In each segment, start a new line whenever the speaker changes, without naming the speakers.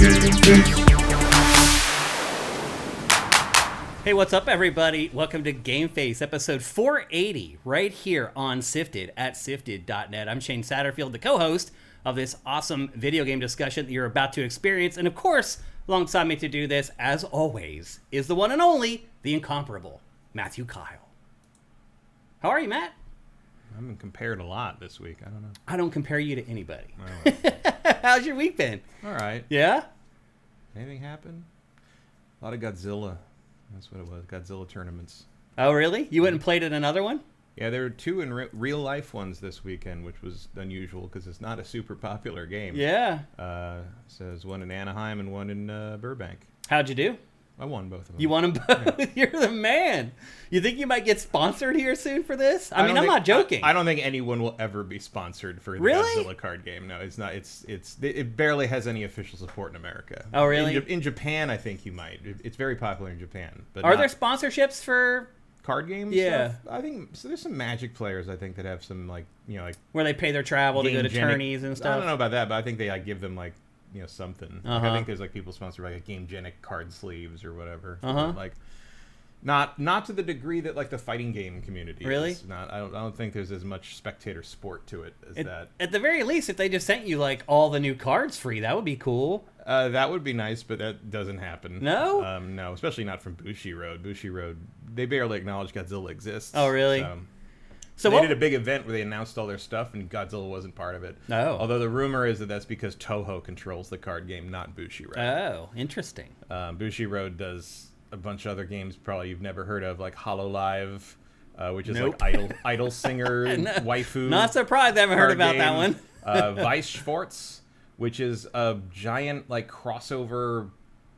Hey, what's up, everybody? Welcome to GameFace, episode 480, right here on SIFTD at SIFTD.net. I'm Shane Satterfield, the co-host of this awesome video game discussion that you're about to experience. And of course, alongside me to do this, as always, is the one and only, the incomparable, Matthew Keil. How are you, Matt?
I've been compared a lot this week. I don't know.
I don't compare you to anybody.
Oh.
How's your week been?
All right.
Yeah?
Anything happen? A lot of Godzilla. That's what it was. Godzilla tournaments.
Oh, really? You went and played at another one?
Yeah, there were two in real life ones this weekend, which was unusual because it's not a super popular game.
Yeah.
So there's one in Anaheim and one in Burbank.
How'd you do?
I won both of them.
You won them both? Yeah. You're the man. You think you might get sponsored here soon for this? I'm not joking.
I don't think anyone will ever be sponsored for the Godzilla card game. No, it's not. It barely has any official support in America.
Oh, really?
In Japan, I think you might. It's very popular in Japan. But
Are there sponsorships for
card games?
Yeah.
Stuff? I think so. There's some Magic players I think that have some like
where they pay their travel to go to tourneys and stuff.
I don't know about that, but I think they give them something.
Uh-huh.
Like, I think there's people sponsor like a GameGenic card sleeves or whatever.
Uh-huh.
Like not to the degree that like the fighting game community
really
is. I don't think there's as much spectator sport to it as that.
At the very least, if they just sent you like all the new cards free, that would be cool.
That would be nice, but that doesn't happen.
No?
No, especially not from Bushiroad. Bushiroad, they barely acknowledge Godzilla exists.
Oh, really?
So they did a big event where they announced all their stuff, and Godzilla wasn't part of it.
Oh.
Although the rumor is that that's because Toho controls the card game, not Bushiroad.
Oh, interesting.
Bushiroad does a bunch of other games probably you've never heard of, like HoloLive, which is
Nope.
like idol singer, waifu.
Not surprised I haven't heard about that one.
Vice Schwartz, which is a giant like crossover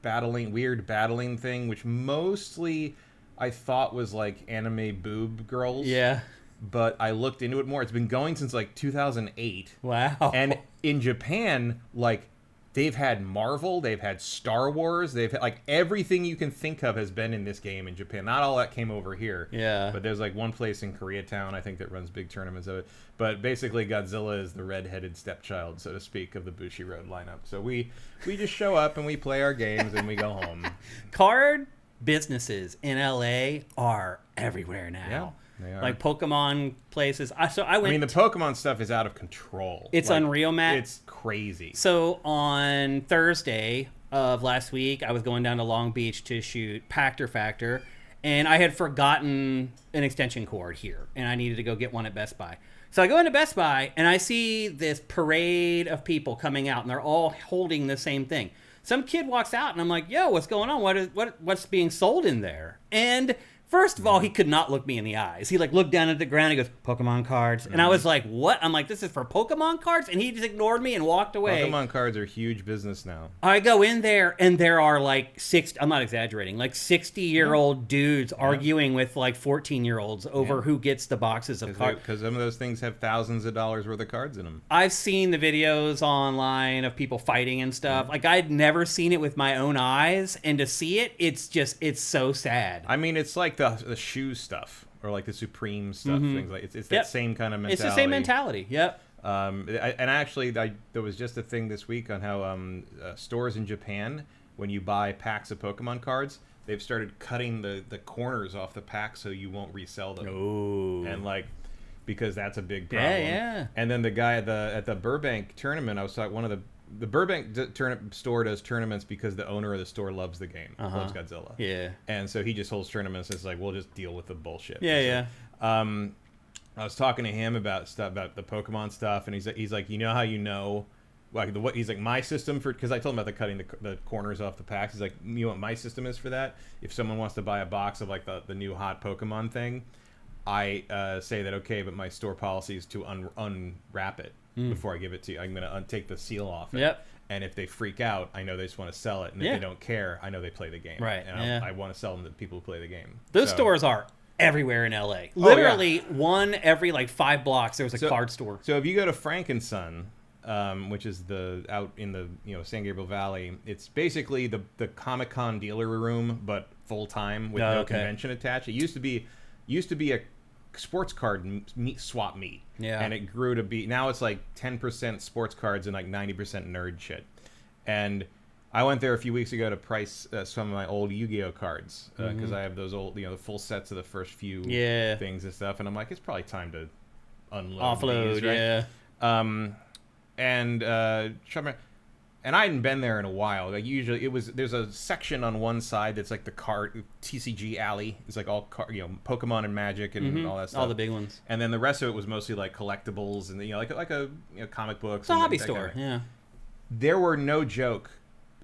weird battling thing, which mostly I thought was like anime boob girls.
Yeah.
But I looked into it more. It's been going since like 2008.
Wow.
And in Japan, like they've had Marvel, they've had Star Wars, they've had like everything you can think of has been in this game in Japan. Not all that came over here.
Yeah.
But there's like one place in Koreatown, I think, that runs big tournaments of it. But basically Godzilla is the red-headed stepchild, so to speak, of the Bushiroad lineup. So we just show up and we play our games and we go home.
Card businesses in LA are everywhere now.
Yeah. They are.
Like Pokemon places. I mean,
the Pokemon stuff is out of control.
It's unreal, Matt.
It's crazy.
So on Thursday of last week, I was going down to Long Beach to shoot Pactor Factor, and I had forgotten an extension cord here, and I needed to go get one at Best Buy. So I go into Best Buy, and I see this parade of people coming out, and they're all holding the same thing. Some kid walks out, and I'm like, yo, what's going on? What's being sold in there? And first of all, he could not look me in the eyes. He looked down at the ground. He goes, Pokemon cards. And I was like, what? I'm like, this is for Pokemon cards? And he just ignored me and walked away.
Pokemon cards are huge business now.
I go in there, and there are like I'm not exaggerating, like 60-year-old dudes arguing with like 14-year-olds over who gets the boxes of cards.
Because some of those things have thousands of dollars worth of cards in them.
I've seen the videos online of people fighting and stuff. Like, I'd never seen it with my own eyes. And to see it, it's so sad.
I mean, it's like the shoe stuff or like the Supreme stuff. Things like it's that same kind of mentality.
It's the same mentality. Yep.
There was just a thing this week on how stores in Japan, when you buy packs of Pokemon cards, they've started cutting the corners off the pack so you won't resell them.
Oh.
And because that's a big problem.
Yeah.
And then the guy at the Burbank tournament, I was talking, one of the Burbank store does tournaments because the owner of the store loves the game, loves Godzilla.
Yeah.
And so he just holds tournaments. It's like, we'll just deal with the bullshit.
Yeah,
I was talking to him about the Pokemon stuff, and he's like, you know how you know, like he's like, my system for, because I told him about cutting the corners off the packs. He's like, you know what my system is for that? If someone wants to buy a box of like the new hot Pokemon thing, I say that okay, but my store policy is to unwrap it before I give it to you. I'm gonna take the seal off it.
Yep.
And if they freak out, I know they just want to sell it. And if they don't care, I know they play the game.
Right.
And I want to sell them to people who play the game.
Those stores are everywhere in LA. Literally one every like 5 blocks there was a card store.
So if you go to Frank and Son, which is out in the San Gabriel Valley, it's basically the Comic-Con dealer room, but full time with no convention attached. It used to be a sports card swap meet.
Yeah.
And it grew to be, now it's like 10% sports cards and like 90% nerd shit. And I went there a few weeks ago to price some of my old Yu-Gi-Oh cards because I have those old, the full sets of the first few things and stuff, and I'm like, it's probably time to
offload,
these, right? And I hadn't been there in a while. Like usually, there's a section on one side that's like the card TCG alley. It's like all Pokemon and Magic and all that stuff.
All the big ones.
And then the rest of it was mostly like collectibles and like a comic books.
It's a hobby store. Yeah.
There were, no joke,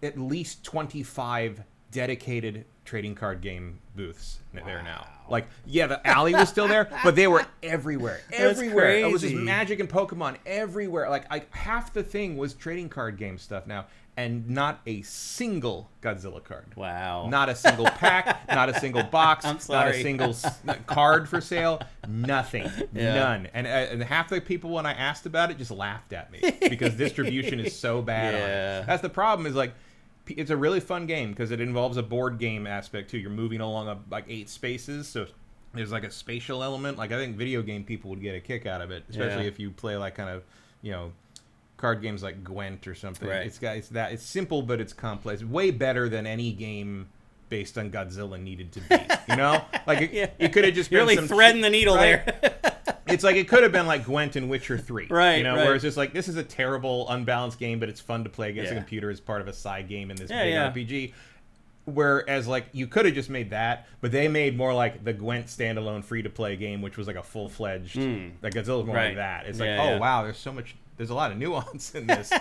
at least 25 dedicated trading card game booths there now. Like, the alley was still there, but they were everywhere. Everywhere. It was just Magic and Pokemon everywhere. Like half the thing was trading card game stuff now, and not a single Godzilla card.
Wow.
Not a single pack, not a single box,
I'm sorry.
not a single card for sale, nothing. None. And half the people, when I asked about it, just laughed at me because distribution is so bad on it. That's the problem, is like, it's a really fun game because it involves a board game aspect too. You're moving along like 8 spaces, so there's like a spatial element. Like I think video game people would get a kick out of it, especially if you play like kind of card games like Gwent or something. Right. It's simple, but it's complex. Way better than any game based on Godzilla needed to be. Like it could have just
You're
been
really threading the needle there.
It's like it could have been like Gwent and Witcher 3.
Right.
Where it's just like, this is a terrible, unbalanced game, but it's fun to play against a computer as part of a side game in this big RPG. Whereas, like, you could have just made that, but they made more like the Gwent standalone free-to-play game, which was like a full-fledged... Like, Godzilla's more like that. It's like, wow, there's a lot of nuance in this.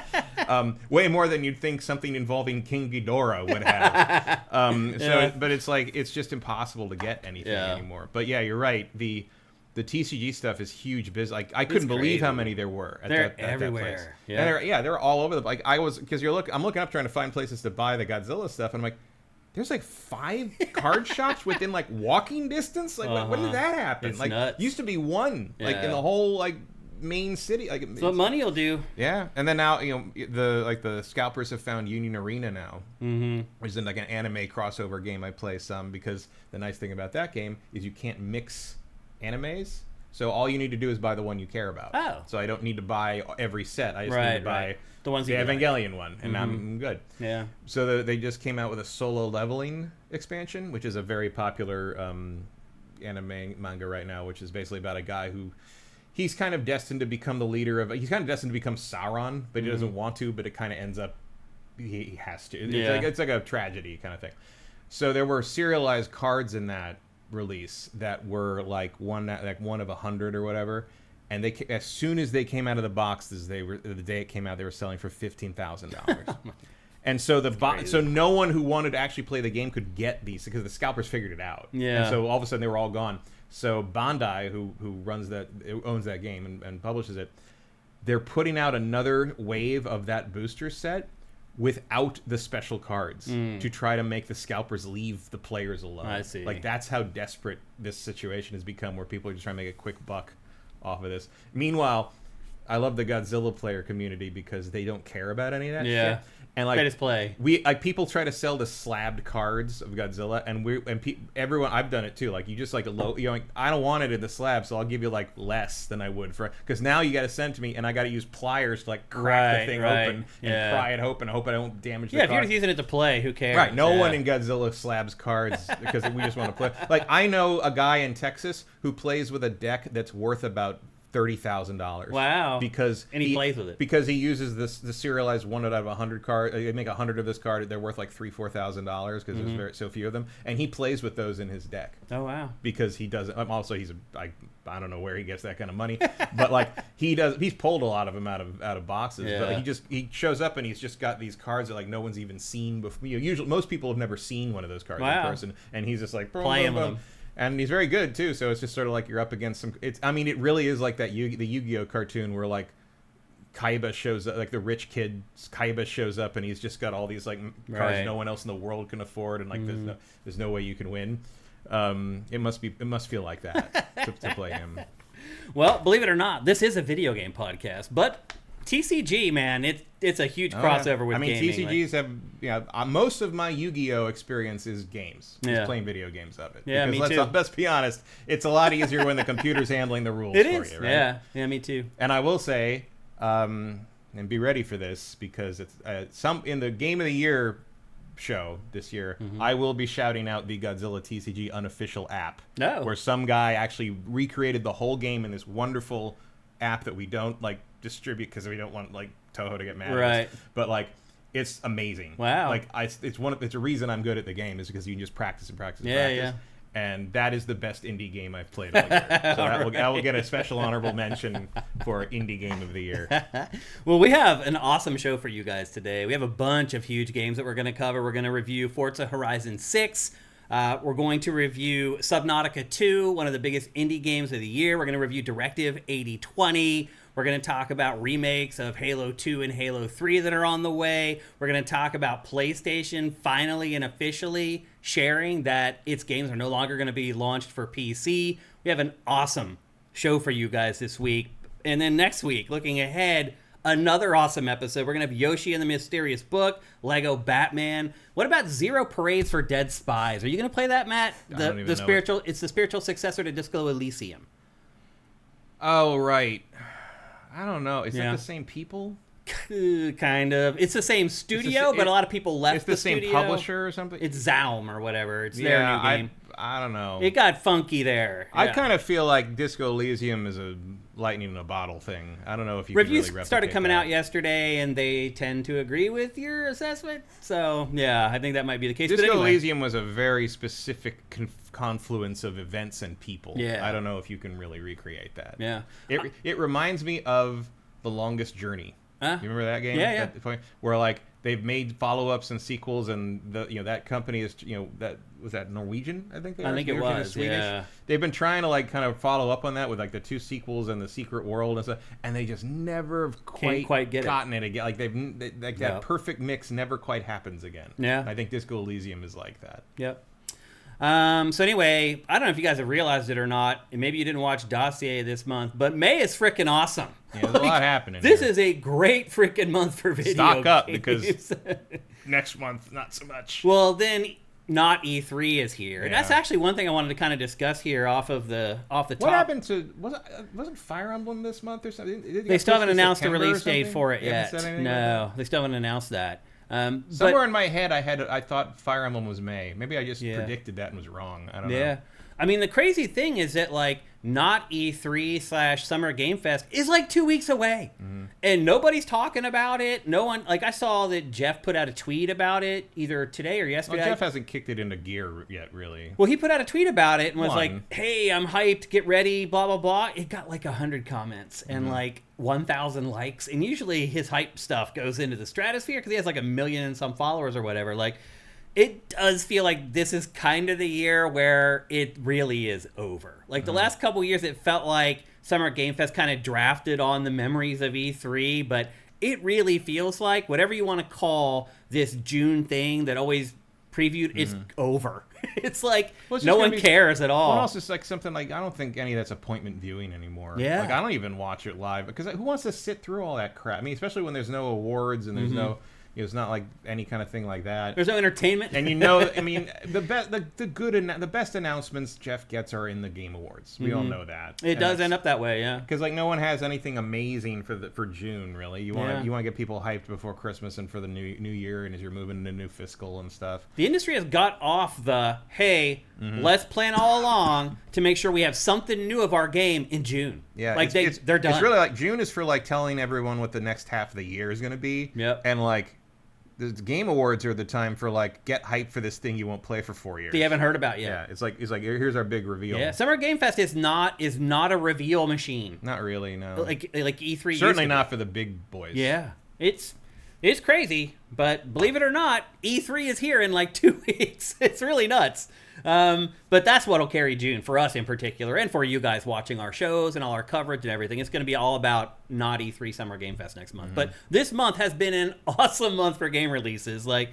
Way more than you'd think something involving King Ghidorah would have. But it's like, it's just impossible to get anything anymore. But yeah, you're right. The TCG stuff is huge business. Like I couldn't believe how many there were.
They're everywhere.
That place. They're all over the. Like I'm looking up trying to find places to buy the Godzilla stuff, and I'm like, there's like 5 card shops within like walking distance. Like when did that happen?
It's
like
nuts.
Used to be one like in the whole like main city. Like
that's what money will do.
Yeah, and then now the scalpers have found Union Arena now, which is like an anime crossover game I play some, because the nice thing about that game is you can't mix animes, so all you need to do is buy the one you care about. So I don't need to buy every set. I just need to buy
the ones
the Evangelion one, and I'm good.
Yeah.
So they just came out with a solo leveling expansion, which is a very popular anime manga right now, which is basically about a guy who he's kind of destined to become the leader of. He's kind of destined to become Sauron, but he doesn't want to. But it kind of ends up he has to. It's like a tragedy kind of thing. So there were serialized cards in that release that were like one of 100 or whatever, and they, as soon as they came out of the boxes, the day it came out, they were selling for $15,000. And so so no one who wanted to actually play the game could get these because the scalpers figured it out. And so all of a sudden they were all gone. So Bandai, who owns that game and publishes it, they're putting out another wave of that booster set without the special cards to try to make the scalpers leave the players alone.
I see.
Like, that's how desperate this situation has become, where people are just trying to make a quick buck off of this. Meanwhile, I love the Godzilla player community because they don't care about any of that shit. And like,
they just play.
People try to sell the slabbed cards of Godzilla, and everyone, I've done it too. Like, you just like I don't want it in the slab, so I'll give you like less than I would for, because now you got to send to me, and I got to use pliers to like crack the thing open and pry it open. I hope I don't damage the card.
If you're just using it to play, who cares?
Right. No one in Godzilla slabs cards because we just want to play. Like, I know a guy in Texas who plays with a deck that's worth about $30,000.
Wow.
Because
he plays with it.
Because he uses the serialized 1 out of 100 card. They make 100 of this card. They're worth like $3,000-$4,000 because there's so few of them, and he plays with those in his deck.
Oh wow.
Because he doesn't. Also, I don't know where he gets that kind of money, but like he's pulled a lot of them out of boxes.
Yeah.
But he shows up and he's just got these cards that like no one's even seen before. Usually most people have never seen one of those cards in person, and he's just like
playing with them.
And he's very good too, so it's just sort of like you're up against some. It really is like that the Yu-Gi-Oh cartoon where like Kaiba shows up, like the rich kid Kaiba shows up, and he's just got all these like cards no one else in the world can afford, and like there's no way you can win. It must feel like that to play him.
Well, believe it or not, this is a video game podcast, but TCG, man, it's a huge crossover with gaming.
TCGs have, most of my Yu-Gi-Oh experience is games. Just playing video games of it.
Yeah,
because
me too.
Let's be honest, it's a lot easier when the computer's handling the rules
it
for
is.
you, right?
Yeah, me too.
And I will say, and be ready for this, because it's in the Game of the Year show this year, I will be shouting out the Godzilla TCG unofficial app,
No.
where some guy actually recreated the whole game in this wonderful app that we don't like distribute because we don't want like Toho to get mad at us. But like, it's amazing.
Wow.
Like it's a reason I'm good at the game is because you can just practice and practice and practice.
Yeah.
And that is the best indie game I've played all year. So that will get a special honorable mention for Indie Game of the Year.
Well, we have an awesome show for you guys today. We have a bunch of huge games that we're going to cover. We're going to review Forza Horizon 6. We're going to review Subnautica 2, one of the biggest indie games of the year. We're going to review Directive 8020. We're going to talk about remakes of Halo 2 and Halo 3 that are on the way. We're going to talk about PlayStation finally and officially sharing that its games are no longer going to be launched for PC. We have an awesome show for you guys this week. And then next week, looking ahead, another awesome episode. We're going to have Yoshi and the Mysterious Book, Lego Batman. What about Zero Parades for Dead Spies? Are you going to play that, Matt? It's the spiritual successor to Disco Elysium.
Oh, right. I don't know. Is that the same people?
Kind of. It's the same studio, but a lot of people left the studio.
It's the same publisher or something?
It's Zaum or whatever. It's their new game.
I don't know.
It got funky there.
I kind of feel like Disco Elysium is a lightning in a bottle thing. I don't know if you can really replicate
Reviews started coming out yesterday, and they tend to agree with your assessment. So, yeah, I think that might be the case.
Disco Elysium was a very specific confluence of events and people.
Yeah.
I don't know if you can really recreate that.
Yeah.
It reminds me of The Longest Journey. You remember that game?
Yeah.
Where like they've made follow-ups and sequels, and that company is was that Norwegian? I think it was Swedish. Yeah. They've been trying to like kind of follow up on that with like the 2 sequels and the Secret World and stuff, and they just never quite gotten it again. Like that perfect mix never quite happens again.
Yeah.
I think Disco Elysium is like that.
Yep. So anyway, I don't know if you guys have realized it or not, and maybe you didn't watch Dossier this month, but May is freaking awesome.
Yeah, there's a lot happening.
This is a great freaking month for video
Stock up
games.
because next month not so much.
Well, then not E3 is here, and that's actually one thing I wanted to kind of discuss here off the top.
What happened to wasn't Fire Emblem this month or something?
They still haven't announced a release date for it yet. No, they still haven't announced that.
Somewhere in my head, I thought Fire Emblem was May. Maybe I just predicted that and was wrong. I don't know.
Yeah. I mean, the crazy thing is that, like, not E3/Summer Game Fest is like 2 weeks away. Mm-hmm. And nobody's talking about it. No one, like, I saw that Jeff put out a tweet about it either today or yesterday.
Well, Jeff hasn't kicked it into gear yet, really.
Well, he put out a tweet about it and was like, hey, I'm hyped, get ready, blah, blah, blah. It got like 100 comments and like 1,000 likes. And usually his hype stuff goes into the stratosphere because he has like 1 million and some followers or whatever. Like, it does feel like this is kind of the year where it really is over. Like the last couple years, it felt like Summer Game Fest kind of drafted on the memories of E3, but it really feels like whatever you want to call this June thing that always previewed is over. It's like no one cares at all.
Well, also it's like something like I don't think any of that's appointment viewing anymore.
Yeah.
Like I don't even watch it live because who wants to sit through all that crap? I mean, especially when there's no awards and there's no. It's not like any kind of thing like that.
There's no entertainment.
And I mean, the best announcements Jeff gets are in the Game Awards. We all know that.
It does end up that way, yeah.
Because like no one has anything amazing for June really. You want to get people hyped before Christmas and for the new year and as you're moving into new fiscal and stuff.
The industry has got off the let's plan all along to make sure we have something new of our game in June.
Yeah,
like they're done.
It's really like June is for like telling everyone what the next half of the year is going to be.
Yep.
And like. The Game Awards are the time for like get hyped for this thing you won't play for 4 years.
That you haven't heard about yet.
Yeah, it's like here's our big reveal.
Yeah, Summer Game Fest is not a reveal machine.
Not really, no.
Like E3.
Certainly not for the big boys.
Yeah, it's crazy, but believe it or not, E3 is here in like 2 weeks. It's really nuts. But that's what'll carry June for us in particular, and for you guys watching our shows and all our coverage and everything. It's going to be all about not E3 Summer Game Fest next month. But this month has been an awesome month for game releases. Like,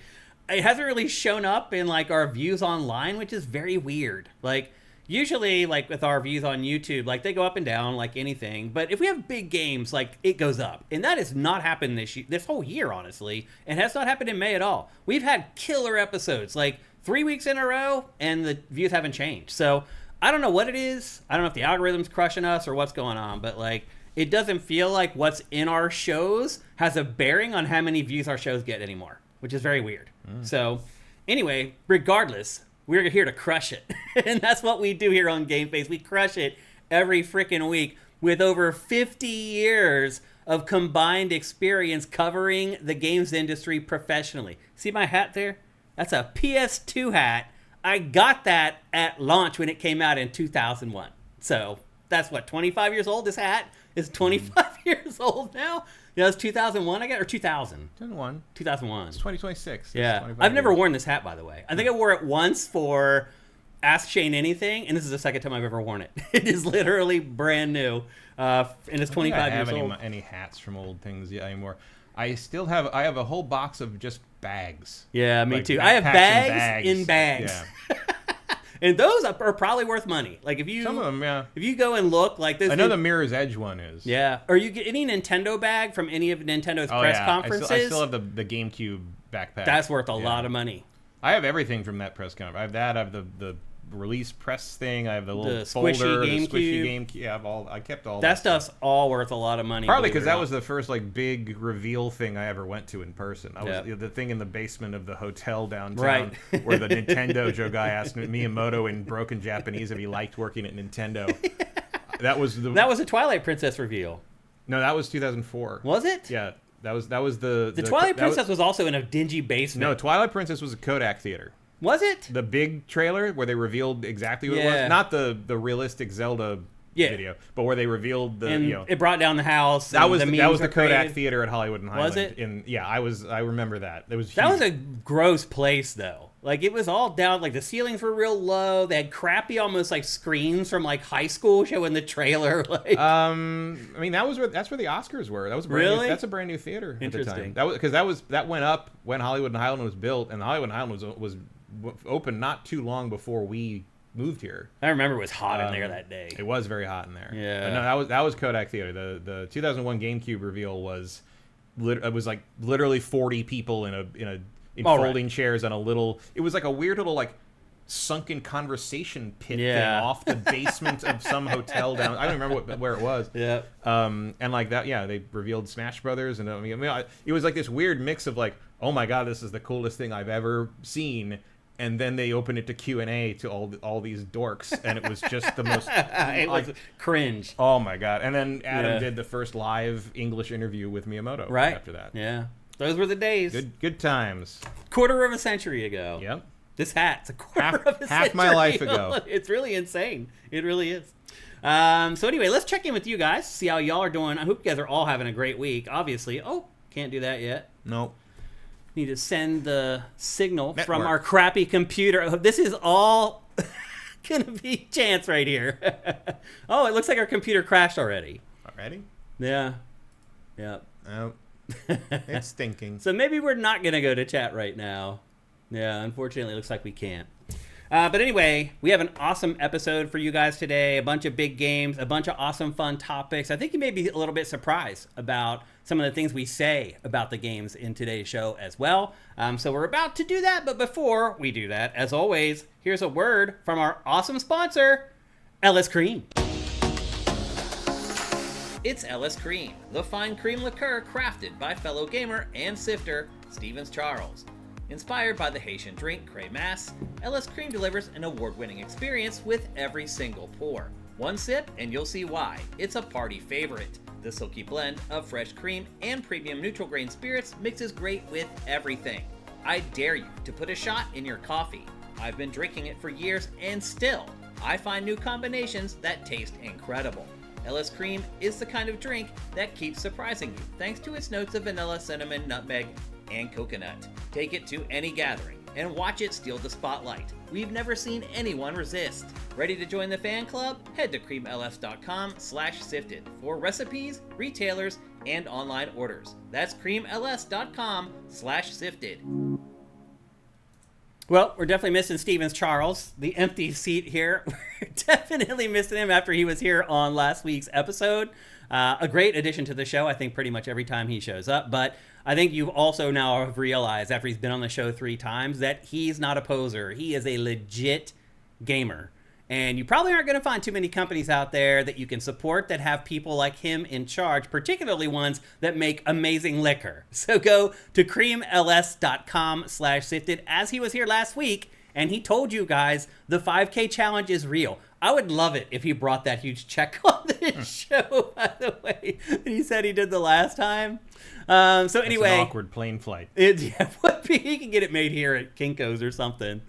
it hasn't really shown up in like our views online, which is very weird. Like, usually, like with our views on YouTube, like they go up and down like anything. But if we have big games, like it goes up, and that has not happened this whole year, honestly, and has not happened in May at all. We've had killer episodes, like 3 weeks in a row, and the views haven't changed. So I don't know what it is. I don't know if the algorithm's crushing us or what's going on, but like it doesn't feel like what's in our shows has a bearing on how many views our shows get anymore, which is very weird. So Anyway, regardless, we're here to crush it. And that's what we do here on GameFace. We crush it every freaking week with over 50 years of combined experience covering the games industry professionally. See my hat there? That's a PS2 hat. I got that at launch when it came out in 2001. So that's what, 25 years old? This hat is 25 years old now? Yeah, it's 2001, I guess, or 2000?
2001.
2001.
It's 2026.
Yeah. I've never worn this hat, by the way. I think I wore it once for Ask Shane Anything, and this is the second time I've ever worn it. It is literally brand new, and it's 25 years old.
Any hats from old things anymore. I have a whole box of just bags.
Yeah, me
like
too. I have bags in bags.
Yeah.
And those are probably worth money. Like if you
some of them, yeah.
If you go and look, like this,
I know the Mirror's Edge one is.
Yeah. Or you get any Nintendo bag from any of Nintendo's press conferences.
I still have the GameCube backpack.
That's worth a lot of money.
I have everything from that press conference. I have that. I have the release press thing. I have the little folder,
squishy
GameCube. Yeah, I kept all
that stuff's all worth a lot of money.
Partly because that was the first like big reveal thing I ever went to in person. I was the thing in the basement of the hotel downtown, where the Nintendo Joe guy asked Miyamoto in broken Japanese if he liked working at Nintendo. That was
a Twilight Princess reveal.
No, that was 2004.
Was it?
Yeah, that was the
Twilight Princess was also in a dingy basement.
No, Twilight Princess was a Kodak Theater.
Was it?
The big trailer where they revealed exactly what it was? Not the realistic Zelda video, but where they revealed
it brought down the house.
That was
the
Kodak created. Theater at Hollywood and Highland.
Was it?
I remember that. It was huge.
That was a gross place though. Like it was all down, like the ceilings were real low. They had crappy almost like screens from like high school showing the trailer. Like
I mean that's where the Oscars were. That was that's a brand new theater at the time. That went up when Hollywood and Highland was built, and the Hollywood and Highland was open not too long before we moved here.
I remember it was hot in there that day.
It was very hot in there.
Yeah.
But no, that was Kodak Theater. The 2001 GameCube reveal was like literally 40 people in folding chairs on a little. It was like a weird little like sunken conversation pit thing off the basement of some hotel down. I don't remember where it was.
Yeah.
And like that, they revealed Smash Brothers, and it was like this weird mix of like, oh my god, this is the coolest thing I've ever seen. And then they opened it to Q&A to all these dorks, and it was just the most
it was cringe.
Oh my god! And then Adam did the first live English interview with Miyamoto after that.
Yeah, those were the days.
Good times.
Quarter of a century ago.
Yep.
This hat's a quarter of a century.
Half my life ago.
It's really insane. It really is. So anyway, let's check in with you guys, see how y'all are doing. I hope you guys are all having a great week. Obviously, can't do that yet.
Nope.
Need to send the signal from our crappy computer. This is all gonna be chance right here. It looks like our computer crashed already.
Already?
Yeah.
Oh, it's stinking.
So maybe we're not gonna go to chat right now. Yeah, unfortunately, it looks like we can't. But anyway, we have an awesome episode for you guys today. A bunch of big games, a bunch of awesome, fun topics. I think you may be a little bit surprised about some of the things we say about the games in today's show as well. So we're about to do that. But before we do that, as always, here's a word from our awesome sponsor, LS Cream. It's LS Cream, the fine cream liqueur crafted by fellow gamer and sifter, Stevens Charles. Inspired by the Haitian drink Cré Mas, LS Cream delivers an award-winning experience with every single pour. One sip and you'll see why. It's a party favorite. The silky blend of fresh cream and premium neutral grain spirits mixes great with everything. I dare you to put a shot in your coffee. I've been drinking it for years and still, I find new combinations that taste incredible. LS Cream is the kind of drink that keeps surprising you thanks to its notes of vanilla, cinnamon, nutmeg, and coconut. Take it to any gathering and watch it steal the spotlight. We've never seen anyone resist. Ready to join the fan club? Head to creamls.com/sifted for recipes, retailers, and online orders. That's creamls.com/sifted. Well, we're definitely missing Stevens Charles, the empty seat here. We're definitely missing him after he was here on last week's episode. A great addition to the show, I think, pretty much every time he shows up. But I think you've also now have realized, after he's been on the show 3 times, that he's not a poser. He is a legit gamer. And you probably aren't going to find too many companies out there that you can support that have people like him in charge, particularly ones that make amazing liquor. So go to creamls.com/sifted, as he was here last week, and he told you guys the 5K challenge is real. I would love it if he brought that huge check on this show, by the way, that he said he did the last time. So anyway,
it's an awkward plane flight.
He can get it made here at Kinko's or something.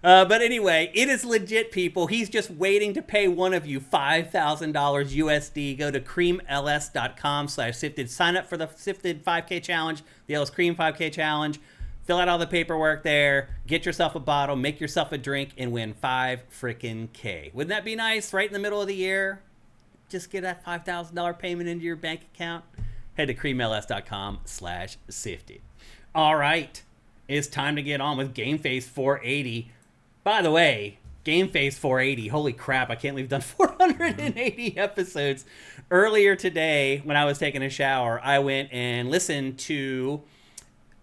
But anyway, it is legit, people. He's just waiting to pay one of you $5,000 USD. Go to creamls.com/sifted. Sign up for the Sifted 5K challenge, the Ellis Cream 5K challenge. Fill out all the paperwork there. Get yourself a bottle, make yourself a drink, and win 5 frickin' K. Wouldn't that be nice? Right in the middle of the year, just get that $5,000 payment into your bank account. Head to creamls.com/sifted. All right, it's time to get on with GameFace 480. By the way, GameFace 480, holy crap, I can't believe we've done 480 episodes. Earlier today, when I was taking a shower, I went and listened to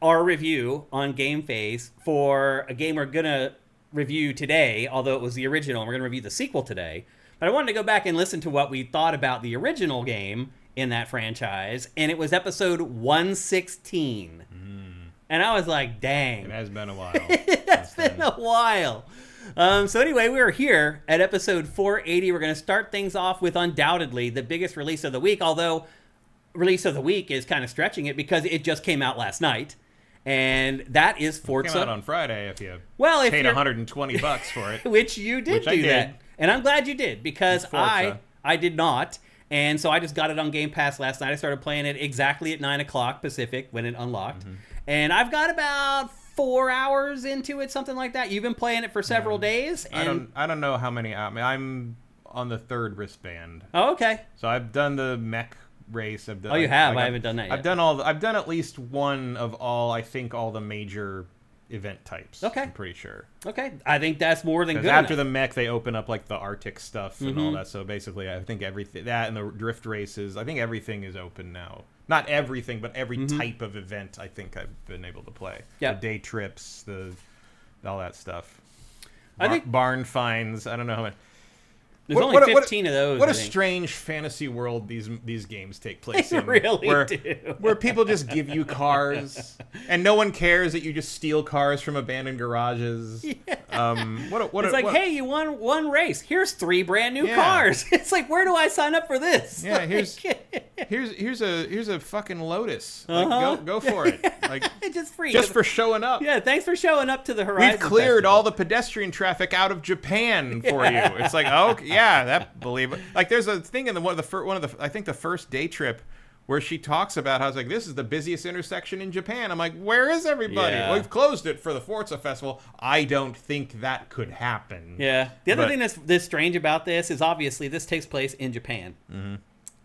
our review on GameFace for a game we're going to review today, although it was the original. We're going to review the sequel today. But I wanted to go back and listen to what we thought about the original game in that franchise, and it was episode 116. And I was like, dang.
It has been a while.
It's been a while. So anyway, we're here at episode 480. We're going to start things off with undoubtedly the biggest release of the week, although release of the week is kind of stretching it because it just came out last night. And that is Forza.
It came out on Friday if you
paid
$120 for it.
Which you did do that. And I'm glad you did, because I did not. And so I just got it on Game Pass last night. I started playing it exactly at 9 o'clock Pacific when it unlocked. And I've got about 4 hours into it, something like that. You've been playing it for several days. And
I don't know how many. I mean, I'm on the 3rd wristband.
Oh, okay.
So I've done the mech race. I've done,
you have? I haven't done that yet.
I've done at least one of all the major event types.
Okay.
I'm pretty sure.
Okay. I think that's more than good
after
enough.
the mech, they open up like the Arctic stuff and all that. So basically, I think everything, that and the drift races, I think everything is open now. Not everything, but every type of event I think I've been able to play.
Yep.
The day trips, all that stuff.
I think
barn finds. I don't know how many.
There's only 15 of those.
What a strange fantasy world these games take place in.
Really
where people just give you cars, and no one cares that you just steal cars from abandoned garages.
Yeah.
It's
like, hey, you won one race. Here's 3 brand new cars. It's like, where do I sign up for this?
Yeah, here's a fucking Lotus. Like, go for it. Like,
just free.
Just for showing up.
Yeah, thanks for showing up to the Horizon.
We've cleared
Festival.
all the pedestrian traffic out of Japan for you. It's like, okay. Yeah, that believe it. Like, there's a thing in one of the I think the first day trip where she talks about how it's like, this is the busiest intersection in Japan. I'm like, where is everybody?
Yeah.
Well, we've closed it for the Forza Festival. I don't think that could happen.
Yeah. The other thing that's strange about this is obviously this takes place in Japan. And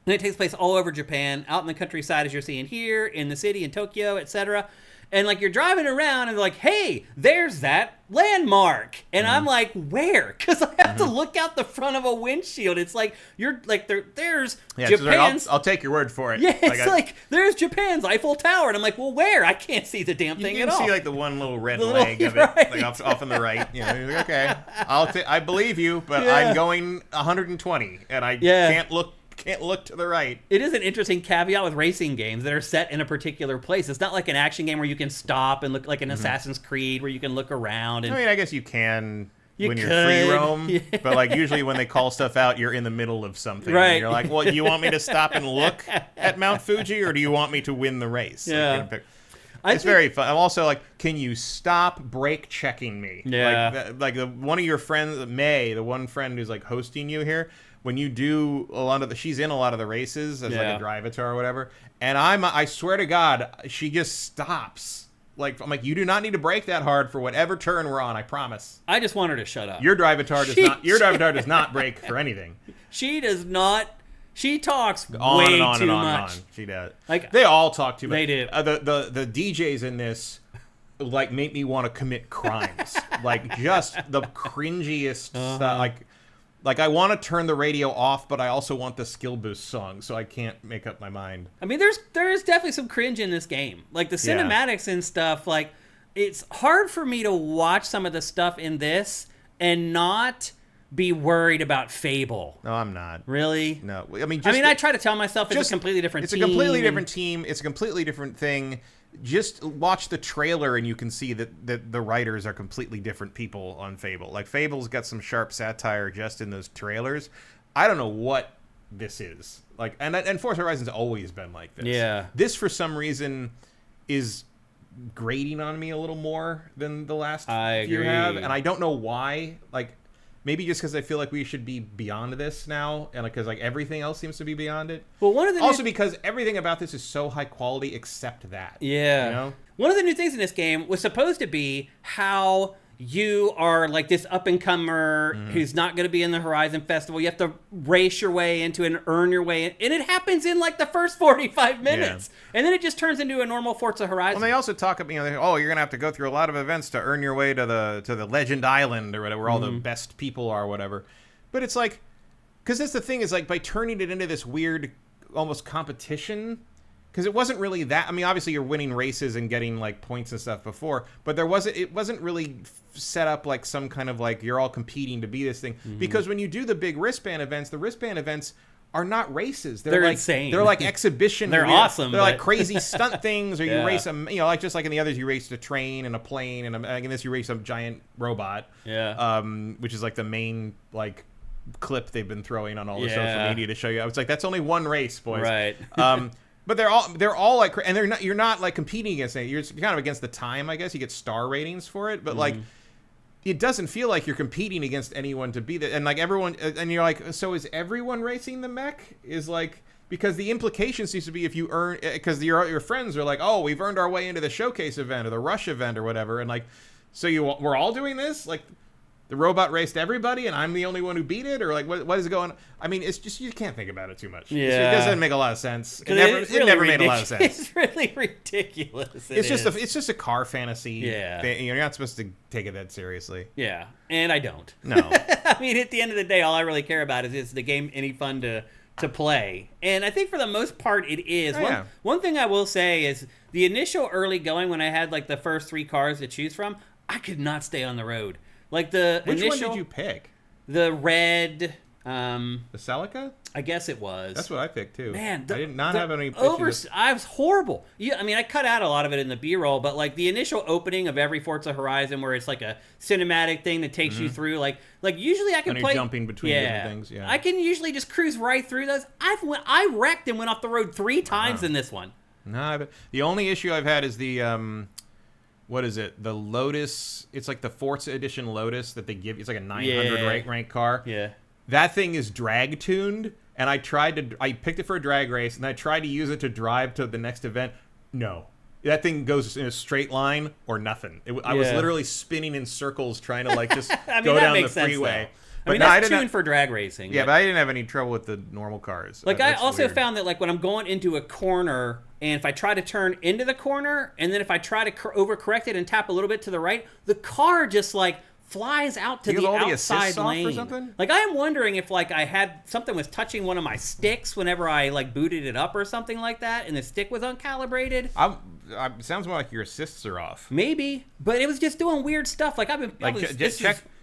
it takes place all over Japan, out in the countryside, as you're seeing here, in the city, in Tokyo, etc. And like, you're driving around and they're like, hey, there's that landmark. And I'm like, where? Because I have to look out the front of a windshield. It's like, you're like, there's Japan's.
I'll take your word for it.
Yeah, it's like there's Japan's Eiffel Tower. And I'm like, well, where? I can't see the damn thing at all.
You can see like the one little red leg of it, like off on the right. You know, you're like, okay, I believe you, but I'm going 120 and I can't look to the right.
It is an interesting caveat with racing games that are set in a particular place. It's not like an action game where you can stop and look like an Assassin's Creed where you can look around. And
I mean, I guess you can when you're free roam, but like usually when they call stuff out, you're in the middle of something.
Right.
And you're like, well, you want me to stop and look at Mount Fuji, or do you want me to win the race?
Yeah.
It's very fun. I'm also like, can you stop brake checking me?
Yeah.
Like one of your friends, May, the one friend who's like hosting you here, when you do a lot of she's in a lot of the races as like a drivatar or whatever, and I swear to God, she just stops. Like, I'm like, you do not need to brake that hard for whatever turn we're on. I promise.
I just want her to shut up.
Your drivatar does not. Your drivatar does not brake for anything.
She does not. She talks
on
way
and on
too
and on
much.
And on. She does.
Like,
they all talk too much.
They do.
The DJs in this like make me want to commit crimes. Like, just the cringiest stuff. Like I want to turn the radio off, but I also want the skill boost song, so I can't make up my mind.
I mean, there's definitely some cringe in this game. Like the cinematics and stuff. Like, it's hard for me to watch some of the stuff in this and not be worried about Fable.
No, I'm not.
Really?
No. I mean,
I try to tell myself it's a completely different team.
It's a completely different team. It's a completely different thing. Just watch the trailer and you can see that the writers are completely different people on Fable. Like, Fable's got some sharp satire just in those trailers. I don't know what this is. Like, and Forza Horizon's always been like this.
Yeah.
This, for some reason, is grating on me a little more than the last few have. And I don't know why. Like, maybe just because I feel like we should be beyond this now, and because like everything else seems to be beyond it.
Well, one of the
also because everything about this is so high quality except that.
Yeah.
You know?
One of the new things in this game was supposed to be how you are like this up-and-comer who's not going to be in the Horizon Festival. You have to race your way into it and earn your way in. And it happens in like the first 45 minutes. Yeah. And then it just turns into a normal Forza Horizon.
Well, they also talk about, you're going to have to go through a lot of events to earn your way to the Legend Island or whatever, where all the best people are, whatever. But it's like, because that's the thing is like by turning it into this weird almost competition, because it wasn't really that. I mean, obviously you're winning races and getting like points and stuff before, but it wasn't really set up like some kind of like you're all competing to be this thing. Because when you do the big wristband events, the wristband events are not races. They're like,
insane.
They're like exhibition.
They're awesome.
They're like crazy stunt things, or you race them. Like just like in the others, you raced a train and a plane, and in this you race a giant robot.
Yeah.
Which is like the main like clip they've been throwing on all the social media to show you. It's like that's only one race, boys.
Right.
But they're all like, and you're not like competing against it. You're kind of against the time, I guess. You get star ratings for it, but like it doesn't feel like you're competing against anyone to be there. And like everyone, and you're like, so is everyone racing the mech? Is like, because the implication seems to be if you earn, because your friends are like, oh, we've earned our way into the showcase event or the rush event or whatever, and like, so we're all doing this, like. The robot raced everybody, and I'm the only one who beat it, or like, what is going on? I mean, it's just you can't think about it too much.
Yeah,
it doesn't make a lot of sense. It never made a lot of sense.
It's really ridiculous.
It's just a car fantasy.
Yeah,
thing. You're not supposed to take it that seriously.
Yeah, and I don't.
No,
I mean, at the end of the day, all I really care about is the game any fun to play, and I think for the most part it is. One thing I will say is the initial early going when I had like the first 3 cars to choose from, I could not stay on the road. Which one did you pick? The red. The
Celica?
I guess it was.
That's what I picked too.
Man,
I did not have any.
I was horrible. I mean, I cut out a lot of it in the B-roll, but like the initial opening of every Forza Horizon, where it's like a cinematic thing that takes you through, like usually I can play
jumping between different things. Yeah,
I can usually just cruise right through those. I wrecked and went off the road 3 times in this one.
No, the only issue I've had is the what is it? The Lotus. It's like the Forza Edition Lotus that they give. It's like a 900 rank car.
Yeah.
That thing is drag tuned, and I picked it for a drag race, and I tried to use it to drive to the next event. No. That thing goes in a straight line or nothing. I was literally spinning in circles trying to like just go down the freeway.
I mean, that's tuned for drag racing.
Yeah, but I didn't have any trouble with the normal cars.
Like, I also found that, like, when I'm going into a corner, and if I try to turn into the corner, and then if I try to overcorrect it and tap a little bit to the right, the car just, like, flies out to the outside lane.
Or something?
Like, I am wondering if, like, I had something was touching one of my sticks whenever I, like, booted it up or something like that, and the stick was uncalibrated.
It sounds more like your assists are off.
Maybe, but it was just doing weird stuff. Like,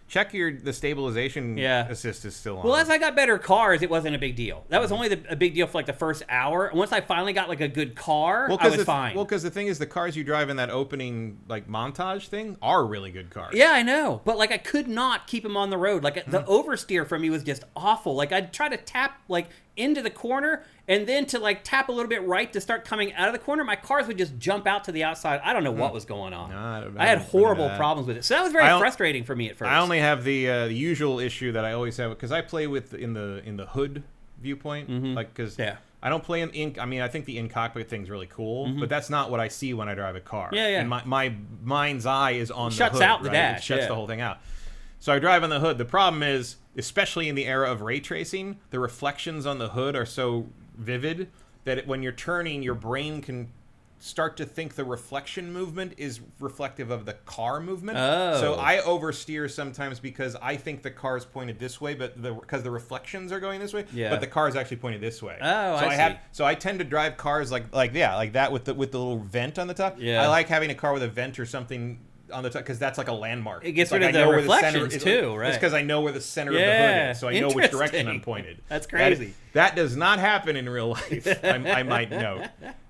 Check the stabilization assist is still on.
Well, as I got better cars, it wasn't a big deal. That was only a big deal for like the first hour. And once I finally got like a good car, I was fine.
Well, because the thing is, the cars you drive in that opening like montage thing are really good cars.
Yeah, I know. But like I could not keep them on the road. Like the oversteer for me was just awful. Like I'd try to tap like into the corner and then to like tap a little bit right to start coming out of the corner. My cars would just jump out to the outside. I don't know what was going on. I had horrible problems with it. So that was very frustrating for me at first.
I only have the usual issue that I always have because I play with in the hood viewpoint, like because I don't play in ink. I mean, I think the in-cockpit thing's really cool, but that's not what I see when I drive a car.
Yeah.
And my mind's eye is on the hood.
Shuts out the dash.
It shuts the whole thing out. So I drive on the hood. The problem is, especially in the era of ray tracing, the reflections on the hood are so vivid that when you're turning, your brain can start to think the reflection movement is reflective of the car movement.
Oh.
So I oversteer sometimes because I think the car is pointed this way, but because the reflections are going this way, but the car is actually pointed this way.
Oh,
so
I see.
So I tend to drive cars like that with the little vent on the top.
Yeah.
I like having a car with a vent or something on the top because that's like a landmark.
It gets
like
rid of the reflections too, right?
It's because I know where the center of the hood is, so I know which direction I'm pointed.
That's crazy.
That does not happen in real life. I might note.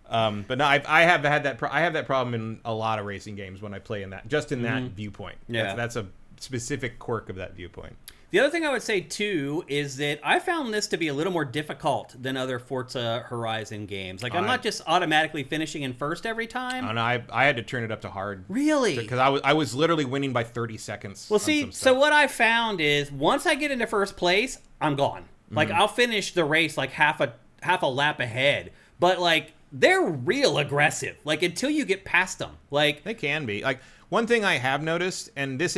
But no, I have had that. I have that problem in a lot of racing games when I play in that, just in that viewpoint.
Yeah,
that's a specific quirk of that viewpoint.
The other thing I would say, too, is that I found this to be a little more difficult than other Forza Horizon games. Like, I'm not just automatically finishing in first every time.
And I had to turn it up to hard.
Really?
Because I was literally winning by 30 seconds.
Well, see, so what I found is once I get into first place, I'm gone. Like, I'll finish the race like half a lap ahead. But, like, they're real aggressive. Like, until you get past them. Like,
they can be. Like, one thing I have noticed, and this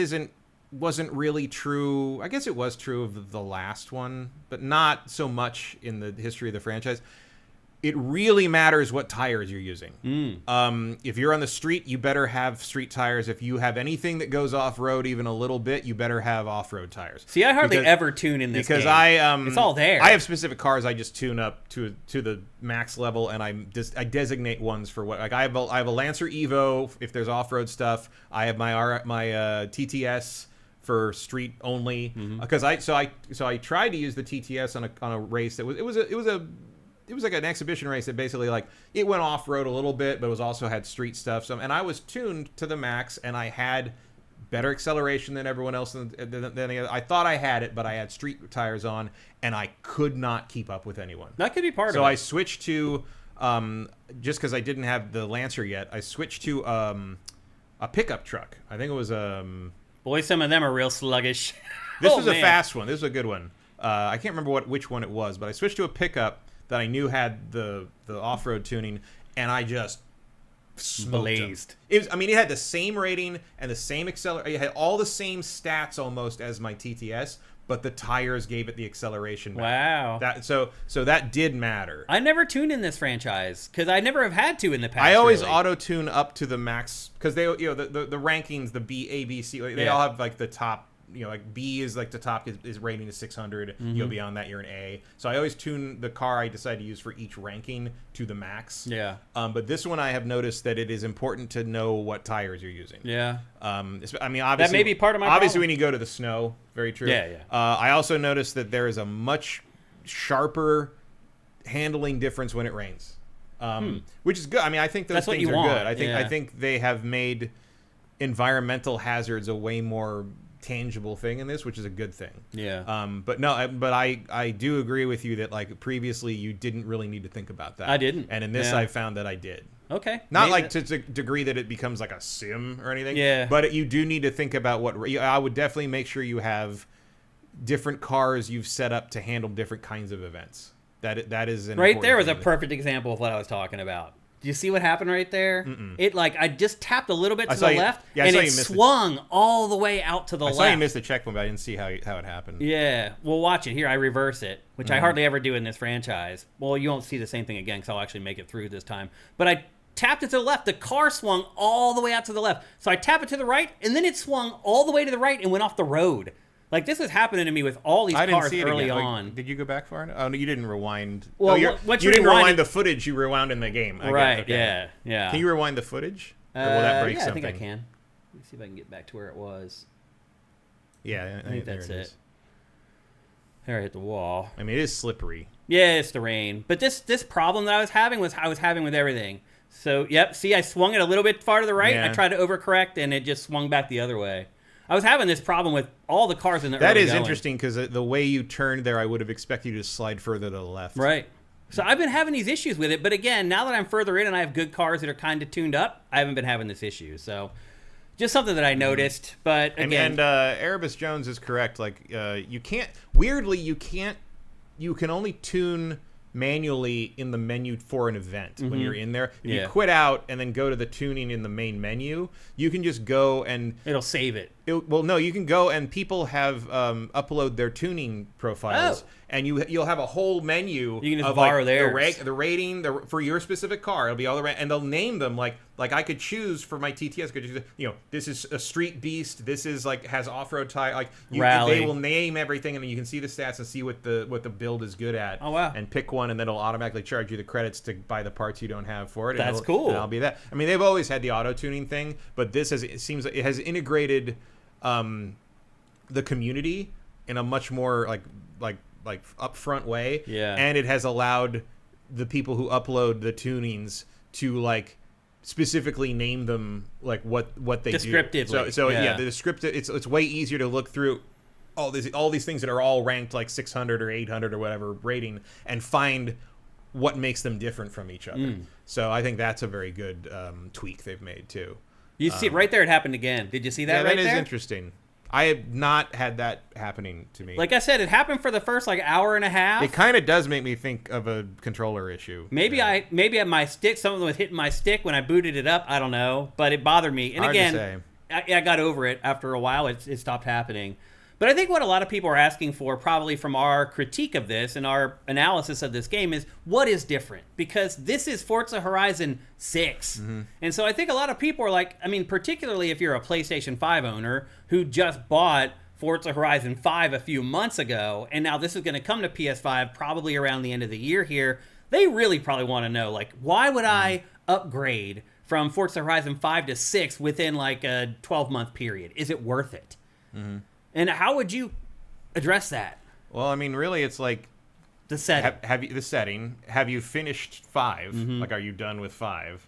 wasn't really true. I guess it was true of the last one, but not so much in the history of the franchise. It really matters what tires you're using. If you're on the street, you better have street tires. If you have anything that goes off-road even a little bit, you better have off-road tires.
See, I hardly ever tune in this
because
game. It's all there.
I have specific cars I just tune up to the max level, and I designate ones for what. Like I have a Lancer Evo if there's off-road stuff. I have my TTS for street only because I tried to use the TTS on a race that it was like an exhibition race that basically like it went off road a little bit, but it also had street stuff. And I was tuned to the max, and I had better acceleration than everyone else. I thought I had it, but I had street tires on, and I could not keep up with anyone.
That could be part of it.
So I switched to just because I didn't have the Lancer yet. I switched to a pickup truck. I think it was
Boy, some of them are real sluggish.
This was a fast one. This was a good one. I can't remember which one it was, but I switched to a pickup that I knew had the off-road tuning, and I just
blazed.
It had the same rating and the same acceleration. It had all the same stats almost as my TTS, but the tires gave it the acceleration back.
Wow.
So that did matter.
I never tuned in this franchise because I never have had to in the past.
I always auto-tune up to the max because they, the rankings, the B, A, B, C, they all have like the top. Like B is like the top is rating is 600. Beyond that you're an A. So I always tune the car I decide to use for each ranking to the max.
Yeah.
But this one I have noticed that it is important to know what tires you're using.
Yeah.
Obviously
that may be part of my
obviously
problem.
when you go to the snow. Very true.
Yeah.
I also noticed that there is a much sharper handling difference when it rains, which is good. I think those things are good. I think they have made environmental hazards a way more tangible thing in this, which is a good thing.
Yeah.
But I do agree with you that like previously you didn't really need to think about that.
I didn't.
And in this I found that I did.
Okay.
Not like to the degree that it becomes like a sim or anything.
Yeah.
But you do need to think about I would definitely make sure you have different cars you've set up to handle different kinds of events. That is an
right there was a perfect example of what I was talking about. Do you see what happened right there? It I just tapped a little bit to the left, and it swung all the way out to the left.
I saw you miss the checkpoint, but I didn't see how it happened.
Yeah. Well, watch it. Here, I reverse it, which I hardly ever do in this franchise. Well, you won't see the same thing again because I'll actually make it through this time. But I tapped it to the left. The car swung all the way out to the left. So I tap it to the right, and then it swung all the way to the right and went off the road. Like, this was happening to me with all these cars early on.
Like, did you go back far enough? Oh, no, you didn't rewind.
Well, you
didn't rewind the footage you rewound in the game.
Right, okay. Yeah.
Can you rewind the footage? Or will that break something?
I think I can. Let me see if I can get back to where it was.
Yeah,
I think that's it. There, I hit the wall.
It is slippery.
Yeah, it's the rain. But this problem that I was having with everything. So, yep, see, I swung it a little bit far to the right. Yeah. I tried to overcorrect, and it just swung back the other way. I was having this problem with all the cars in the
That is interesting because the way you turned there, I would have expected you to slide further to the left.
Right. So I've been having these issues with it. But again, now that I'm further in and I have good cars that are kind of tuned up, I haven't been having this issue. So just something that I noticed. But again.
And Erebus Jones is correct. Like, you can't. Weirdly, you can only tune manually in the menu for an event when you're in there. If you quit out and then go to the tuning in the main menu, you can just go and
it'll save it.
Well, no, you can go and people have upload their tuning profiles, and you'll have a whole menu
You can just
of
borrow
like
theirs.
the rating for your specific car. It'll be all the and they'll name them like I could choose for my TTS. Could choose, this is a street beast. This is like has off-road tire. Like
Rally.
they will name everything, and then you can see the stats and see what the build is good at.
Oh wow!
And pick one, and then it'll automatically charge you the credits to buy the parts you don't have for it.
That's cool.
And I'll be that. I mean, they've always had the auto tuning thing, but this it seems like it has integrated the community in a much more like upfront way.
Yeah.
And it has allowed the people who upload the tunings to like specifically name them like what they
descriptively.
do. So yeah, the descriptive. It's way easier to look through all these things that are all ranked like 600 or 800 or whatever rating and find what makes them different from each other. So I think that's a very good tweak they've made too.
You see right there, it happened again. Did you see that?
Yeah,
right
that is
there?
Interesting. I have not had that happening to me.
Like I said, it happened for the first like hour and a half.
It kind of does make me think of a controller issue.
Maybe at my stick, something was hitting my stick when I booted it up. I don't know, but it bothered me. And
Hard
again,
to say.
I got over it after a while. It stopped happening. But I think what a lot of people are asking for, probably from our critique of this and our analysis of this game, is what is different? Because this is Forza Horizon 6. And so I think a lot of people are like, I mean, particularly if you're a PlayStation 5 owner who just bought Forza Horizon 5 a few months ago, and now this is going to come to PS5 probably around the end of the year here, they really probably want to know, like, why would I upgrade from Forza Horizon 5 to 6 within like a 12-month period? Is it worth it? And how would you address that?
Well, I mean, really, it's like
the setting.
The setting. Have you finished 5? Like, are you done with 5?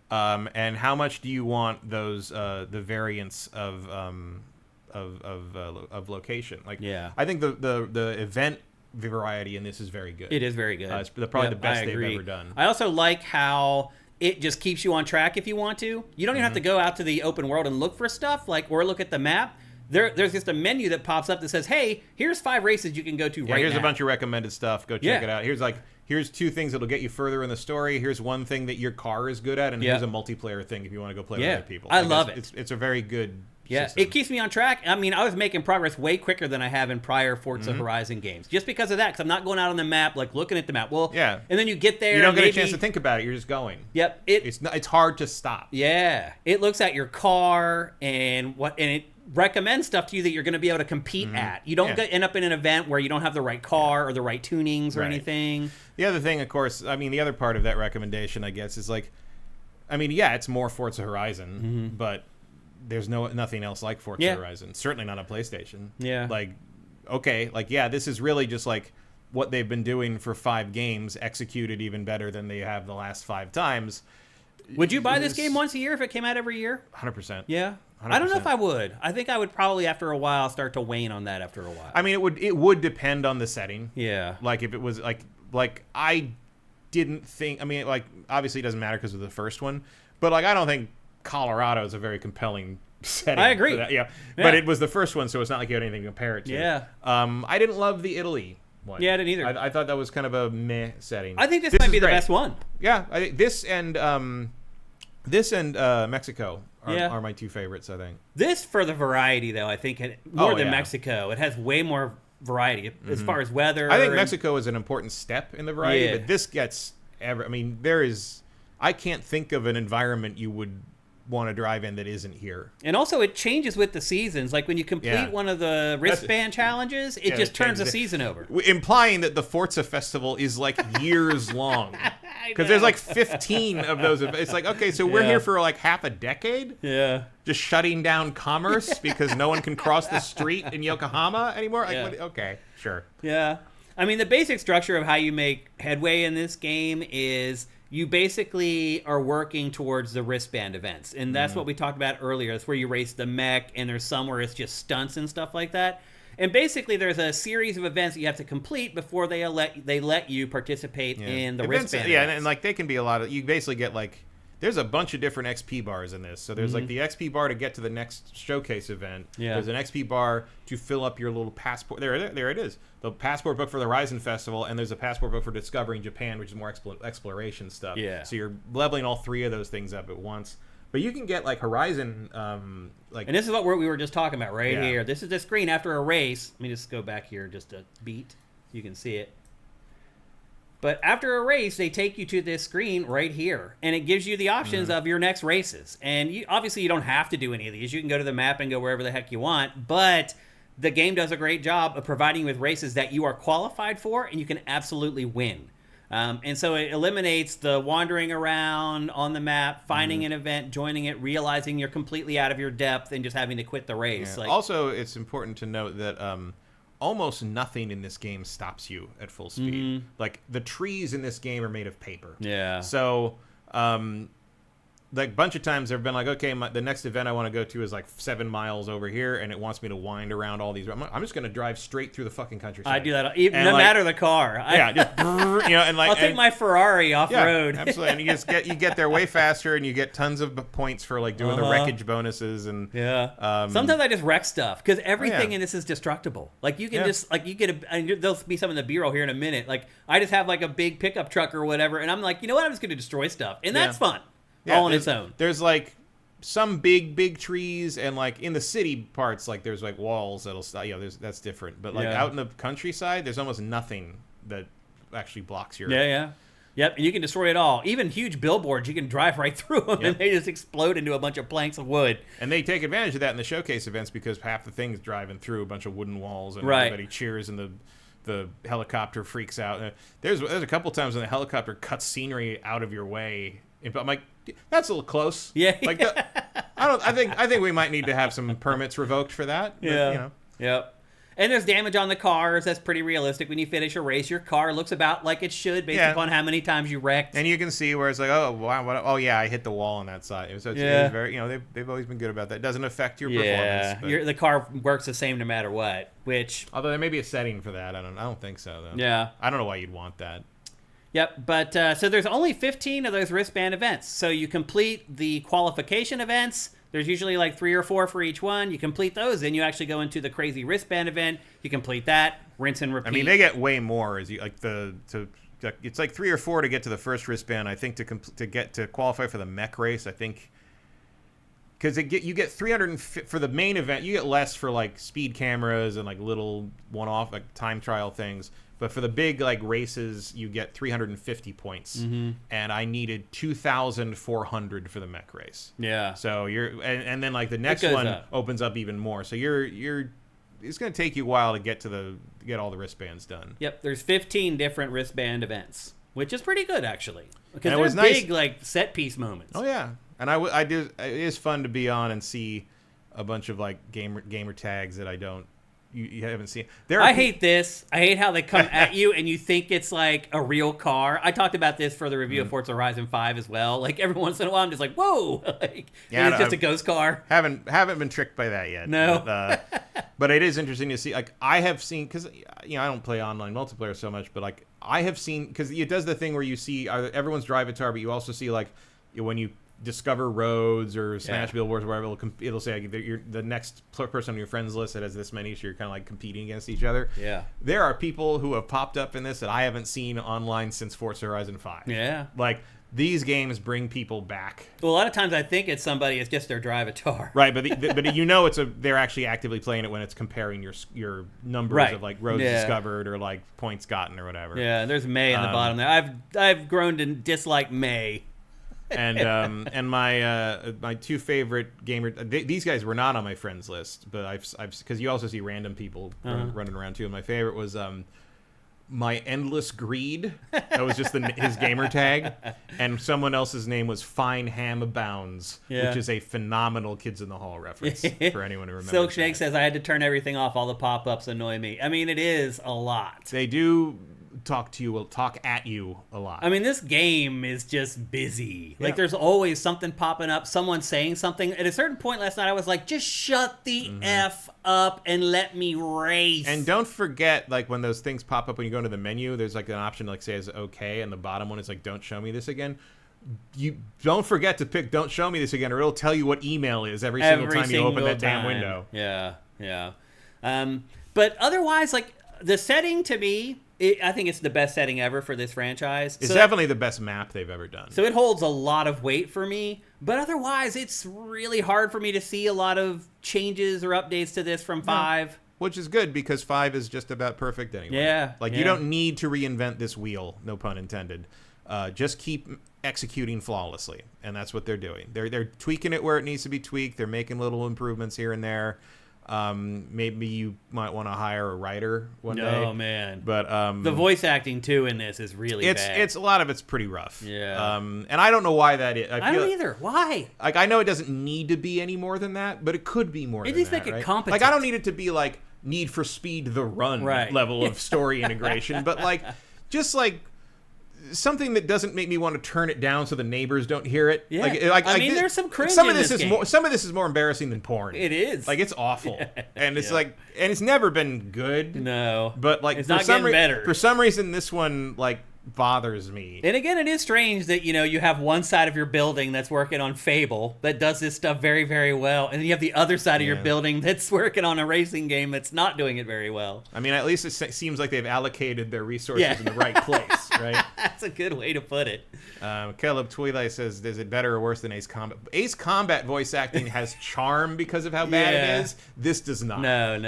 And how much do you want those the variants of location? Like, I think the event variety in this is very good.
It is very good.
It's probably the best they've ever done.
I also like how it just keeps you on track if you want to. You don't even have to go out to the open world and look for stuff, or look at the map. There's just a menu that pops up that says, "Hey, here's 5 races you can go to right now.
Here's a bunch of recommended stuff. Go check it out. Here's 2 things that'll get you further in the story. Here's 1 thing that your car is good at, and here's a multiplayer thing if you want to go play with other people."
I love it.
It's a very good system.
It keeps me on track. I mean, I was making progress way quicker than I have in prior Forza Horizon games, just because of that. Because I'm not going out on the map, like looking at the map. Well, and then you get there,
you don't get a chance to think about it. You're just going.
Yep,
it's hard to stop.
Yeah, it looks at your car and it recommend stuff to you that you're going to be able to compete at. You don't end up in an event where you don't have the right car or the right tunings or anything.
The other thing, of course, I mean, the other part of that recommendation, I guess, is like, I mean, it's more Forza Horizon, but there's nothing else like Forza Horizon. Certainly not a PlayStation. Yeah. Like, okay, like, this is really just like what they've been doing for 5 games, executed even better than they have the last 5 times.
Would you buy this game once a year if it came out every year?
100%.
Yeah. 100%. I don't know if I would. I think I would probably, after a while, start to wane on that after a while.
I mean, it would depend on the setting.
Yeah.
Like, if it was, like I didn't think, I mean, like, obviously it doesn't matter because of the first one, but, like, I don't think Colorado is a very compelling setting.
I agree.
For that. Yeah. But it was the first one, so it's not like you had anything to compare it to.
Yeah.
I didn't love the Italy one.
Yeah, I didn't either.
I thought that was kind of a meh setting.
I think this might be the best one.
Yeah. I think this and Mexico are my 2 favorites, I think.
This, for the variety, though, I think more than Mexico. It has way more variety as far as weather.
I think Mexico is an important step in the variety, but this gets I mean, I can't think of an environment you would want to drive in that isn't here.
And also, it changes with the seasons. Like when you complete one of the wristband challenges, it just turns the season over.
Implying that the Forza Festival is like years long. Because there's like 15 of those. It's like, okay, so we're here for like half a decade?
Yeah.
Just shutting down commerce because no one can cross the street in Yokohama anymore? Like, okay, sure.
Yeah. I mean, the basic structure of how you make headway in this game is you basically are working towards the wristband events. And that's what we talked about earlier. That's where you race the mech, and there's some where it's just stunts and stuff like that. And basically, there's a series of events that you have to complete before they let you participate in the wristband events.
And like they can be a lot of... You basically get like... There's a bunch of different XP bars in this. So there's like the XP bar to get to the next showcase event. Yeah. There's an XP bar to fill up your little passport. There it is. The passport book for the Horizon Festival, and there's a passport book for discovering Japan, which is more exploration stuff. Yeah. So you're leveling all 3 of those things up at once. But you can get like Horizon, and
this is what we were just talking about right here. This is the screen after a race. Let me just go back here just a beat. You can see it. But after a race, they take you to this screen right here, and it gives you the options of your next races. And obviously, you don't have to do any of these. You can go to the map and go wherever the heck you want, but the game does a great job of providing you with races that you are qualified for, and you can absolutely win. And so it eliminates the wandering around on the map, finding an event, joining it, realizing you're completely out of your depth, and just having to quit the race.
Yeah. Also, it's important to note that almost nothing in this game stops you at full speed. Like, the trees in this game are made of paper.
Yeah.
So, like, a bunch of times they've been like, okay, the next event I want to go to is like 7 miles over here, and it wants me to wind around all these. I'm just going to drive straight through the fucking countryside.
I do that, no matter the car.
Yeah, just, and like,
I'll take my Ferrari off road.
Absolutely, and you get there way faster, and you get tons of points for like doing the wreckage bonuses and
Sometimes I just wreck stuff because everything in this is destructible. Like you can just like there'll be some in the B-roll here in a minute. Like I just have like a big pickup truck or whatever, and I'm like, you know what? I'm just going to destroy stuff, and that's fun.
Yeah,
all on its own.
There's like some big trees, and like in the city parts, like there's like walls that'll stop. That's different. But like out in the countryside, there's almost nothing that actually blocks your.
Yep, and you can destroy it all. Even huge billboards, you can drive right through them, and they just explode into a bunch of planks of wood.
And they take advantage of that in the showcase events because half the thing's driving through a bunch of wooden walls, and everybody cheers, and the helicopter freaks out. There's a couple times when the helicopter cuts scenery out of your way. I'm like, that's a little close.
Yeah.
Like, I think we might need to have some permits revoked for that.
Yeah. Yep. And there's damage on the cars. That's pretty realistic. When you finish a race, your car looks about like it should based upon how many times you wrecked.
And you can see where it's like, oh, wow, I hit the wall on that side. So it's very, they've always been good about that. It doesn't affect your performance.
Yeah, the car works the same no matter what. Although
there may be a setting for that. I don't think so, though.
Yeah.
I don't know why you'd want that.
Yep, but so there's only 15 of those wristband events. So you complete the qualification events. There's usually like 3 or 4 for each one. You complete those, then you actually go into the crazy wristband event. You complete that, rinse and repeat.
I mean, they get way more as you like it's like 3 or 4 to get to the first wristband. I think to qualify for the mech race. I think because you get 300 for the main event. You get less for like speed cameras and like little one-off like time trial things. But for the big like races, you get 350 points, and I needed 2,400 for the mech race.
Yeah.
So and then like the next one opens up even more. So it's going to take you a while to get all the wristbands done.
Yep. There's 15 different wristband events, which is pretty good actually, because
there's
big like set piece moments.
Oh yeah, and I do. It is fun to be on and see a bunch of like gamer tags that I don't. You haven't seen.
I hate this. I hate how they come at you and you think it's like a real car. I talked about this for the review of Forza Horizon 5 as well. Like every once in a while, I'm just like, whoa! It's just a ghost car.
Haven't been tricked by that yet.
No.
But it is interesting to see. Like I have seen, because I don't play online multiplayer so much, but like I have seen, because it does the thing where you see everyone's drive-a-tar, but you also see like when you discover roads or smash billboards or whatever, it'll say like, you're the next person on your friends list that has this many, so you're kind of like competing against each other.
Yeah.
There are people who have popped up in this that I haven't seen online since Forza Horizon 5.
Yeah.
Like, these games bring people back.
Well, a lot of times I think it's somebody, it's just their drive-a-tar.
Right, but they're actually actively playing it when it's comparing your numbers of like roads discovered or like points gotten or whatever.
Yeah, there's May in the bottom there. I've grown to dislike May.
And my two favorite gamer, these guys were not on my friends list, but I've because you also see random people running around too. And my favorite was my Endless Greed. That was just his gamer tag, and someone else's name was Fine Ham Abounds, which is a phenomenal Kids in the Hall reference for anyone who remembers.
Silkshake says I had to turn everything off. All the pop-ups annoy me. I mean, it is a lot.
They do talk at you a lot.
I mean, this game is just busy. Like, there's always something popping up, someone saying something. At a certain point last night, I was like, just shut the F up and let me race.
And don't forget, like, when those things pop up when you go into the menu, there's like an option to like say is okay, and the bottom one is like, don't show me this again. You don't forget to pick don't show me this again, or it'll tell you what email is every single time you open that damn window.
Yeah. But otherwise, like, the setting to me, I think it's the best setting ever for this franchise.
It's definitely the best map they've ever done.
So it holds a lot of weight for me. But otherwise, it's really hard for me to see a lot of changes or updates to this from 5.
which is good because 5 is just about perfect anyway.
Yeah.
Like, you don't need to reinvent this wheel, no pun intended. Just keep executing flawlessly, and that's what they're doing. They're tweaking it where it needs to be tweaked. They're making little improvements here and there. Maybe you might want to hire a writer one day.
Oh man!
But
the voice acting too in this is really bad.
It's a lot of it's pretty rough.
Yeah.
And I don't know why that is.
I don't either. Why?
Like, I know it doesn't need to be any more than that, but it could be more. At least
make it
right?
competent.
Like, I don't need it to be like Need for Speed the Run level of story integration, but like just like something that doesn't make me want to turn it down so the neighbors don't hear it.
Yeah. I mean, there's some cringe
some of
in
this
this
is
game.
some of this is more embarrassing than porn.
It is.
Like, it's awful. And it's like, and it's never been good.
No.
But like,
it's not getting better.
For some reason, this one like bothers me.
And again, it is strange that, you know, you have one side of your building that's working on Fable that does this stuff very, very well, and then you have the other side of your building that's working on a racing game that's not doing it very well.
I mean, at least it seems like they've allocated their resources in the right place, right?
That's a good way to put it.
Caleb Twilight says, is it better or worse than Ace Combat? Ace Combat voice acting has charm because of how bad it is. This does not.
No.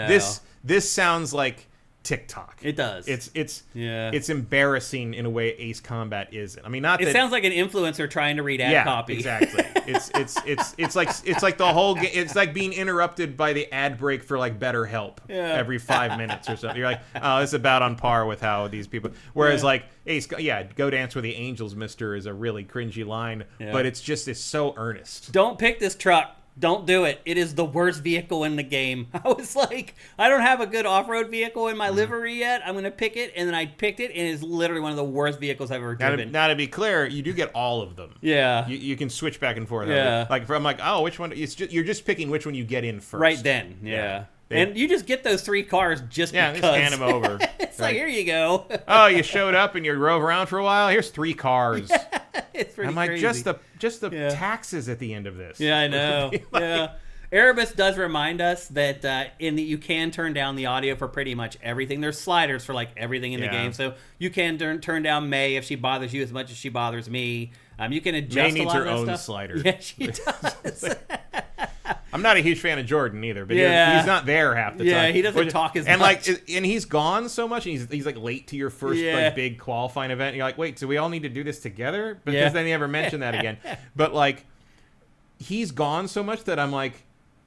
This sounds like TikTok.
It does.
It's embarrassing in a way Ace Combat isn't. I mean, not
it
that,
sounds like an influencer trying to read ad copy.
Exactly. It's like the whole game. It's like being interrupted by the ad break for like BetterHelp every 5 minutes or something. You're like, oh, it's about on par with how these people. Whereas like Ace, Go Dance with the Angels, Mister, is a really cringy line, but it's so earnest.
Don't pick this truck. Don't do it. It is the worst vehicle in the game. I was like, I don't have a good off-road vehicle in my livery yet. I'm going to pick it. And then I picked it, and it's literally one of the worst vehicles I've ever driven.
Now, to be clear, you do get all of them.
Yeah.
You can switch back and forth.
Yeah.
Like, I'm like, oh, which one? You're just picking which one you get in first.
Right then. Yeah. And you just get those 3 cars just because.
Just hand them over.
It's like, here you go.
Oh, you showed up and you drove around for a while? Here's 3 cars.
It's pretty
I'm like,
crazy.
just the taxes at the end of this.
Yeah, I know. Erebus does remind us that you can turn down the audio for pretty much everything. There's sliders for like everything in the game, so you can turn down May if she bothers you as much as she bothers me. You can adjust
May needs
a lot
her
of
own
stuff.
slider.
Yeah, she does.
I'm not a huge fan of Jordan either, but he's not there half the time.
Yeah, he doesn't talk as much.
And he's gone so much, and he's like late to your first like big qualifying event. And you're like, wait, so we all need to do this together? Because then you never mention that again. But like, he's gone so much that I'm like,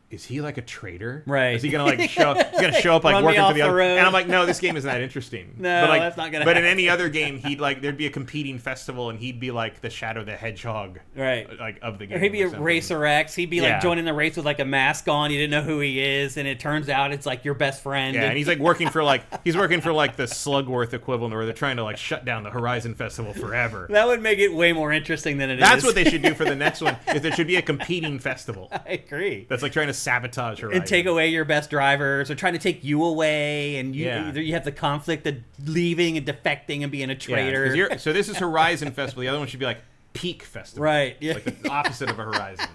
is he like a traitor?
Right.
Is he gonna like show up like working for the other?
Road.
And I'm like, no, this game isn't that interesting.
No,
but like,
that's not gonna
But
happen.
in any other game, he'd like there'd be a competing festival, and he'd be like the Shadow the Hedgehog,
right?
Like of the game.
Or he'd be a
something.
Racer X. He'd be like joining the race with like a mask on. You didn't know who he is, and it turns out it's like your best friend.
Yeah, and he's like working for like the Slugworth equivalent, where they're trying to like shut down the Horizon Festival forever.
That would make it way more interesting than it is.
That's what they should do for the next one. Is there should be a competing festival.
I agree.
That's like trying to sabotage Horizon.
And take away your best drivers, or trying to take you away, and you have the conflict of leaving and defecting and being a traitor.
Yeah, so this is Horizon Festival. The other one should be like Peak Festival.
Right. Yeah.
Like the opposite of a Horizon.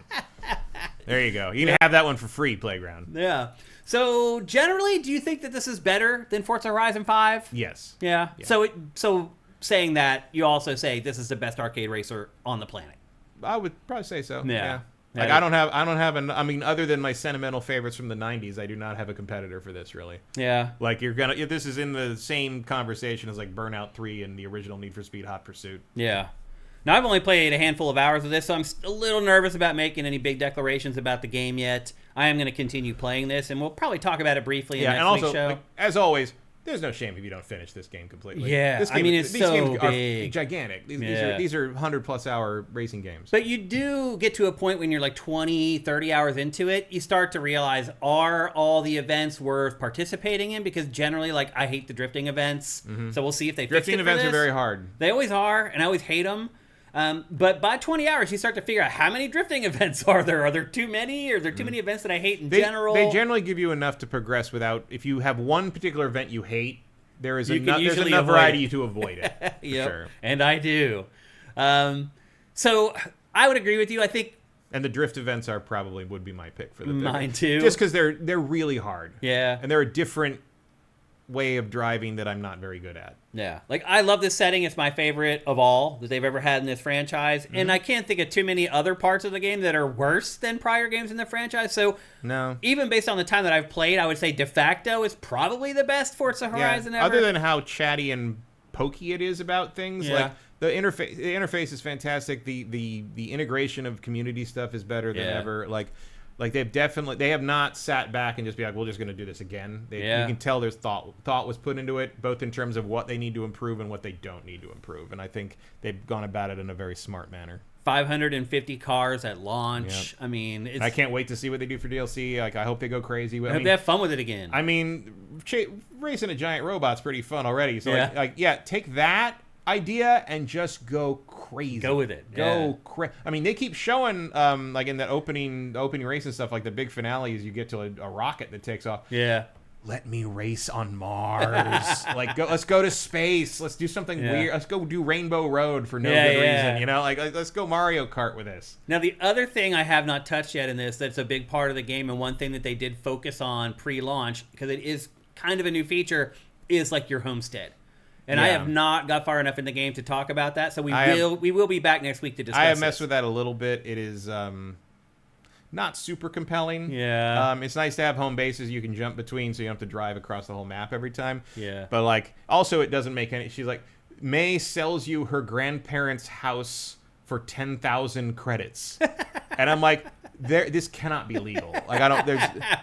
There you go. You can have that one for free, Playground.
Yeah. So generally, do you think that this is better than Forza Horizon 5?
Yes.
Yeah. So saying that, you also say this is the best arcade racer on the planet.
I would probably say so.
Yeah.
Like, I don't have I mean, other than my sentimental favorites from the 90s, I do not have a competitor for this, really.
Yeah.
Like, this is in the same conversation as like Burnout 3 and the original Need for Speed Hot Pursuit.
Yeah. Now, I've only played a handful of hours of this, so I'm a little nervous about making any big declarations about the game yet. I am going to continue playing this, and we'll probably talk about it briefly in next week's show.
Like, as always, there's no shame if you don't finish this game completely.
Yeah,
this game,
I mean, it's
these
so
games
big.
are gigantic. These are 100-plus hour racing games.
But you do get to a point when you're like 20, 30 hours into it, you start to realize, are all the events worth participating in? Because generally, like, I hate the drifting events, so we'll see if they fix it
Drifting
for
events
this.
are very hard.
They always are, and I always hate them. But by 20 hours, you start to figure out how many drifting events are there. Are there too many? Or are there too many events that I hate in general?
They generally give you enough to progress without, if you have one particular event you hate, there's enough variety to avoid it.
Yep.
Sure.
And I do. So I would agree with you. I think.
And the drift events would be my pick for the
Mine too.
Just because they're really hard.
Yeah.
And they're a different way of driving that I'm not very good at.
Yeah. Like, I love this setting. It's my favorite of all that they've ever had in this franchise. And I can't think of too many other parts of the game that are worse than prior games in the franchise. So,
No.
even based on the time that I've played, I would say de facto is probably the best Forza Horizon ever.
Other than how chatty and pokey it is about things,
Yeah.
like the interface is fantastic. The integration of community stuff is better than ever. Like they have not sat back and just be like, we're just going to do this again. You can tell there's thought was put into it, both in terms of what they need to improve and what they don't need to improve. And I think they've gone about it in a very smart manner. 550
cars at launch.
Yep.
I mean,
I can't wait to see what they do for DLC. Like, I hope they go crazy.
I hope they have fun with it again.
I mean, racing a giant robot's pretty fun already. So take that idea and just go crazy.
Go with it.
Go crazy. I mean, they keep showing like in that opening race and stuff, like the big finales, you get to a rocket that takes off.
Yeah.
Let me race on Mars. Let's go to space. Let's do something weird. Let's go do Rainbow Road for no good reason. You know, like let's go Mario Kart with this.
Now, the other thing I have not touched yet in this that's a big part of the game, and one thing that they did focus on pre-launch, because it is kind of a new feature, is like your homestead. And I have not got far enough in the game to talk about that, so we will be back next week to discuss.
I have messed with that a little bit. It is not super compelling.
Yeah.
It's nice to have home bases you can jump between, so you don't have to drive across the whole map every time.
Yeah.
But like, also it doesn't make any. She's like, May sells you her grandparents' house for 10,000 credits, and I'm like, this cannot be legal. Like,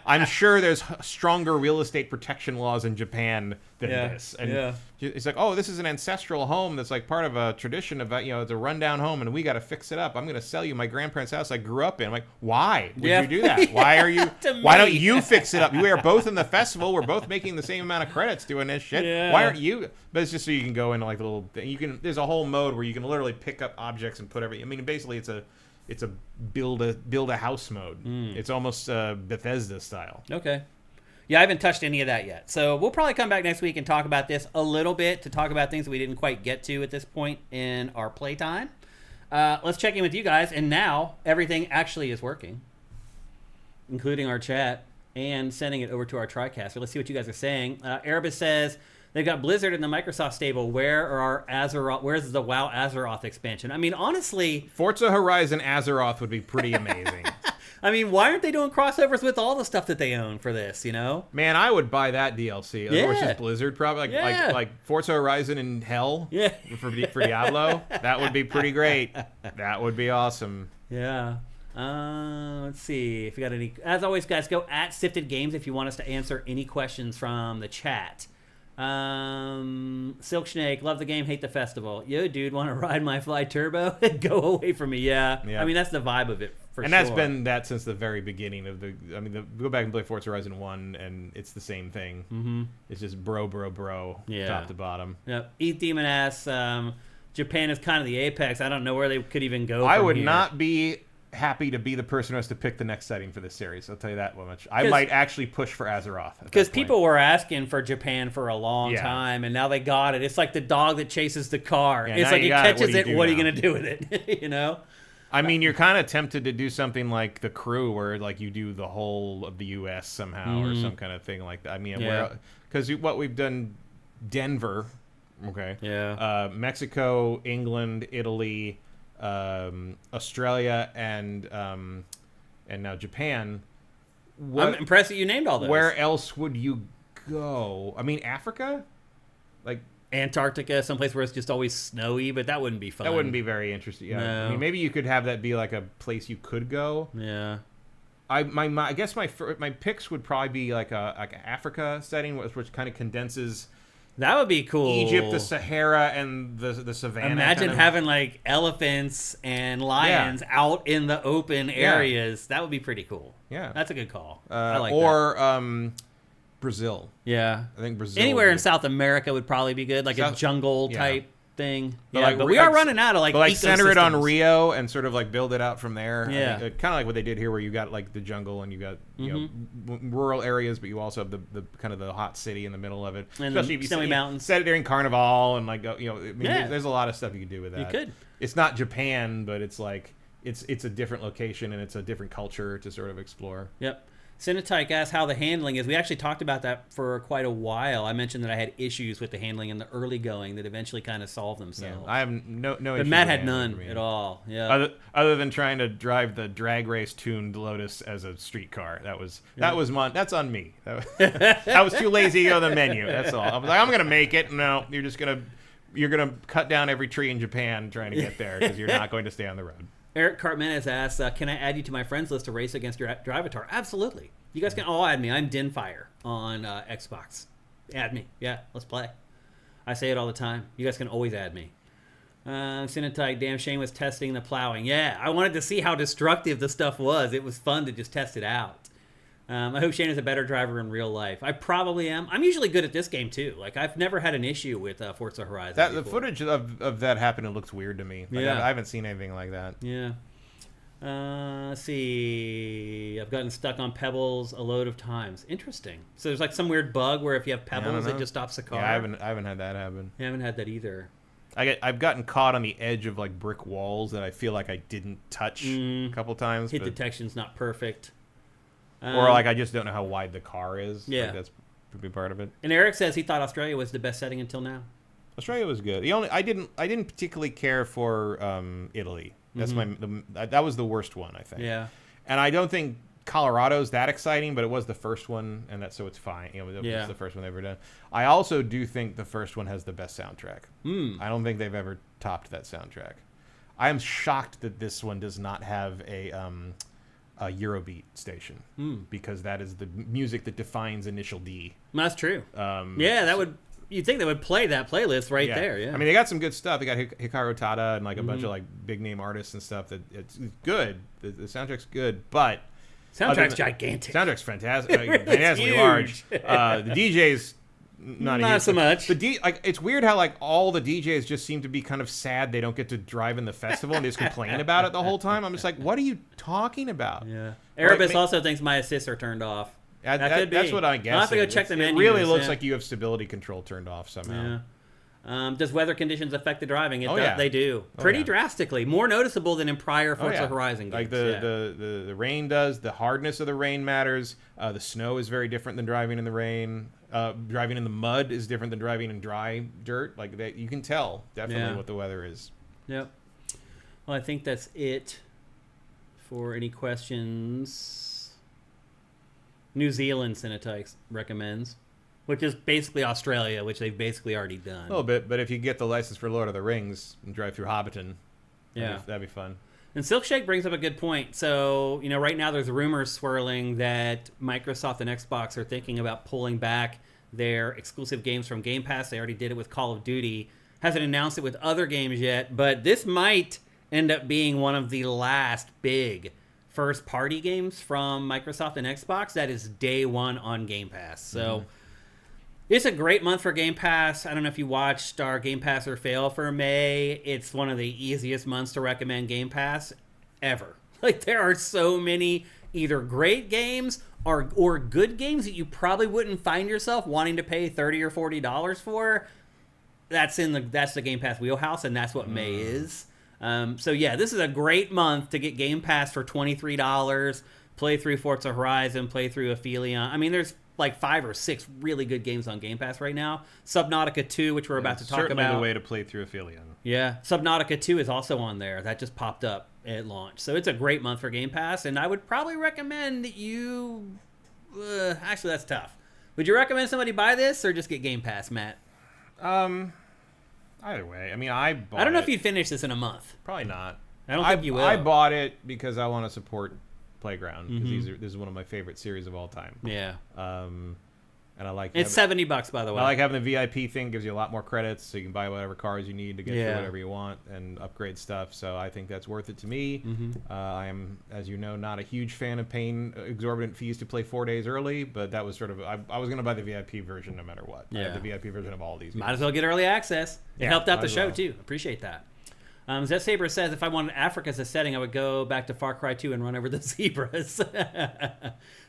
I'm sure there's stronger real estate protection laws in Japan than this. And it's like, oh, this is an ancestral home that's like part of a tradition of, it's a rundown home and we got to fix it up. I'm going to sell you my grandparents' house I grew up in. I'm like, why would you do that? Why are you? Why don't you fix it up? We are both in the festival. We're both making the same amount of credits doing this shit. Yeah. Why aren't you? But it's just so you can go into like the little thing. There's a whole mode where you can literally pick up objects and put everything. I mean, basically it's a build a house mode. It's almost Bethesda style.
Okay. Yeah, I haven't touched any of that yet. So we'll probably come back next week and talk about this a little bit, to talk about things that we didn't quite get to at this point in our playtime. Let's check in with you guys. And now everything actually is working, including our chat and sending it over to our TriCast. So let's see what you guys are saying. Erebus says, they've got Blizzard in the Microsoft stable. Where's the WoW Azeroth expansion? I mean, honestly,
Forza Horizon Azeroth would be pretty amazing.
I mean, why aren't they doing crossovers with all the stuff that they own for this, you know?
Man, I would buy that DLC. Or it's just Blizzard, probably. Like Forza Horizon in Hell for Diablo. That would be pretty great. That would be awesome.
Yeah. Let's see if you got any. As always, guys, go at SIFTD Games if you want us to answer any questions from the chat. Silk Snake, love the game, hate the festival. Yo, dude, want to ride my Fly Turbo? Go away from me. Yeah. I mean, that's the vibe of it for
and
sure.
That's been that since the very beginning of go back and play Forza Horizon 1 and it's the same thing. Mm-hmm. It's just bro, top to bottom.
Yep. Eat Demon Ass. Japan is kind of the apex. I don't know where they could even go.
I would not be happy to be the person who has to pick the next setting for this series. I'll tell you that much. I might actually push for Azeroth.
Because people were asking for Japan for a long time, and now they got it. It's like the dog that chases the car. It's like it catches it. What are you going to do with it? You know?
I mean, you're kind of tempted to do something like The Crew, where like you do the whole of the U.S. somehow or some kind of thing like that. I mean, because what we've done, Denver, Mexico, England, Italy, Australia, and now Japan.
I'm impressed that you named all those.
Where else would you go? I mean, Africa, like
Antarctica, someplace where it's just always snowy, but that wouldn't be fun.
That wouldn't be very interesting. Yeah,
no.
I mean, maybe you could have that be like a place you could go.
Yeah.
I guess my picks would probably be like an Africa setting, which kind of condenses.
That would be cool.
Egypt, the Sahara, and the savannah.
Imagine having like elephants and lions out in the open areas. That would be pretty cool.
Yeah,
that's a good call. I like that.
Brazil.
Yeah,
I think Brazil.
Anywhere in South America would probably be good, like a jungle type thing.
But
we are running out of
like center it on Rio and sort of like build it out from there.
Yeah,
kind of like what they did here, where you got like the jungle and you got you know rural areas, but you also have the kind of the hot city in the middle of it,
and especially if you snowy mountains.
Set it during Carnival and like there's a lot of stuff you could do with that.
You could.
It's not Japan, but it's like it's a different location and it's a different culture to sort of explore.
Yep. Cinetyke asked how the handling is. We actually talked about that for quite a while. I mentioned that I had issues with the handling in the early going that eventually kind of solved themselves.
I have no
But
issues
Matt
with
had none at all. Yeah.
Other than trying to drive the drag race tuned Lotus as a street car. That's on me. I was too lazy to go to the menu. That's all. I was like, I'm gonna make it. No, you're gonna cut down every tree in Japan trying to get there because you're not going to stay on the road.
Eric Cartman asks, can I add you to my friends list to race against your Drivatar? Absolutely. You guys can all add me. I'm Dinfire on Xbox. Add me. Yeah, let's play. I say it all the time. You guys can always add me. Cinetyke, damn shame was testing the plowing. Yeah, I wanted to see how destructive the stuff was. It was fun to just test it out. I hope Shane is a better driver in real life. I probably am. I'm usually good at this game, too. Like, I've never had an issue with Forza Horizon.
The footage of that happening looks weird to me. Like,
yeah.
I haven't seen anything like that.
Yeah. Let's see. I've gotten stuck on pebbles a load of times. Interesting. So there's like some weird bug where if you have pebbles, it just stops the car.
Yeah, I haven't had that happen.
I haven't had that either.
I've gotten caught on the edge of like brick walls that I feel like I didn't touch a couple times.
Hit detection's not perfect.
Or like I just don't know how wide the car is.
Yeah,
like that's could be part of it.
And Eric says he thought Australia was the best setting until now.
Australia was good. I didn't particularly care for Italy. That's that was the worst one, I think.
Yeah.
And I don't think Colorado's that exciting, but it was the first one, and so it's fine. It was the first one they've ever done. I also do think the first one has the best soundtrack. I don't think they've ever topped that soundtrack. I am shocked that this one does not have a Eurobeat station because that is the music that defines Initial D.
That's true. You'd think they would play that playlist right there. Yeah.
I mean, they got some good stuff. They got Hikaru Tada and like a bunch of like big name artists and stuff. That it's good. The soundtrack's good, but
soundtrack's gigantic.
Soundtrack's fantastic. Fantastically large. The DJs not
so much.
It's weird how like all the DJs just seem to be kind of sad they don't get to drive in the festival and they just complain about it the whole time. I'm just like, what are you talking about?
Yeah. Erebus also thinks my assists are turned off. That could be.
That's what I guess.
I'll have to go check the menus.
It really looks like you have stability control turned off somehow.
Yeah. Does weather conditions affect the driving? They do. Pretty drastically. More noticeable than in prior Forza Horizon games.
Like the rain does. The hardness of the rain matters. The snow is very different than driving in the rain. Driving in the mud is different than driving in dry dirt. Like that, you can tell definitely what the weather is.
Yep. Well, I think that's it for any questions. New Zealand Cinetyke recommends, which is basically Australia, which they've basically already done.
A little bit, but if you get the license for Lord of the Rings and drive through Hobbiton, that'd be fun. And
Silkshake brings up a good point. So, right now there's rumors swirling that Microsoft and Xbox are thinking about pulling back their exclusive games from Game Pass. They already did it with Call of Duty. Hasn't announced it with other games yet, but this might end up being one of the last big first-party games from Microsoft and Xbox that is day one on Game Pass. So it's a great month for Game Pass. I don't know if you watched our Game Pass or Fail for May. It's one of the easiest months to recommend Game Pass ever. Like, there are so many either great games or good games that you probably wouldn't find yourself wanting to pay $30 or $40 for. That's the Game Pass wheelhouse, and that's what May is. This is a great month to get Game Pass for $23, play through Forza Horizon, play through Aphelion. I mean, there's like 5 or 6 really good games on Game Pass right now. Subnautica 2, which we're about to talk about.
Certainly the way to play through Aphelion.
Yeah, Subnautica 2 is also on there. That just popped up at launch. So it's a great month for Game Pass, and I would probably recommend that you... actually, that's tough. Would you recommend somebody buy this or just get Game Pass, Matt?
Either way. I mean, I
don't know if you'd finish this in a month.
Probably not.
I don't think you will.
I bought it because I want to support Playground. Because this is one of my favorite series of all time.
Yeah.
And I like
it's $70, by the way.
I like having the VIP thing. Gives you a lot more credits, so you can buy whatever cars you need to get to whatever you want and upgrade stuff. So I think that's worth it to me. I am, as you know, not a huge fan of paying exorbitant fees to play 4 days early, but that was sort of I was going to buy the VIP version no matter what.
Yeah.
I have the VIP version of all these.
Might as well get early access. It helped out the show too. Appreciate that. Zet Saber says, if I wanted Africa as a setting, I would go back to Far Cry 2 and run over the zebras.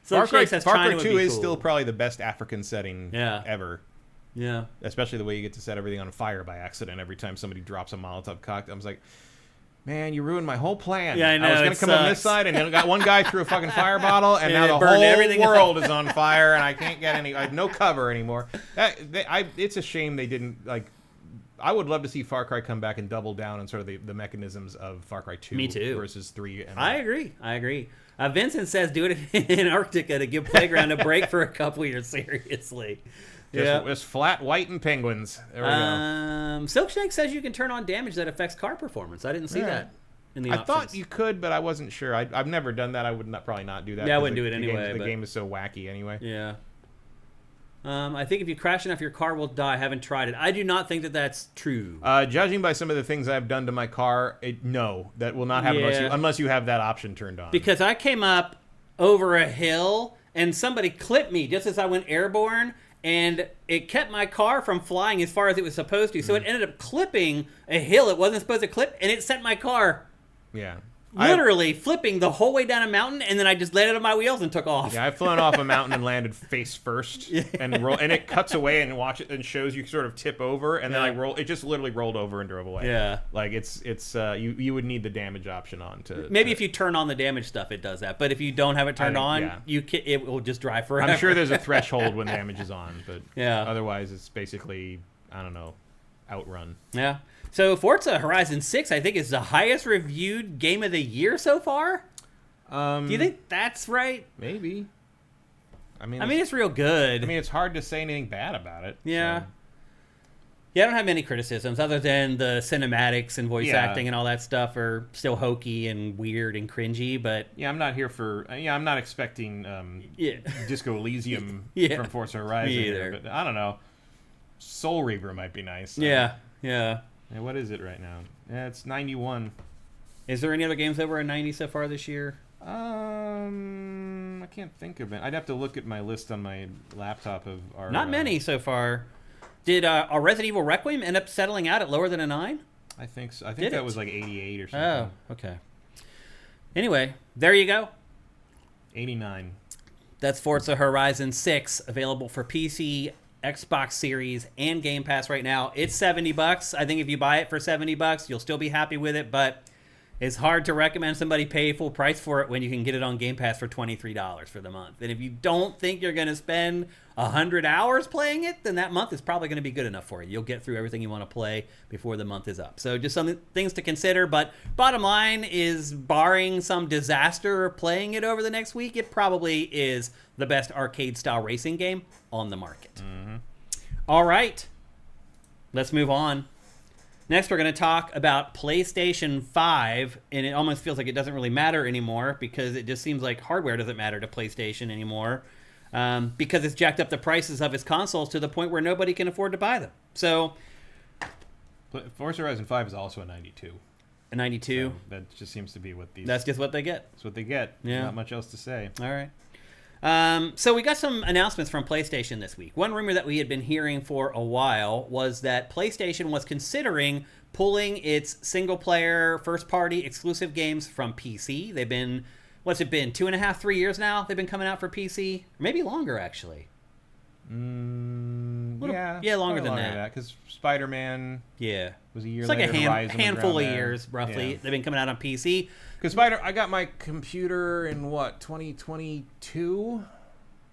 Far Cry 2 is still probably the best African setting ever.
Yeah.
Especially the way you get to set everything on fire by accident every time somebody drops a Molotov cocktail. I was like, man, you ruined my whole plan.
Yeah, I know,
I was going
it
to come on this
sucks.
side, and then got one guy threw a fucking fire bottle, and
Yeah,
now
it
the
burned
whole
everything
world is on fire, and I can't get any. I have no cover anymore. It's a shame they didn't like. I would love to see Far Cry come back and double down on sort of the mechanisms of Far Cry 2
Me too.
versus 3. And
I agree. Vincent says do it in Antarctica to give Playground a break for a couple years. Seriously.
Just flat white and penguins. There we go.
Silkshank says you can turn on damage that affects car performance. I didn't see that in the
I
options.
thought you could, but I wasn't sure. I've never done that. I would probably not do that.
Yeah, I wouldn't do it anyway.
The game is so wacky anyway.
Yeah. I think if you crash enough, your car will die. I haven't tried it. I do not think that that's true.
Judging by some of the things I've done to my car, no, that will not happen unless you have that option turned on.
Because I came up over a hill and somebody clipped me just as I went airborne, and it kept my car from flying as far as it was supposed to. So it ended up clipping a hill it wasn't supposed to clip, and it sent my car literally flipping the whole way down a mountain, and then I just let it on my wheels and took off.
Yeah, I've flown off a mountain and landed face first, and it cuts away and shows you sort of tip over, and then it just literally rolled over and drove away.
Yeah,
like it's you would need the damage option on to
maybe if you turn on the damage stuff, it does that. But if you don't have it turned on, it will just drive forever.
I'm sure there's a threshold when damage is on, but
yeah,
otherwise it's basically outrun.
Yeah. So Forza Horizon 6, I think, is the highest reviewed game of the year so far. Do you think that's right?
Maybe. I mean,
it's real good.
I mean, it's hard to say anything bad about it.
Yeah.
So.
Yeah, I don't have many criticisms other than the cinematics and voice acting and all that stuff are still hokey and weird and cringy. But
I'm not here for. I'm not expecting Disco Elysium from Forza Horizon either. But I don't know. Soul Reaver might be nice.
Yeah.
And what is it right now? Yeah, it's 91.
Is there any other games over a 90 so far this year?
I can't think of it. I'd have to look at my list on my laptop of our.
Not many so far. Did a Resident Evil Requiem end up settling out at lower than a 9?
I think so. I think that was like 88 or something.
Oh, okay. Anyway, there you go.
89.
That's Forza Horizon 6, available for PC, Xbox Series, and Game Pass right now. It's $70. I think if you buy it for $70, you'll still be happy with it, but it's hard to recommend somebody pay full price for it when you can get it on Game Pass for $23 for the month. And if you don't think you're going to spend 100 hours playing it, then that month is probably going to be good enough for you. You'll get through everything you want to play before the month is up. So just some things to consider, but bottom line is, barring some disaster playing it over the next week, it probably is the best arcade-style racing game on the market.
Mm-hmm.
All right, let's move on. Next, we're going to talk about PlayStation 5, and it almost feels like it doesn't really matter anymore because it just seems like hardware doesn't matter to PlayStation anymore because it's jacked up the prices of its consoles to the point where nobody can afford to buy them. So,
Forza Horizon 5 is also a 92.
A 92?
So that just seems to be what these...
That's just what they get.
That's what they get.
Yeah.
Not much else to say.
All right. So we got some announcements from PlayStation this week. One rumor that we had been hearing for a while was that PlayStation was considering pulling its single-player, first-party exclusive games from PC. They've been, what's it been, 2.5, 3 years now they've been coming out for PC? Maybe longer, actually.
Yeah,
longer than that.
Because Spider-Man was a year
later. It's like
a
handful of years, roughly. Yeah. They've been coming out on PC.
Because I got my computer in 2022?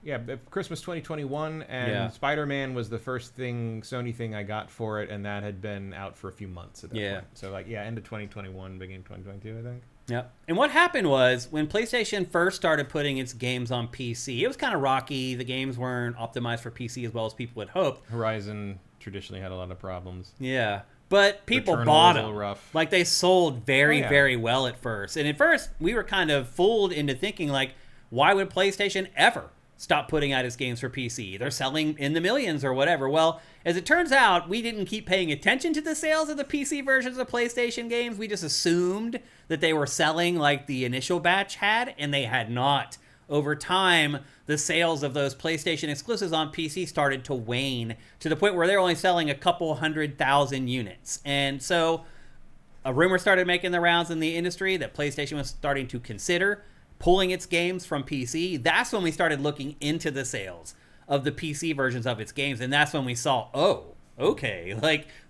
Yeah, Christmas 2021, and Spider-Man was the first Sony thing I got for it, and that had been out for a few months at that point. So end of 2021, beginning of 2022, I think.
Yep. And what happened was, when PlayStation first started putting its games on PC, it was kind of rocky. The games weren't optimized for PC as well as people had hoped.
Horizon traditionally had a lot of problems.
Yeah. But people
Returnal
bought
was a
them.
little rough.
Like, they sold very, very well at first. And at first, we were kind of fooled into thinking, like, why would PlayStation ever stop putting out its games for PC? They're selling in the millions or whatever. Well, as it turns out, we didn't keep paying attention to the sales of the PC versions of PlayStation games. We just assumed that they were selling like the initial batch had, and they had not. Over time, the sales of those PlayStation exclusives on PC started to wane to the point where they're only selling a couple 100,000 units. And so a rumor started making the rounds in the industry that PlayStation was starting to consider pulling its games from PC. That's when we started looking into the sales of the PC versions of its games. And that's when we saw,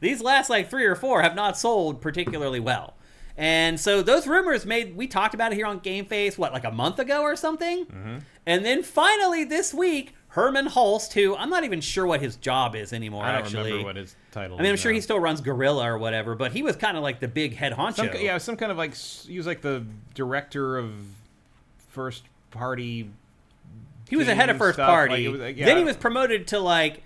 these last 3 or 4 have not sold particularly well. And so those rumors we talked about it here on GameFace, like a month ago or something? Mm-hmm. And then finally this week, Herman Hulst, who I'm not even sure what his job is anymore,
I don't
actually.
remember what his title is.
I mean, I'm sure
now.
he still runs Gorilla or whatever, but he was kind of like the big head honcho.
Some kind of like, he was like the director of first party.
He was the head of first party. Then he was promoted to like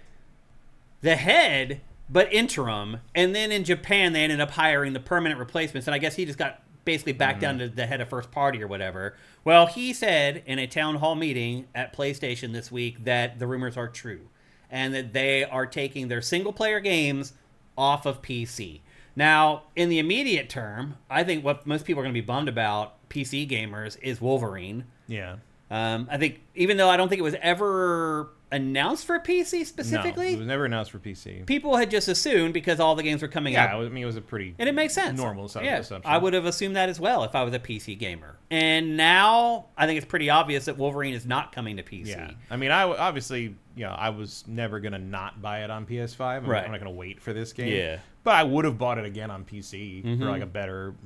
the head, but interim. And then in Japan, they ended up hiring the permanent replacements. And I guess he just got basically back down to the head of first party or whatever. Well, he said in a town hall meeting at PlayStation this week that the rumors are true and that they are taking their single player games off of PC. Now, in the immediate term, I think what most people are going to be bummed about, PC gamers, is Wolverine.
Yeah.
I think, even though I don't think it was ever announced for PC specifically.
No, it was never announced for PC.
People had just assumed because all the games were coming out.
Yeah, I mean, it was a pretty
and it makes sense.
Normal assumption.
I would have assumed that as well if I was a PC gamer. And now I think it's pretty obvious that Wolverine is not coming to PC.
Yeah. I mean, I was never going to not buy it on PS5. I'm not going to wait for this game.
Yeah.
But I would have bought it again on PC for like a better,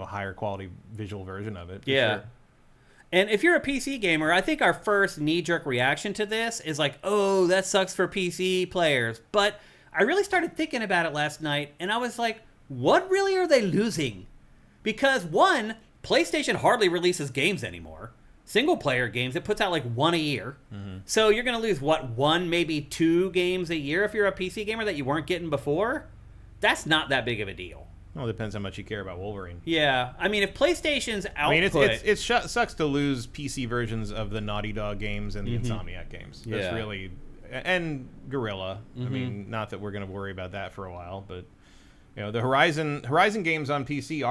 higher quality visual version of it.
Yeah.
Sure.
And if you're a PC gamer, I think our first knee-jerk reaction to this is like, oh, that sucks for PC players. But I really started thinking about it last night, and I was like, what really are they losing? Because, one, PlayStation hardly releases games anymore. Single-player games, it puts out like one a year. Mm-hmm. So you're going to lose, one, maybe 2 games a year if you're a PC gamer that you weren't getting before? That's not that big of a deal.
Well, it depends how much you care about Wolverine.
Yeah. I mean, if PlayStation's output...
I mean, it sucks to lose PC versions of the Naughty Dog games and the Insomniac games.
Yeah.
That's really... And Gorilla. I mean, not that we're going to worry about that for a while, but... the Horizon games on PC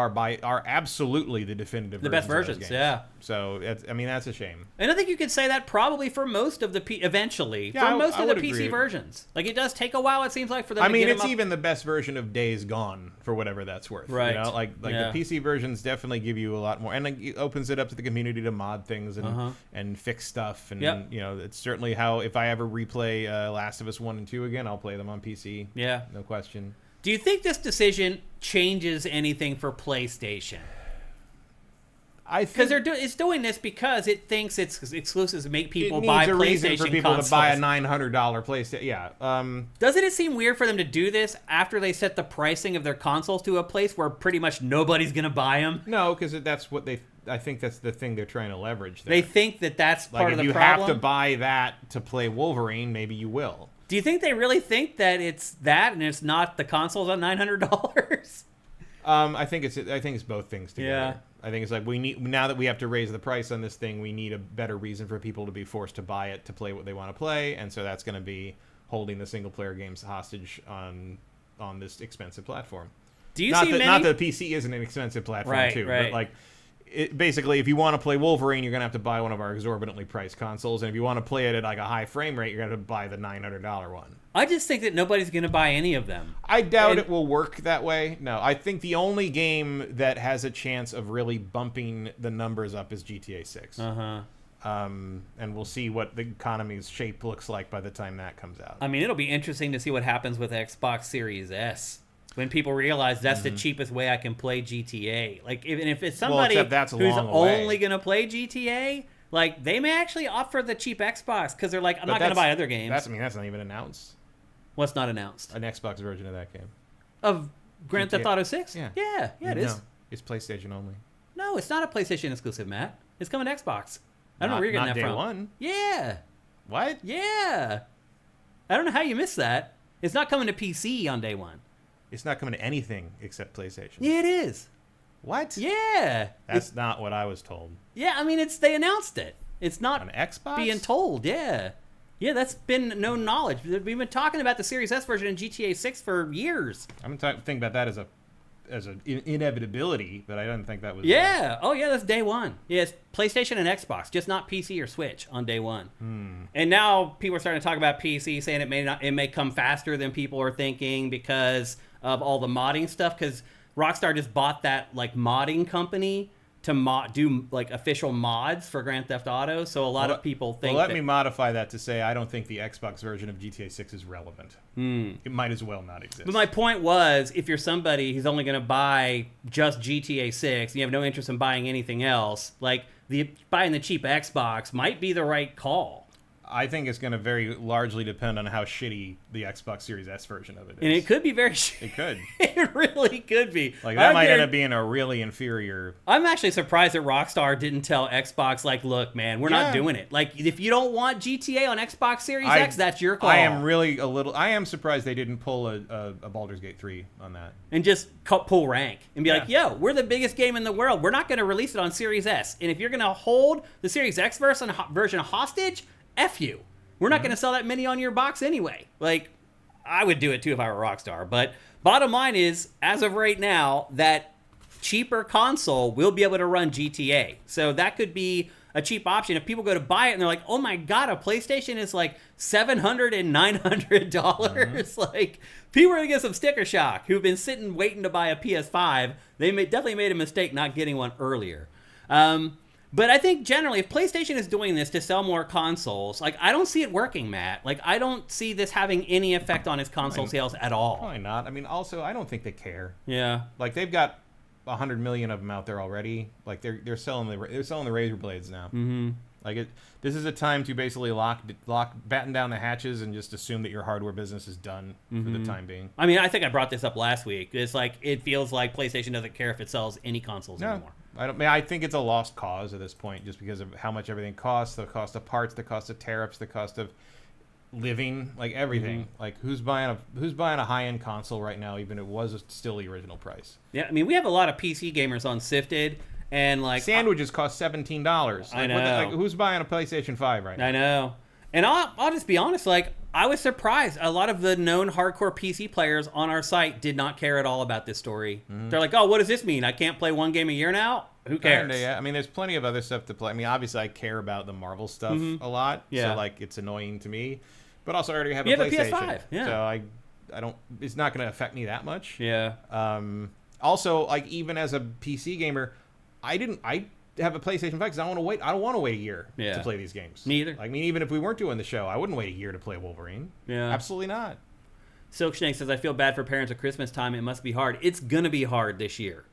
are absolutely the definitive
the best versions,
games.
Yeah.
So that's a shame.
And I think you could say that probably for most of the eventually
yeah,
for most of the PC
agree.
versions. Like it does take a while. It seems like for them.
It's even the best version of Days Gone for whatever that's worth.
Right.
The PC versions definitely give you a lot more, and it opens it up to the community to mod things and fix stuff. And it's certainly how if I ever replay Last of Us 1 and 2 again, I'll play them on PC.
Yeah.
No question.
Do you think this decision changes anything for PlayStation?
I think
it's doing this because it thinks it's exclusives make people
it
buy
needs a
PlayStation
reason for people
consoles.
to buy a $900 PlayStation. Yeah.
Doesn't it seem weird for them to do this after they set the pricing of their consoles to a place where pretty much nobody's going to buy them?
No, because that's what I think that's the thing they're trying to leverage there.
They think that's part of the problem?
If you have to buy that to play Wolverine, maybe you will.
Do you think they really think that it's that and it's not the consoles on $900?
I think it's both things together.
Yeah.
I think it's like now that we have to raise the price on this thing, we need a better reason for people to be forced to buy it to play what they want to play, and so that's going to be holding the single player games hostage on this expensive platform.
Do you
not
see
that,
many?
Not that PC isn't an expensive platform too, but like. Basically, if you want to play Wolverine, you're going to have to buy one of our exorbitantly priced consoles. And if you want to play it at like a high frame rate, you're going to have to buy the $900 one.
I just think that nobody's going to buy any of them.
I doubt it will work that way. No, I think the only game that has a chance of really bumping the numbers up is GTA 6. And we'll see what the economy's shape looks like by the time that comes out.
I mean, it'll be interesting to see what happens with Xbox Series S. When people realize that's the cheapest way I can play GTA. Like, if it's somebody who's only going to play GTA, like, they may actually offer the cheap Xbox because they're like, I'm not going to buy other games.
That's not even announced.
What's not announced?
An Xbox version of that game.
Of Grand Theft Auto 6?
Yeah.
Yeah, it is.
No, it's PlayStation only.
No, it's not a PlayStation exclusive, Matt. It's coming to Xbox. I don't know where you're getting that from.
Not day one?
Yeah.
What?
Yeah. I don't know how you missed that. It's not coming to PC on day one.
It's not coming to anything except PlayStation.
Yeah, it is.
What?
Yeah.
That's not what I was told.
Yeah, I mean, they announced it. It's not
on Xbox
being told. Yeah. Yeah, that's been known knowledge. We've been talking about the Series S version in GTA 6 for years.
I'm thinking about that as an inevitability, but I didn't think that was...
Yeah. Oh, yeah, that's day one. Yeah, it's PlayStation and Xbox, just not PC or Switch on day one. And now people are starting to talk about PC, saying it may come faster than people are thinking because of all the modding stuff, because Rockstar just bought that like modding company to do like official mods for Grand Theft Auto. So a lot of people think.
Well, let me modify that to say I don't think the Xbox version of GTA 6 is relevant. It might as well not exist.
But my point was, if you're somebody who's only going to buy just GTA 6, and you have no interest in buying anything else, like buying the cheap Xbox might be the right call.
I think it's going to very largely depend on how shitty the Xbox Series S version of it is.
And it could be very shitty.
It could.
It really could be.
Like, that might end up being a really inferior...
I'm actually surprised that Rockstar didn't tell Xbox, like, look, man, we're not doing it. Like, if you don't want GTA on Xbox Series X, that's your call.
I am surprised they didn't pull a Baldur's Gate 3 on that.
And just pull rank and be like, yo, we're the biggest game in the world. We're not going to release it on Series S. And if you're going to hold the Series X version hostage... F you. We're not going to sell that many on your box anyway. Like, I would do it too if I were Rockstar. But bottom line is, as of right now, that cheaper console will be able to run GTA. So that could be a cheap option. If people go to buy it and they're like, oh my God, a PlayStation is like $700 and $900. Like, people are going to get some sticker shock who've been sitting waiting to buy a PS5. They definitely made a mistake not getting one earlier. But I think generally, if PlayStation is doing this to sell more consoles, like, I don't see it working, Matt. Like, I don't see this having any effect on its console sales at all.
Probably not. I mean, also, I don't think they care.
Yeah.
Like, they've got 100 million of them out there already. Like, they're selling the razor blades now.
Mm-hmm.
Like, this is a time to basically batten down the hatches and just assume that your hardware business is done for the time being.
I mean, I think I brought this up last week. It's like, it feels like PlayStation doesn't care if it sells any consoles anymore.
I think it's a lost cause at this point, just because of how much everything costs, the cost of parts, the cost of tariffs, the cost of living, like everything. Like, who's buying a high-end console right now, even if it was still the original price?
Yeah, I mean, we have a lot of PC gamers on SIFTD, and like
sandwiches cost $17.
I know.
Who's buying a PlayStation 5 right now?
I know. And I'll just be honest, like, I was surprised. A lot of the known hardcore PC players on our site did not care at all about this story. They're like, oh, what does this mean? I can't play one game a year now? Who cares?
Kinda, yeah. I mean, there's plenty of other stuff to play. I mean, obviously, I care about the Marvel stuff a lot.
Yeah.
So, like, it's annoying to me. But also, I already have
You
a
have a
PlayStation.
PS5, yeah.
So, I don't... It's not going to affect me that much.
Yeah.
Also, like, even as a PC gamer, I have a PlayStation 5 because I don't want to wait a year to play these games.
Me either.
Like, I mean, even if we weren't doing the show, I wouldn't wait a year to play Wolverine.
Yeah.
Absolutely not.
Silk Snake says, I feel bad for parents at Christmas time. It must be hard. It's going to be hard this year.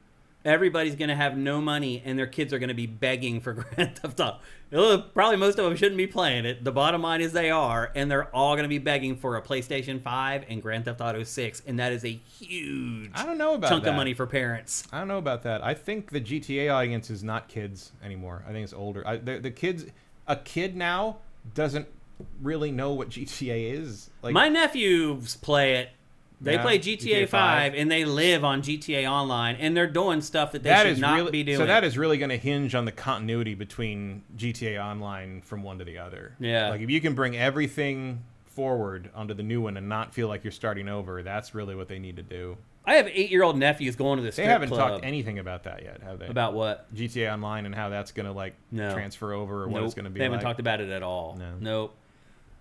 Everybody's going to have no money, and their kids are going to be begging for Grand Theft Auto. Probably most of them shouldn't be playing it. The bottom line is they are, and they're all going to be begging for a PlayStation 5 and Grand Theft Auto 6, and that is a huge chunk of money for parents.
I don't know about that. I think the GTA audience is not kids anymore. I think it's older. A kid now doesn't really know what GTA is. Like,
my nephews play it. They play GTA 5 and they live on GTA Online, and they're doing stuff that they should not be doing.
So that is really going to hinge on the continuity between GTA Online from one to the other.
Yeah.
Like, if you can bring everything forward onto the new one and not feel like you're starting over, that's really what they need to do.
I have 8-year-old nephews going to the strip club.
They haven't talked anything about that yet, have they?
About what?
GTA Online and how that's going to, like, transfer over or what it's going to be.
They haven't talked about it at all.
No.
Nope.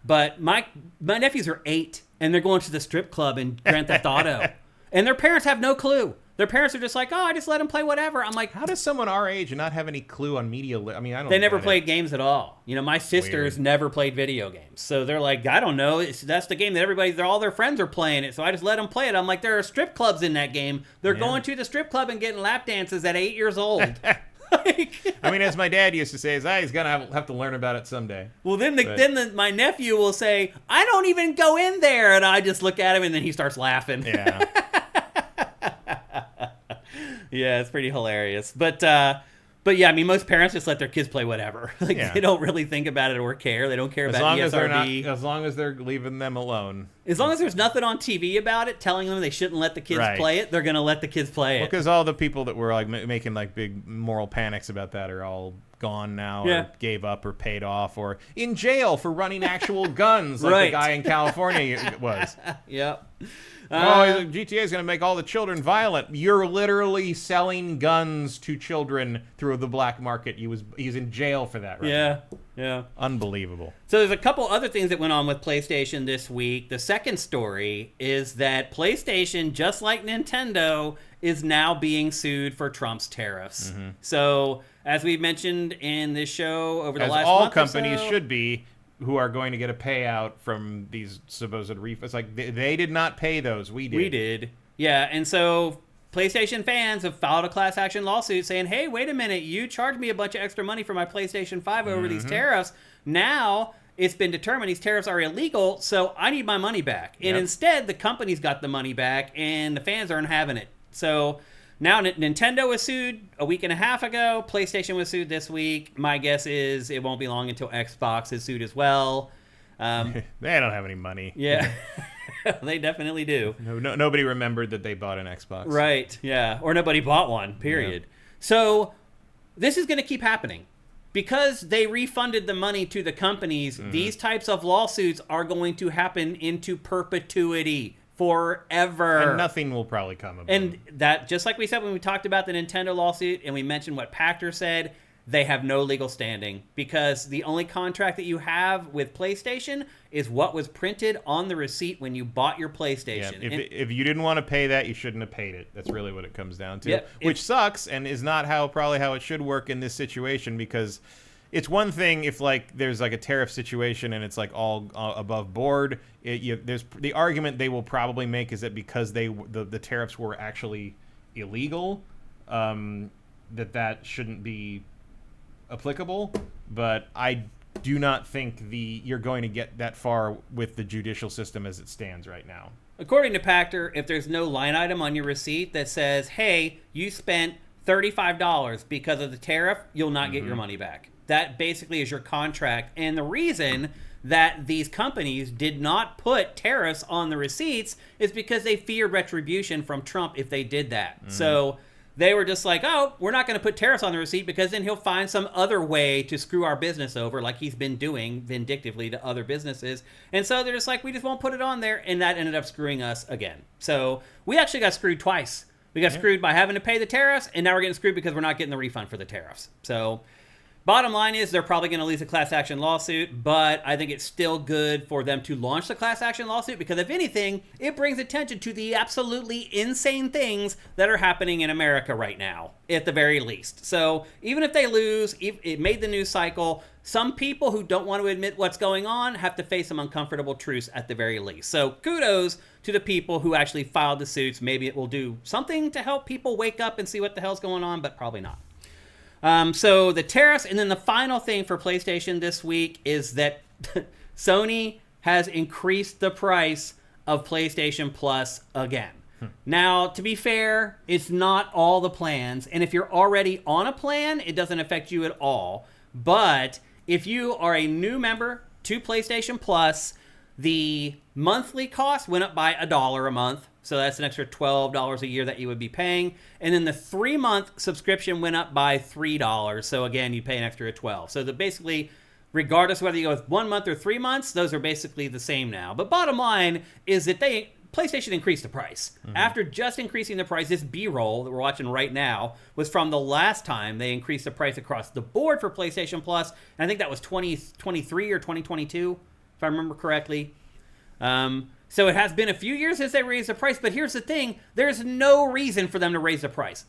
But my nephews are 8, and they're going to the strip club in Grand Theft Auto. And their parents have no clue. Their parents are just like, oh, I just let them play whatever. I'm like,
how does someone our age and not have any clue on media? I mean, I don't.
They never played games at all. You know, my sisters never played video games. So they're like, I don't know. That's the game that all their friends are playing it. So I just let them play it. I'm like, there are strip clubs in that game. They're going to the strip club and getting lap dances at 8 years old.
I mean, as my dad used to say, he's gonna have to learn about it someday.
Well, then my nephew will say, "I don't even go in there," and I just look at him, and then he starts laughing.
Yeah,
yeah, it's pretty hilarious. But yeah, I mean, most parents just let their kids play whatever. They don't really think about it or care. They don't care about ESRB.
As long as they're leaving them alone.
As long as there's nothing on TV about it telling them they shouldn't let the kids play it, they're gonna let the kids play it.
Because all the people that were like making like big moral panics about that are all gone now, or gave up, or paid off, or in jail for running actual guns, like the guy in California was.
Yep.
GTA is going to make all the children violent. You're literally selling guns to children through the black market. He's in jail for that right now.
Yeah.
Unbelievable.
So there's a couple other things that went on with PlayStation this week. The second story is that PlayStation, just like Nintendo, is now being sued for Trump's tariffs. So, as we mentioned in this show over the
As
last
all
month
companies
or so,
should be, who are going to get a payout from these supposed refunds. It's like they did not pay those. We did.
We did. Yeah, and so PlayStation fans have filed a class action lawsuit saying, hey, wait a minute, you charged me a bunch of extra money for my PlayStation 5 over these tariffs. Now it's been determined these tariffs are illegal, so I need my money back. And instead, the company's got the money back, and the fans aren't having it. So now Nintendo was sued a week and a half ago. PlayStation was sued this week. My guess is it won't be long until Xbox is sued as well.
They don't have any money.
Yeah, they definitely do.
Nobody remembered that they bought an Xbox.
Right, yeah. Or nobody bought one, period. Yeah. So this is going to keep happening. Because they refunded the money to the companies, these types of lawsuits are going to happen into perpetuity. Forever.
And nothing will probably come of it.
And that, just like we said when we talked about the Nintendo lawsuit and we mentioned what Pachter said, they have no legal standing because the only contract that you have with PlayStation is what was printed on the receipt when you bought your PlayStation.
Yeah, if you didn't want to pay that, you shouldn't have paid it. That's really what it comes down to.
Yep.
Which sucks and is not probably how it should work in this situation, because it's one thing if there's a tariff situation and it's all above board. There's the argument they will probably make is that because the tariffs were actually illegal, that shouldn't be applicable. But I do not think you're going to get that far with the judicial system as it stands right now.
According to Pachter, if there's no line item on your receipt that says, hey, you spent $35 because of the tariff, you'll not get your money back. That basically is your contract. And the reason that these companies did not put tariffs on the receipts is because they feared retribution from Trump if they did that. So they were just like, oh, we're not going to put tariffs on the receipt because then he'll find some other way to screw our business over like he's been doing vindictively to other businesses. And so they're just like, we just won't put it on there. And that ended up screwing us again. So we actually got screwed twice. We got screwed by having to pay the tariffs, and now we're getting screwed because we're not getting the refund for the tariffs. So bottom line is they're probably going to lose a class action lawsuit, but I think it's still good for them to launch the class action lawsuit because, if anything, it brings attention to the absolutely insane things that are happening in America right now, at the very least. So even if they lose, it made the news cycle. Some people who don't want to admit what's going on have to face some uncomfortable truths at the very least. So kudos to the people who actually filed the suits. Maybe it will do something to help people wake up and see what the hell's going on, but probably not. So the tariffs, and then the final thing for PlayStation this week is that Sony has increased the price of PlayStation Plus again. Now, to be fair, it's not all the plans, and if you're already on a plan, it doesn't affect you at all. But if you are a new member to PlayStation Plus, the monthly cost went up by $1 a month. So that's an extra $12 a year that you would be paying. And then the 3-month subscription went up by $3. So again, you pay an extra $12. So basically, regardless of whether you go with 1 month or 3 months, those are basically the same now. But bottom line is that PlayStation increased the price. After just increasing the price, this B-roll that we're watching right now was from the last time they increased the price across the board for PlayStation Plus. And I think that was 2023 or 2022, if I remember correctly. So it has been a few years since they raised the price, but here's the thing. There's no reason for them to raise the price.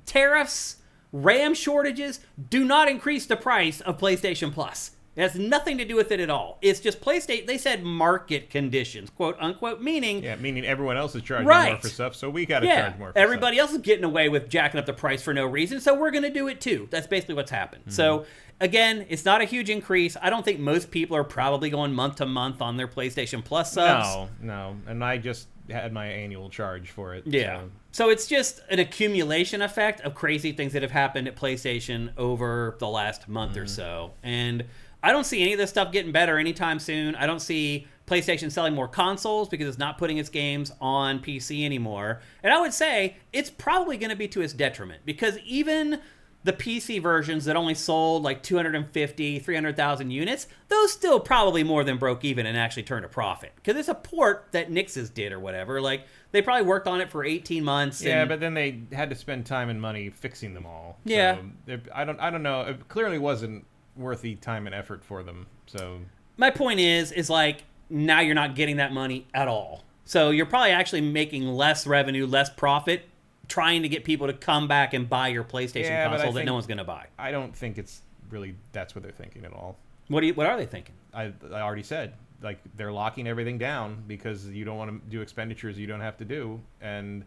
Tariffs, RAM shortages do not increase the price of PlayStation Plus. It has nothing to do with it at all. It's just PlayStation. They said market conditions, quote unquote, meaning
everyone else is charging more for stuff, so we got to charge more for
everybody else is getting away with jacking up the price for no reason, so we're going to do it too. That's basically what's happened. So again, it's not a huge increase. I don't think most people are probably going month to month on their PlayStation Plus subs.
No. And I just had my annual charge for it.
Yeah. So it's just an accumulation effect of crazy things that have happened at PlayStation over the last month or so. And I don't see any of this stuff getting better anytime soon. I don't see PlayStation selling more consoles because it's not putting its games on PC anymore. And I would say it's probably going to be to its detriment because even the PC versions that only sold like 250, 300,000 units, those still probably more than broke even and actually turned a profit. Because it's a port that Nix's did or whatever. Like, they probably worked on it for 18 months.
Yeah, but then they had to spend time and money fixing them all.
Yeah.
So I don't know. It clearly wasn't worth the time and effort for them. So
my point is like now you're not getting that money at all. So you're probably actually making less revenue, less profit, trying to get people to come back and buy your PlayStation console that no one's going to buy.
I don't think it's really that's what they're thinking at all.
What are they thinking?
I already said, like, they're locking everything down because you don't want to do expenditures you don't have to do, and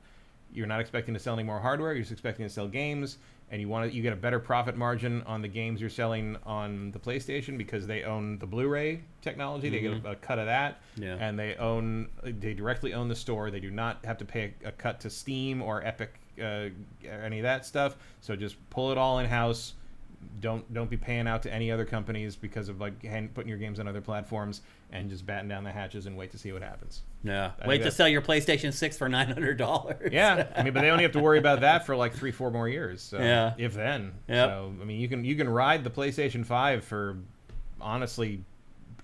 you're not expecting to sell any more hardware. You're just expecting to sell games, and you get a better profit margin on the games you're selling on the PlayStation because they own the Blu-ray technology. They get a cut of that, and they directly own the store. They do not have to pay a cut to Steam or Epic, any of that stuff. So just pull it all in house. Don't be paying out to any other companies because of like putting your games on other platforms, and just batten down the hatches and wait to see what happens.
Yeah, wait to sell your PlayStation 6 for $900.
Yeah, I mean, but they only have to worry about that for like 3-4 more years. So,
yeah,
if then.
Yeah.
So I mean, you can ride the PlayStation 5 for, honestly,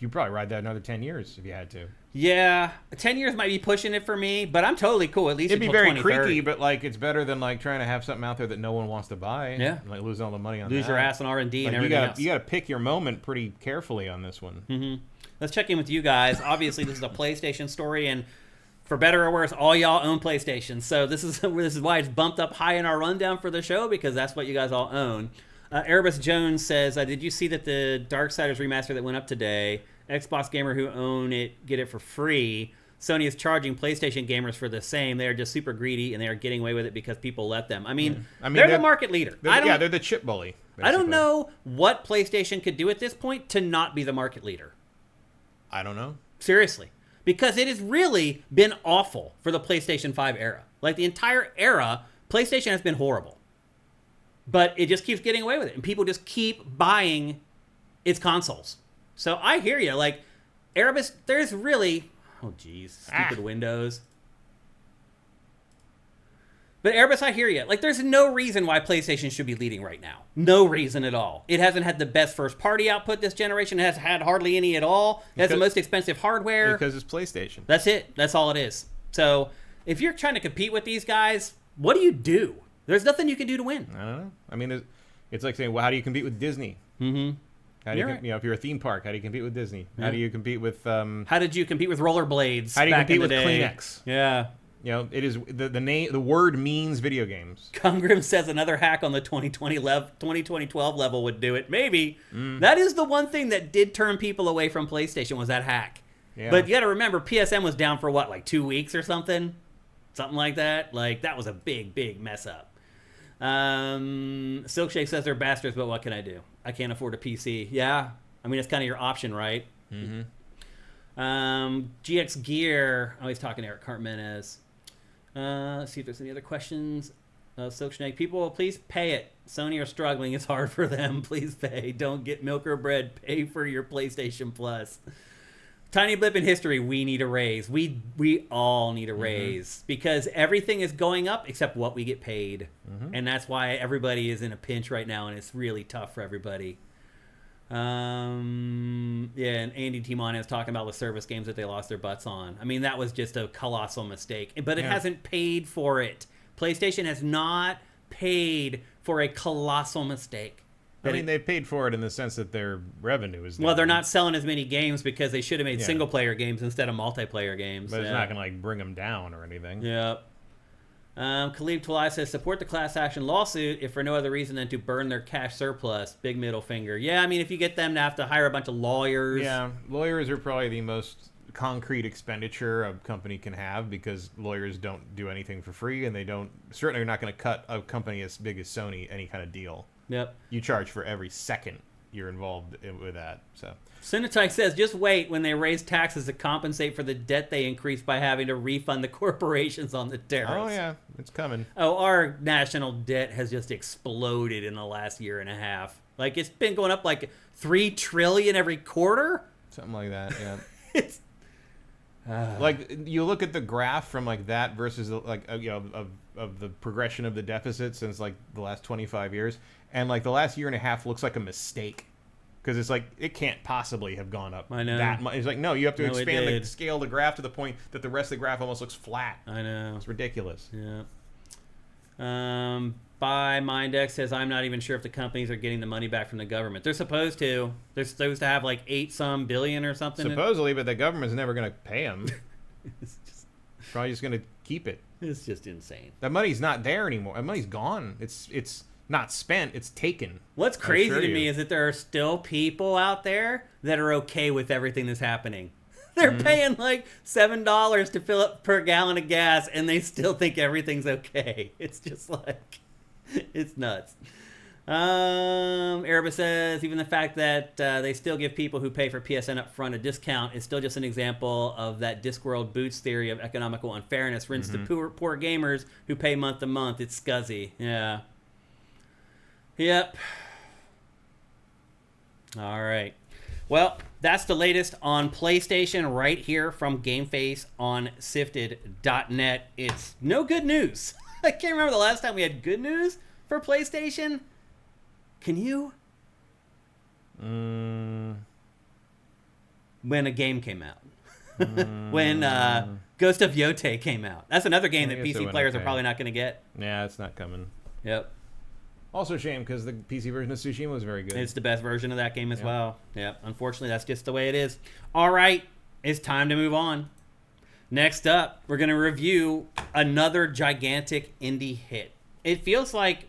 you'd probably ride that another 10 years if you had to.
Yeah, 10 years might be pushing it for me, but I'm totally cool. At least
it'd be
until
very
2030.
creaky, but like it's better than like trying to have something out there that no one wants to buy.
Yeah,
and, like losing all the money on
lose
that.
your ass on R&D
like,
and everything else.
You got to pick your moment pretty carefully on this one.
Mm-hmm. Let's check in with you guys. Obviously, this is a PlayStation story, and for better or worse, all y'all own PlayStation. So this is why it's bumped up high in our rundown for the show, because that's what you guys all own. Erebus Jones says, did you see that the Darksiders remaster that went up today? Xbox gamer who own it get it for free. Sony is charging PlayStation gamers for the same. They are just super greedy, and they are getting away with it because people let them. I mean they're the market leader.
They're the chip bully. Basically.
I don't know what PlayStation could do at this point to not be the market leader.
I don't know.
Seriously. Because it has really been awful for the PlayStation 5 era. Like, the entire era, PlayStation has been horrible. But it just keeps getting away with it. And people just keep buying its consoles. So I hear you. Like, Erebus, there's really... Oh, geez. Stupid Windows. But Erebus, I hear you. Like, there's no reason why PlayStation should be leading right now. No reason at all. It hasn't had the best first-party output this generation. It has had hardly any at all. It has the most expensive hardware.
Because it's PlayStation.
That's it. That's all it is. So, if you're trying to compete with these guys, what do you do? There's nothing you can do to win.
I don't know. I mean, it's like saying, well, how do you compete with Disney?
Mm-hmm.
How do if you're a theme park, how do you compete with Disney? How do you compete with...
How did you compete with rollerblades?
How do you compete with
day?
Kleenex?
Yeah.
You know, it is the word means video games.
Kungrim says another hack on the 2012 level would do it. Maybe. That is the one thing that did turn people away from PlayStation, was that hack.
Yeah.
But you got to remember, PSN was down for what, like 2 weeks or something? Something like that. Like, that was a big, big mess up. Silkshake says they're bastards, but what can I do? I can't afford a PC. Yeah. I mean, it's kind of your option, right?
Mm-hmm.
GX Gear. Oh, he's talking to Eric Cartmenez. Let's see if there's any other questions. Silksnake, people, please pay it. Sony are struggling. It's hard for them. Please pay. Don't get milk or bread. Pay for your PlayStation Plus. Tiny blip in history. We need a raise. We all need a raise because everything is going up except what we get paid, and that's why everybody is in a pinch right now, and it's really tough for everybody. And Andy Timon is talking about the service games that they lost their butts on. I mean, that was just a colossal mistake, but it hasn't paid for it. PlayStation has not paid for a colossal mistake.
I mean, they paid for it in the sense that their revenue is down.
Well, they're not selling as many games because they should have made single-player games instead of multiplayer games.
But it's not going to, like, bring them down or anything.
Yep. Khalib Tulai says, support the class action lawsuit if for no other reason than to burn their cash surplus. Big middle finger. Yeah, I mean, if you get them to have to hire a bunch of lawyers.
Yeah, lawyers are probably the most concrete expenditure a company can have because lawyers don't do anything for free, and they certainly are not going to cut a company as big as Sony any kind of deal.
Yep.
You charge for every second you're involved with that. So
Cinetyke says, just wait when they raise taxes to compensate for the debt they increased by having to refund the corporations on the tariffs.
Oh, yeah. It's coming.
Oh, our national debt has just exploded in the last year and a half. Like, it's been going up like $3 trillion every quarter.
Something like that, yeah.
It's...
like, you look at the graph from, like, that versus, like, you know, of the progression of the deficit since, like, the last 25 years. And, like, the last year and a half looks like a mistake. Because it's like, it can't possibly have gone up that much. It's like, no, you have to expand scale the graph to the point that the rest of the graph almost looks flat.
I know.
It's ridiculous.
Yeah. by Mindex says, I'm not even sure if the companies are getting the money back from the government. They're supposed to. They're supposed to have like 8-some billion or something.
Supposedly, but the government's never going to pay them.
It's just,
Probably just going to keep it.
it's just insane.
That money's not there anymore. That money's gone. It's not spent. It's taken.
What's crazy to me is that there are still people out there that are okay with everything that's happening. They're paying like $7 to fill up per gallon of gas, and they still think everything's okay. It's just like, it's nuts. Erebus says, even the fact that they still give people who pay for PSN up front a discount is still just an example of that Discworld Boots theory of economical unfairness. Rinse the poor gamers who pay month to month. It's scuzzy. Yeah. Yep. All right. Well, that's the latest on PlayStation right here from GameFace on SIFTD.net. It's no good news. I can't remember the last time we had good news for PlayStation. Can you? When a game came out. When Ghost of Yotei came out. That's another game that PC players are probably not going to get.
Yeah, it's not coming.
Yep.
Also a shame because the PC version of Tsushima was very good.
It's the best version of that game as well. Yeah, unfortunately, that's just the way it is. All right, it's time to move on. Next up, we're going to review another gigantic indie hit. It feels like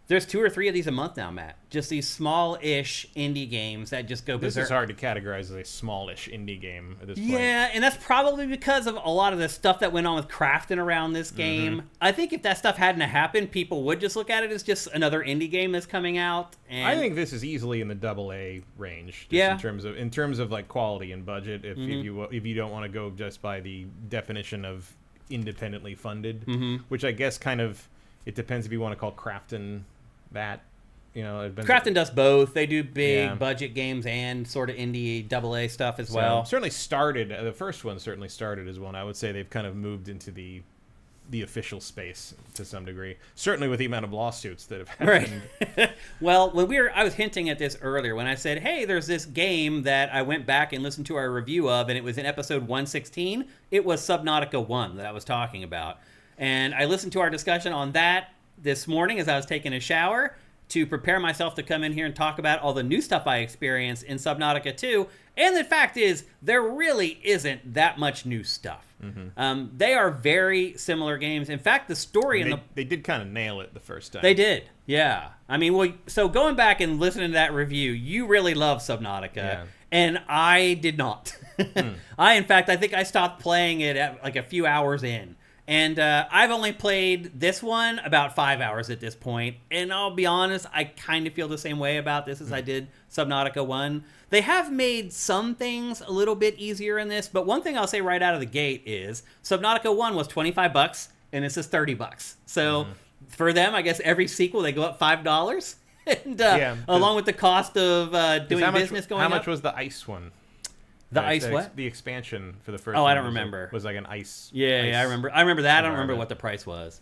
there's 2 or 3 of these a month now, Matt. Just these small-ish indie games that just go berserk.
This is hard to categorize as a smallish indie game at this point.
Yeah, and that's probably because of a lot of the stuff that went on with crafting around this game. I think if that stuff hadn't happened, people would just look at it as just another indie game that's coming out. And
I think this is easily in the AA range. Just in terms of like quality and budget. If you don't want to go just by the definition of independently funded, which I guess kind of it depends if you want to call crafting that. You know,
Crafton does both. They do big budget games and sort of indie AA stuff as well.
Certainly started, the first one certainly started as one. I would say they've kind of moved into the official space to some degree. Certainly with the amount of lawsuits that have happened.
Right. Well, I was hinting at this earlier when I said, hey, there's this game that I went back and listened to our review of, and it was in episode 116. It was Subnautica 1 that I was talking about. And I listened to our discussion on that this morning as I was taking a shower to prepare myself to come in here and talk about all the new stuff I experienced in Subnautica 2. And the fact is, there really isn't that much new stuff. They are very similar games. In fact, the story
they did kind of nail it the first time.
They did, yeah. I mean, so going back and listening to that review, you really love Subnautica, and I did not. I think I stopped playing it at like a few hours in. And I've only played this one about 5 hours at this point. And I'll be honest, I kind of feel the same way about this as I did Subnautica 1. They have made some things a little bit easier in this. But one thing I'll say right out of the gate is Subnautica 1 was $25 and this is $30. So for them, I guess every sequel, they go up $5. And along with the cost of doing business going up.
How much was the ice one?
The ice what?
The expansion for the first.
I don't remember.
Was like an ice.
Yeah, I remember. I remember that. I don't remember what the price was.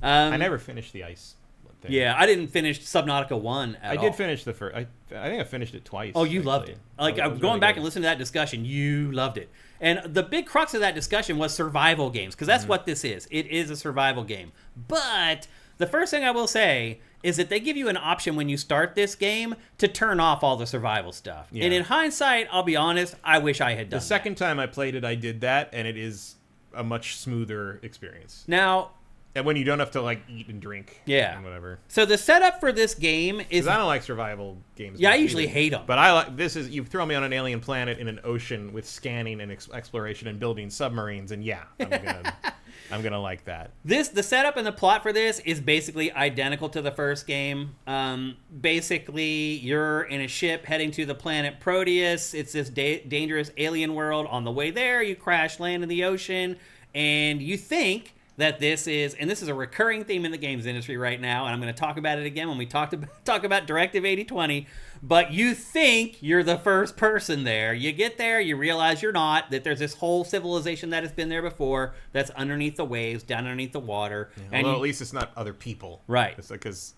I never finished the ice thing.
Yeah, I didn't finish Subnautica 1 at all.
I did finish the first. I think I finished it twice.
Oh, you loved it. Like going back and listening to that discussion, you loved it. And the big crux of that discussion was survival games, because that's what this is. It is a survival game. But the first thing I will say is that they give you an option when you start this game to turn off all the survival stuff. Yeah. And in hindsight, I'll be honest, I wish I had done that.
The second time I played it, I did that, and it is a much smoother experience.
Now,
and when you don't have to like eat and drink, and whatever.
So the setup for this game is.
Because I don't like survival games.
Yeah, I usually hate them.
But I like this. Is you throw me on an alien planet in an ocean with scanning and exploration and building submarines, and I'm gonna like that. The
setup and the plot for this is basically identical to the first game. Basically, you're in a ship heading to the planet Proteus. It's this dangerous alien world. On the way there, you crash land in the ocean, and you think that this is a recurring theme in the games industry right now, and I'm going to talk about it again when we talk about Directive 8020, but you think you're the first person there. You get there, you realize you're not, that there's this whole civilization that has been there before that's underneath the waves, down underneath the water.
Yeah, and at least it's not other people.
Right.
It's like, because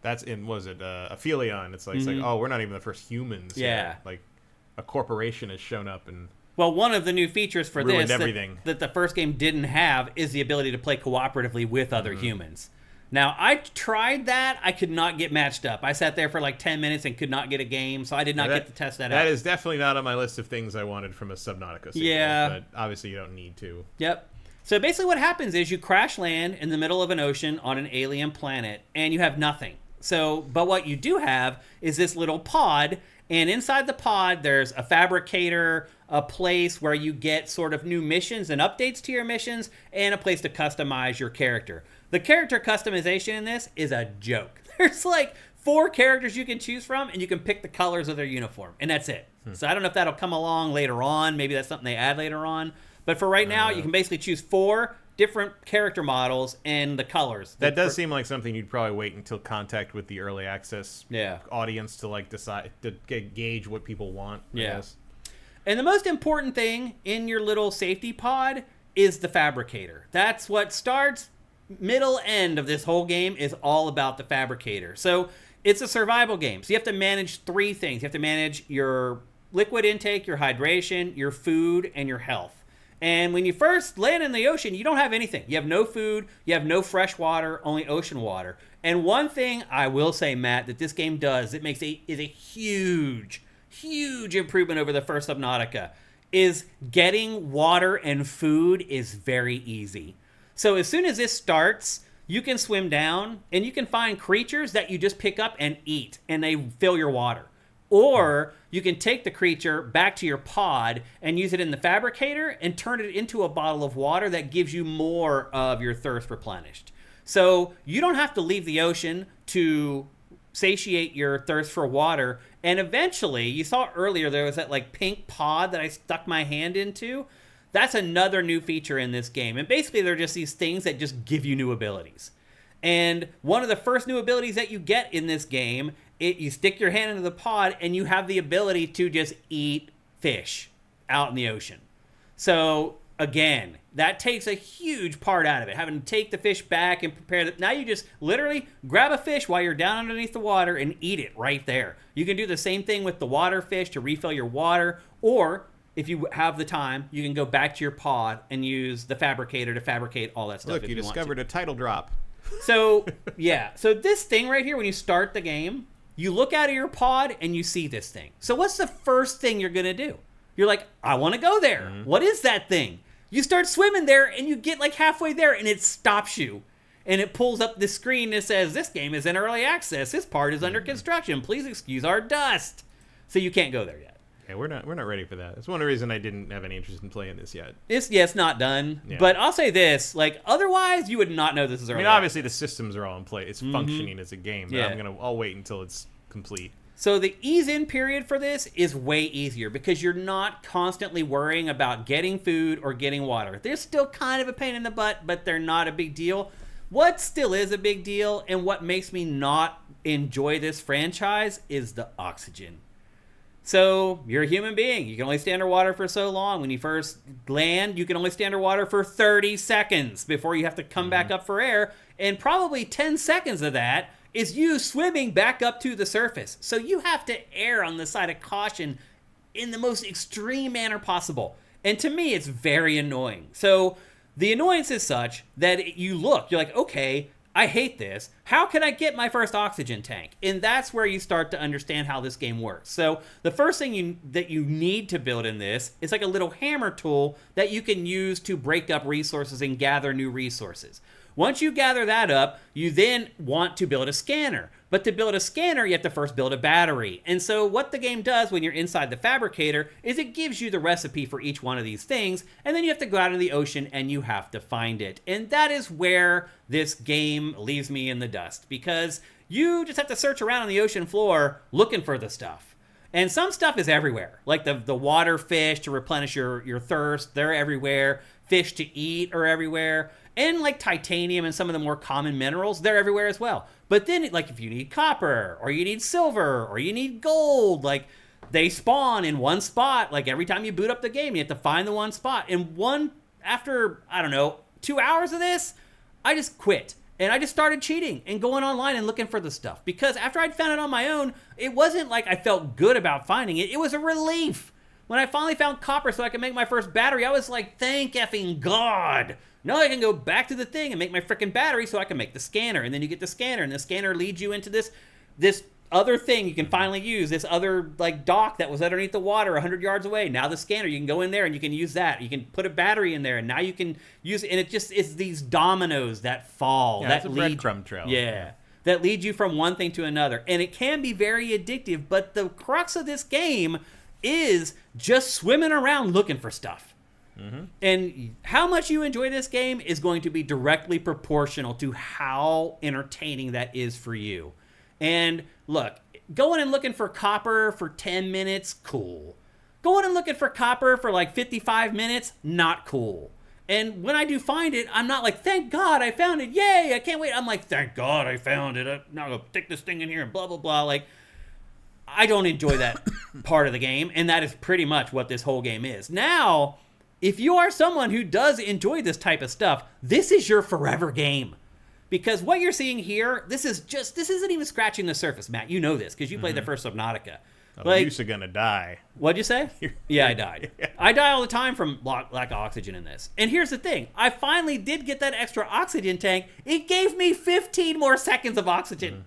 that's in, Aphelion? It's like, oh, we're not even the first humans.
Yeah.
Like, a corporation has shown up and...
Well, one of the new features for this
everything.
That the first game didn't have is the ability to play cooperatively with other humans. Now, I tried that. I could not get matched up. I sat there for like 10 minutes and could not get a game, so I did not get to test that out.
That is definitely not on my list of things I wanted from a Subnautica sequel.
Yeah.
But obviously you don't need to.
Yep. So basically what happens is you crash land in the middle of an ocean on an alien planet, and you have nothing. But what you do have is this little pod, and inside the pod there's a fabricator, a place where you get sort of new missions and updates to your missions, and a place to customize your character. The character customization in this is a joke. There's like 4 characters you can choose from, and you can pick the colors of their uniform, and that's it. So I don't know if that'll come along later on. Maybe that's something they add later on. But for right now, you can basically choose 4 different character models and the colors.
That does seem like something you'd probably wait until contact with the early access
Yeah.
audience to like decide to gauge what people want. I guess.
And the most important thing in your little safety pod is the fabricator. That's what starts, middle, end of this whole game is all about the fabricator. So it's a survival game. So you have to manage 3 things. You have to manage your liquid intake, your hydration, your food, and your health. And when you first land in the ocean, you don't have anything. You have no food, you have no fresh water, only ocean water. And one thing I will say, Matt, that this game does, is a huge, huge improvement over the first Subnautica, is getting water and food is very easy. So as soon as this starts, you can swim down and you can find creatures that you just pick up and eat, and they fill your water. Or you can take the creature back to your pod and use it in the fabricator and turn it into a bottle of water that gives you more of your thirst replenished. So you don't have to leave the ocean to satiate your thirst for water. And eventually, you saw earlier there was that like pink pod that I stuck my hand into. That's another new feature in this game. And basically, they're just these things that just give you new abilities. And one of the first new abilities that you get in this game, you stick your hand into the pod and you have the ability to just eat fish out in the ocean. So again, that takes a huge part out of it, having to take the fish back and prepare it. Now you just literally grab a fish while you're down underneath the water and eat it right there. You can do the same thing with the water fish to refill your water, or if you have the time, you can go back to your pod and use the fabricator to fabricate all that stuff.
Look, you discovered a title drop.
So, yeah. So this thing right here, when you start the game, you look out of your pod and you see this thing. So what's the first thing you're going to do? You're like, I want to go there. Mm-hmm. What is that thing? You start swimming there and you get like halfway there and it stops you. And it pulls up the screen that says, this game is in early access. This part is under construction. Please excuse our dust. So you can't go there yet.
Yeah, we're not ready for that. That's one reason I didn't have any interest in playing this yet.
It's not done. Yeah. But I'll say this, like, otherwise you would not know this is early.
I mean, obviously the systems are all in play. It's functioning as a game, but I'll wait until it's complete.
So the ease-in period for this is way easier because you're not constantly worrying about getting food or getting water. They're still kind of a pain in the butt, but they're not a big deal. What still is a big deal and what makes me not enjoy this franchise is the oxygen. So you're a human being. You can only stay underwater for so long. When you first land, you can only stay underwater for 30 seconds before you have to come back up for air. And probably 10 seconds of that is you swimming back up to the surface. So you have to err on the side of caution in the most extreme manner possible. And to me, it's very annoying. So the annoyance is such that you're like, okay, I hate this. How can I get my first oxygen tank? And that's where you start to understand how this game works. So the first thing that you need to build in this is like a little hammer tool that you can use to break up resources and gather new resources. Once you gather that up, you then want to build a scanner. But to build a scanner, you have to first build a battery. And so what the game does when you're inside the fabricator is it gives you the recipe for each one of these things, and then you have to go out in the ocean and you have to find it. And that is where this game leaves me in the dust, because you just have to search around on the ocean floor looking for the stuff. And some stuff is everywhere, like the water fish to replenish your thirst, they're everywhere. Fish to eat are everywhere. And like titanium and some of the more common minerals, they're everywhere as well. But then, like, if you need copper, or you need silver, or you need gold, like, they spawn in one spot. Like, every time you boot up the game, you have to find the one spot. And after, 2 hours of this, I just quit. And I just started cheating and going online and looking for the stuff. Because after I'd found it on my own, it wasn't like I felt good about finding it. It was a relief. When I finally found copper so I could make my first battery, I was like, thank effing God. Now I can go back to the thing and make my freaking battery so I can make the scanner. And then you get the scanner, and the scanner leads you into this other thing you can finally use, this other like dock that was underneath the water 100 yards away. Now the scanner, you can go in there and you can use that. You can put a battery in there, and now you can use it. And it just is these dominoes that fall.
Yeah,
that
it's a
lead,
breadcrumb trail.
Yeah. That lead you from one thing to another. And it can be very addictive, but the crux of this game is just swimming around looking for stuff. Mm-hmm. And how much you enjoy this game is going to be directly proportional to how entertaining that is for you. And look, going and looking for copper for 10 minutes, cool. Going and looking for copper for like 55 minutes, not cool. And when I do find it, I'm not like, thank God I found it. Yay, I can't wait. I'm like, thank God I found it. Now I'm going to stick this thing in here and blah, blah, blah. Like, I don't enjoy that part of the game. And that is pretty much what this whole game is. Now, if you are someone who does enjoy this type of stuff, this is your forever game. Because what you're seeing here, this isn't even scratching the surface, Matt. You know this because you played the first Subnautica.
You're gonna die.
What'd you say? Yeah, I died. Yeah. I die all the time from lack of oxygen in this. And here's the thing. I finally did get that extra oxygen tank. It gave me 15 more seconds of oxygen. Mm-hmm.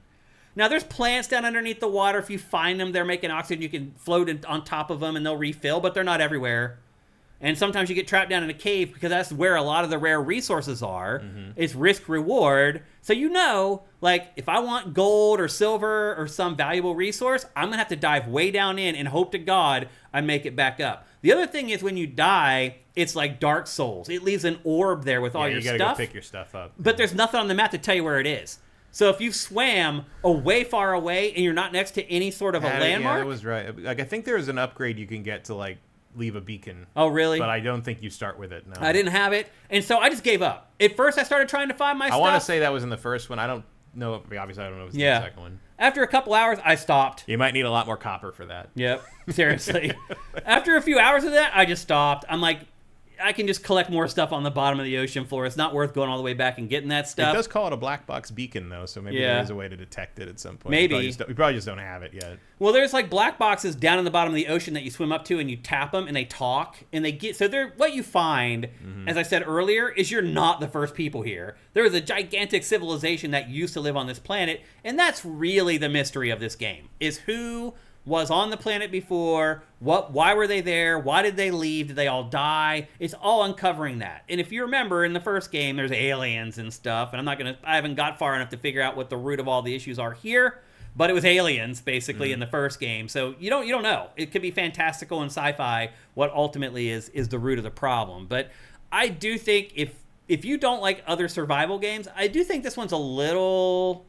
Now, there's plants down underneath the water. If you find them, they're making oxygen. You can float on top of them and they'll refill, but they're not everywhere. And sometimes you get trapped down in a cave because that's where a lot of the rare resources are. Mm-hmm. It's risk-reward. So you know, like, if I want gold or silver or some valuable resource, I'm going to have to dive way down in and hope to God I make it back up. The other thing is when you die, it's like Dark Souls. It leaves an orb there with all your stuff.
You got to go pick your stuff up.
But there's nothing on the map to tell you where it is. So if you swam way far away and you're not next to any sort of a landmark...
Yeah, that was right. Like, I think there's an upgrade you can get to, like, leave a beacon.
Oh, really?
But I don't think you start with it, no.
I didn't have it, and so I just gave up. At first, I started trying to find my stuff.
I want to say that was in the first one. I don't know. Obviously, I don't know if it's in the second one.
After a couple hours, I stopped.
You might need a lot more copper for that.
Yep, seriously. After a few hours of that, I just stopped. I'm like, I can just collect more stuff on the bottom of the ocean floor. It's not worth going all the way back and getting that stuff.
It does call it a black box beacon, though, so maybe there is a way to detect it at some point.
Maybe.
We probably just don't have it yet.
Well, there's like black boxes down in the bottom of the ocean that you swim up to and you tap them and they talk and they get... So they're what you find, as I said earlier, is you're not the first people here. There is a gigantic civilization that used to live on this planet, and that's really the mystery of this game, is who was on the planet before, why were they there, why did they leave, did they all die? It's all uncovering that. And if you remember, in the first game, there's aliens and stuff, and I haven't got far enough to figure out what the root of all the issues are here, but it was aliens, basically, in the first game. So you don't know. It could be fantastical and sci-fi, what ultimately is the root of the problem. But I do think if you don't like other survival games, I do think this one's a little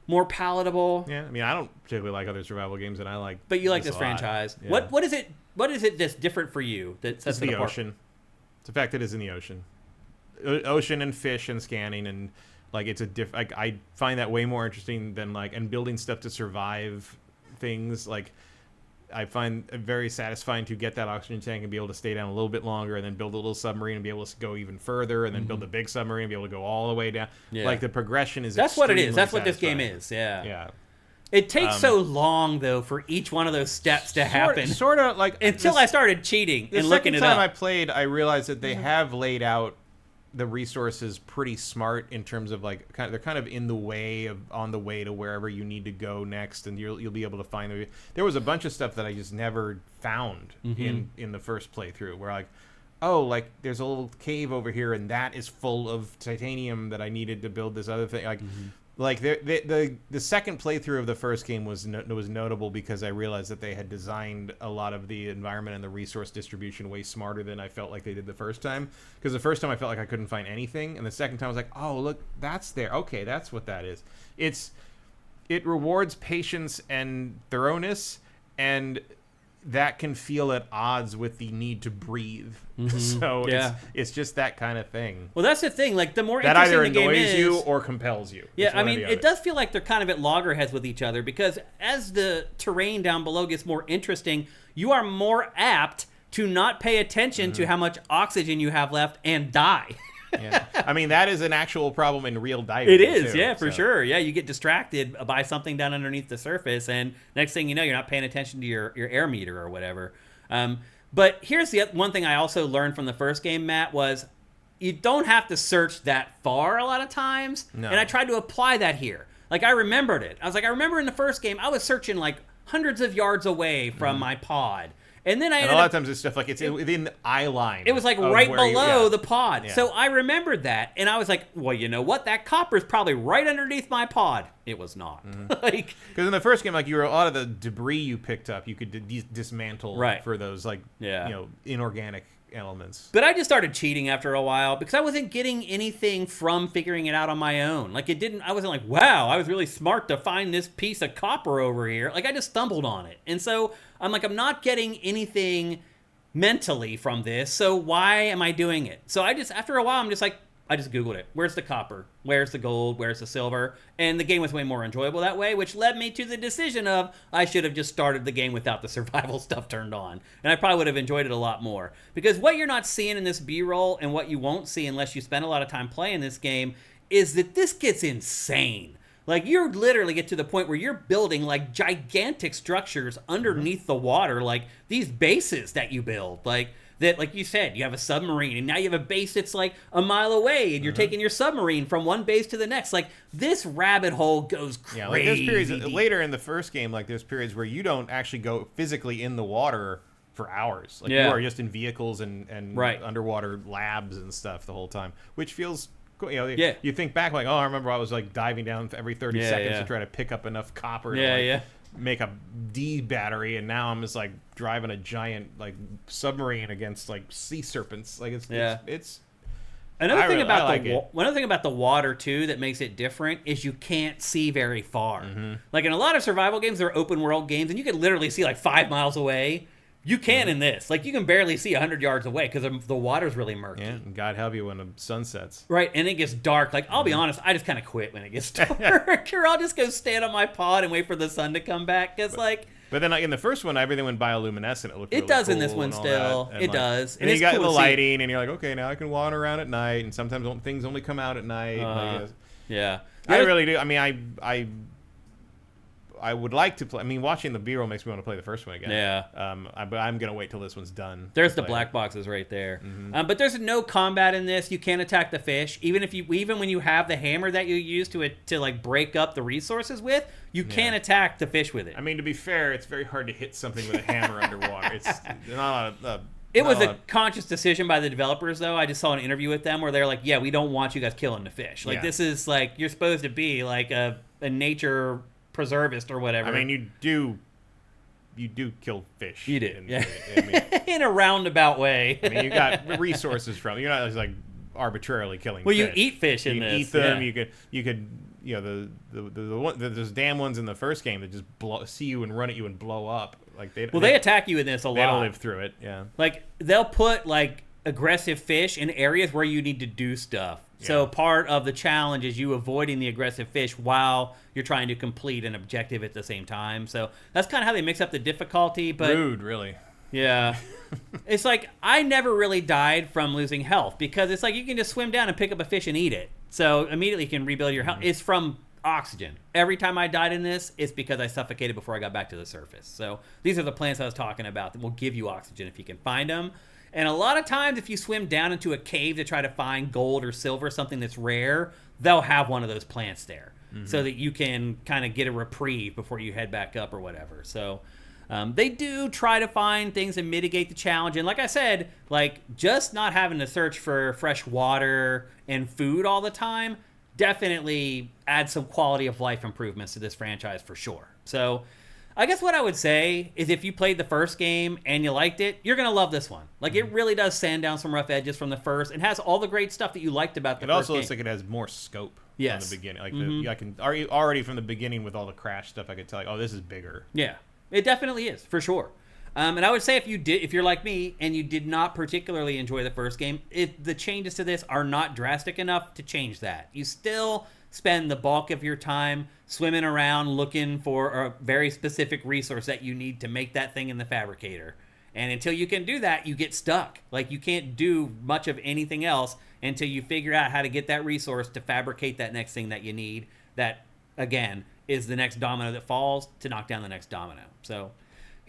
more palatable.
Yeah, I mean, I don't particularly like other survival games, and I like.
But you like this franchise. Yeah. What is it? What is it that's different for you that sets it apart?
It's the ocean. It's the fact that it's in the ocean, ocean and fish and scanning and like it's a like I find that way more interesting than like and building stuff to survive things like. I find it very satisfying to get that oxygen tank and be able to stay down a little bit longer and then build a little submarine and be able to go even further and then build a big submarine and be able to go all the way down. Yeah. Like the progression is
That's what it is. That's
satisfying.
what this game is. Yeah.
Yeah.
It takes so long though for each one of those steps to happen.
Sort of like
until I started cheating and looking it up.
The second time I played, I realized that they have laid out the resources pretty smart in terms of like they're kind of in the way on the way to wherever you need to go next, and you'll be able to find them. There was a bunch of stuff that I just never found in the first playthrough where like, oh, like there's a little cave over here and that is full of titanium that I needed to build this other thing. Like like the second playthrough of the first game was notable because I realized that they had designed a lot of the environment and the resource distribution way smarter than I felt like they did the first time. Because the first time I felt like I couldn't find anything, and the second time I was like, oh, look, that's there. Okay, that's what that is. It rewards patience and thoroughness, and that can feel at odds with the need to breathe. So it's just that kind of thing.
Well, that's the thing. Like the more
that
interesting
either
the game
annoys
is,
you or compels you.
Yeah, I mean, it does feel like they're kind of at loggerheads with each other because as the terrain down below gets more interesting, you are more apt to not pay attention to how much oxygen you have left and die.
Yeah. I mean, that is an actual problem in real diving.
It is, too, for sure. Yeah, you get distracted by something down underneath the surface, and next thing you know, you're not paying attention to your air meter or whatever. But here's the one thing I also learned from the first game, Matt, was you don't have to search that far a lot of times.
No.
And I tried to apply that here. Like, I remembered it. I was like, I remember in the first game, I was searching like hundreds of yards away from my pod. And then
a lot of times it's stuff like it's within the eye line.
It was like right below the pod. Yeah. So I remembered that. And I was like, well, you know what? That copper is probably right underneath my pod. It was not. Like,
because in the first game, like, you were a lot of the debris you picked up, you could dismantle for those, like, you know, inorganic elements.
But I just started cheating after a while because I wasn't getting anything from figuring it out on my own. Like, I wasn't like, wow, I was really smart to find this piece of copper over here. Like, I just stumbled on it. And so I'm like, I'm not getting anything mentally from this, so why am I doing it? So after a while, I'm just like, I just Googled it. Where's the copper? Where's the gold? Where's the silver? And the game was way more enjoyable that way, which led me to the decision of I should have just started the game without the survival stuff turned on. And I probably would have enjoyed it a lot more. Because what you're not seeing in this B-roll, and what you won't see unless you spend a lot of time playing this game, is that this gets insane. Like, you literally get to the point where you're building, like, gigantic structures underneath the water, like these bases that you build. That, like you said, you have a submarine, and now you have a base that's like a mile away, and you're taking your submarine from one base to the next. Like, this rabbit hole goes crazy.
Yeah, like there's periods later in the first game, like there's periods where you don't actually go physically in the water for hours. Like, you are just in vehicles and underwater labs and stuff the whole time, which feels cool. You know, you think back like, oh, I remember I was like diving down every 30 seconds to try to pick up enough copper to make a D battery, and now I'm just like driving a giant like submarine against like sea serpents. Like, it's
another thing about the water too that makes it different is you can't see very far. Like, in a lot of survival games, they're open world games, and you can literally see like 5 miles away. You can in this. Like, you can barely see 100 yards away because the water's really murky.
Yeah, and God help you when the sun sets.
Right, and it gets dark. Like, I'll be honest, I just kind of quit when it gets dark. Or I'll just go stand on my pod and wait for the sun to come back. Because,
But then, like, in the first one, everything went bioluminescent. It looked really
does
cool
in this one still. It does.
And you got the lighting, and you're like, okay, now I can wander around at night. And sometimes things only come out at night. I really do. I mean, I would like to play. I mean, watching the B-roll makes me want to play the first one again.
Yeah.
But I'm gonna wait till this one's done.
There's the black boxes right there. But there's no combat in this. You can't attack the fish. Even when you have the hammer that you use to like break up the resources with, you can't attack the fish with it.
I mean, to be fair, it's very hard to hit something with a hammer underwater. It's not a.
It was a conscious decision by the developers, though. I just saw an interview with them where they're like, "Yeah, we don't want you guys killing the fish. Like, this is like you're supposed to be like a nature preservist or whatever."
I mean, you do kill fish.
You do, in a roundabout way.
I mean, you got resources from. You're not just like arbitrarily killing.
Well,
fish.
You eat fish in this.
You eat them. You could. You know, those damn ones in the first game that just see you and run at you and blow up. Like they attack you in this a lot.
They
don't live through it. Yeah.
Like, they'll put like aggressive fish in areas where you need to do stuff. So part of the challenge is you avoiding the aggressive fish while you're trying to complete an objective at the same time. So that's kind of how they mix up the difficulty. But
rude, really.
Yeah. It's like, I never really died from losing health because it's like you can just swim down and pick up a fish and eat it. So immediately you can rebuild your health. It's from oxygen. Every time I died in this, it's because I suffocated before I got back to the surface. So these are the plants I was talking about that will give you oxygen if you can find them. And a lot of times, if you swim down into a cave to try to find gold or silver, something that's rare, they'll have one of those plants there so that you can kind of get a reprieve before you head back up or whatever. So they do try to find things and mitigate the challenge. And like I said, like, just not having to search for fresh water and food all the time definitely adds some quality of life improvements to this franchise for sure. So I guess what I would say is if you played the first game and you liked it, you're going to love this one. Like, it really does sand down some rough edges from the first. It has all the great stuff that you liked about the first game. It also
looks like it has more scope from the beginning. Like, I can already from the beginning with all the crash stuff, I could tell, like, oh, this is bigger.
Yeah, it definitely is, for sure. And I would say if you're like me and you did not particularly enjoy the first game, the changes to this are not drastic enough to change that. You still spend the bulk of your time swimming around looking for a very specific resource that you need to make that thing in the fabricator. And until you can do that, you get stuck. Like, you can't do much of anything else until you figure out how to get that resource to fabricate that next thing that you need. That, again, is the next domino that falls to knock down the next domino. So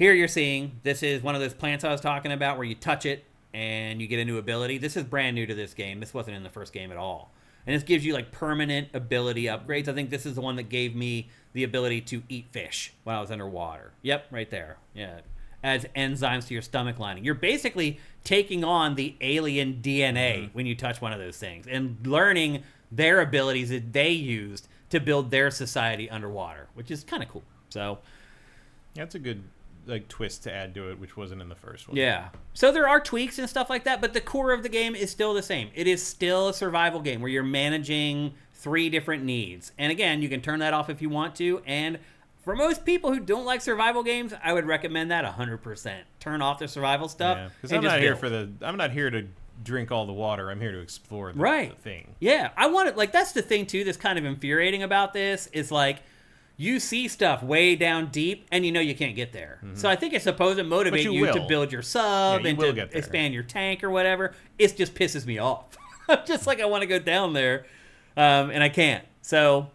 here you're seeing, this is one of those plants I was talking about where you touch it and you get a new ability. This is brand new to this game. This wasn't in the first game at all. And this gives you like permanent ability upgrades. I think this is the one that gave me the ability to eat fish while I was underwater. Yep, right there. Yeah. Adds enzymes to your stomach lining. You're basically taking on the alien DNA when you touch one of those things and learning their abilities that they used to build their society underwater, which is kind of cool. So
that's a good like twist to add to it, which wasn't in the first one.
Yeah. So there are tweaks and stuff like that, but the core of the game is still the same. It is still a survival game where you're managing 3 different needs. And again, you can turn that off if you want to. And for most people who don't like survival games, I would recommend that 100%. Turn off the survival stuff.
Yeah, because I'm not here to drink all the water. I'm here to explore the thing.
Yeah. I want it, like, that's the thing too that's kind of infuriating about this is like, you see stuff way down deep, and you know you can't get there. So I think it's supposed to motivate you to build your sub and to expand your tank or whatever. It just pisses me off. I'm just like, I want to go down there, and I can't. So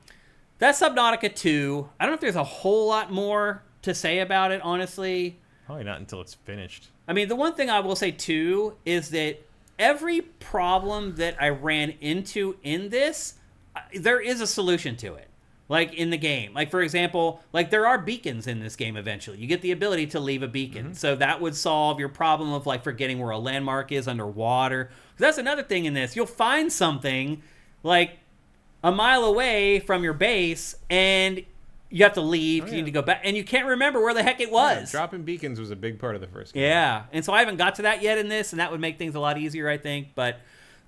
that's Subnautica 2. I don't know if there's a whole lot more to say about it, honestly.
Probably not until it's finished.
I mean, the one thing I will say, too, is that every problem that I ran into in this, there is a solution to it. Like in the game. Like, for example, like there are beacons in this game eventually. You get the ability to leave a beacon. So that would solve your problem of like forgetting where a landmark is underwater. That's another thing in this. You'll find something like a mile away from your base and you have to leave. You need to go back. And you can't remember where the heck it was.
Yeah, dropping beacons was a big part of the first game.
Yeah. And so I haven't got to that yet in this, and that would make things a lot easier, I think. But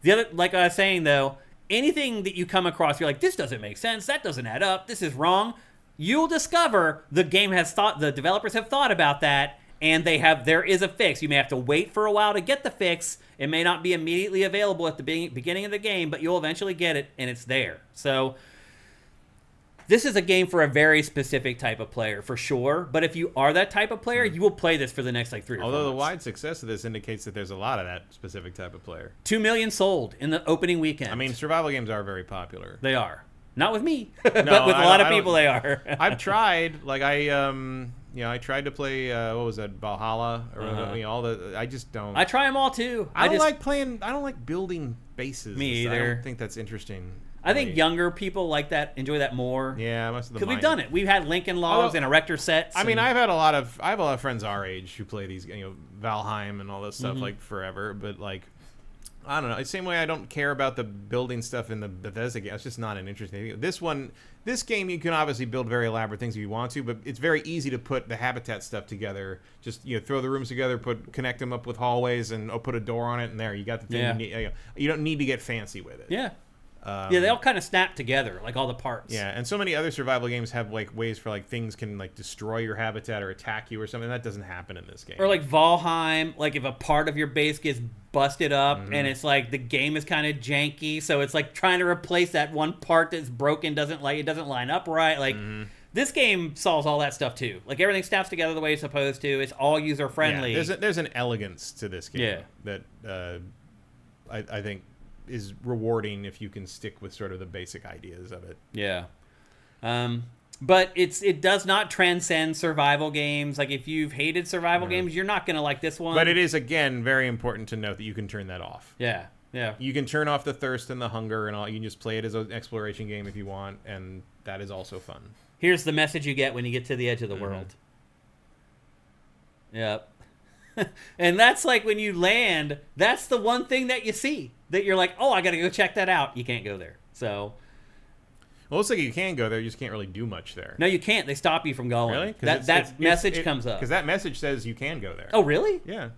the other, like I was saying, though, anything that you come across, you're like, this doesn't make sense. That doesn't add up. This is wrong. You'll discover the developers have thought about that, and there is a fix. You may have to wait for a while to get the fix. It may not be immediately available at the beginning of the game, but you'll eventually get it, and it's there. So this is a game for a very specific type of player, for sure. But if you are that type of player, you will play this for the next like 3 or 4 months.
Although the wide success of this indicates that there's a lot of that specific type of player.
2 million sold in the opening weekend.
I mean, survival games are very popular.
They are. Not with me, but with a lot of people they are.
I've tried, like I tried to play what was that, Valhalla or I just don't.
I try them all too.
I don't like building bases.
Me either.
I don't think that's interesting.
I think younger people like that, enjoy that more.
Yeah, most of the
because we've done it. We've had Lincoln Logs and Erector sets.
I mean, I have a lot of friends our age who play these, Valheim and all this stuff like forever. But like, I don't know. The same way I don't care about the building stuff in the Bethesda game. It's just not an interesting thing. This game, you can obviously build very elaborate things if you want to, but it's very easy to put the habitat stuff together. Just throw the rooms together, connect them up with hallways, and put a door on it, and there you got the thing you need. You don't need to get fancy with it.
Yeah. They all kind of snap together, like all the parts.
Yeah, and so many other survival games have like ways for like things can like destroy your habitat or attack you or something. That doesn't happen in this game.
Or like Valheim, like if a part of your base gets busted up and it's like the game is kind of janky, so it's like trying to replace that one part that's broken, doesn't line up right. Like this game solves all that stuff too. Like everything snaps together the way it's supposed to. It's all user friendly.
Yeah, there's an elegance to this game that I think is rewarding if you can stick with sort of the basic ideas of it.
Yeah. But it does not transcend survival games. Like if you've hated survival games, you're not going to like this one.
But it is, again, very important to note that you can turn that off.
Yeah. Yeah.
You can turn off the thirst and the hunger and all. You can just play it as an exploration game if you want, and that is also fun.
Here's the message you get when you get to the edge of the world. Yep. And that's like when you land, that's the one thing that you see. That you're like, oh, I got to go check that out. You can't go there. So,
well, it's like you can go there. You just can't really do much there.
No, you can't. They stop you from going.
Really?
That message comes up.
Because that message says you can go there.
Oh, really?
Yeah.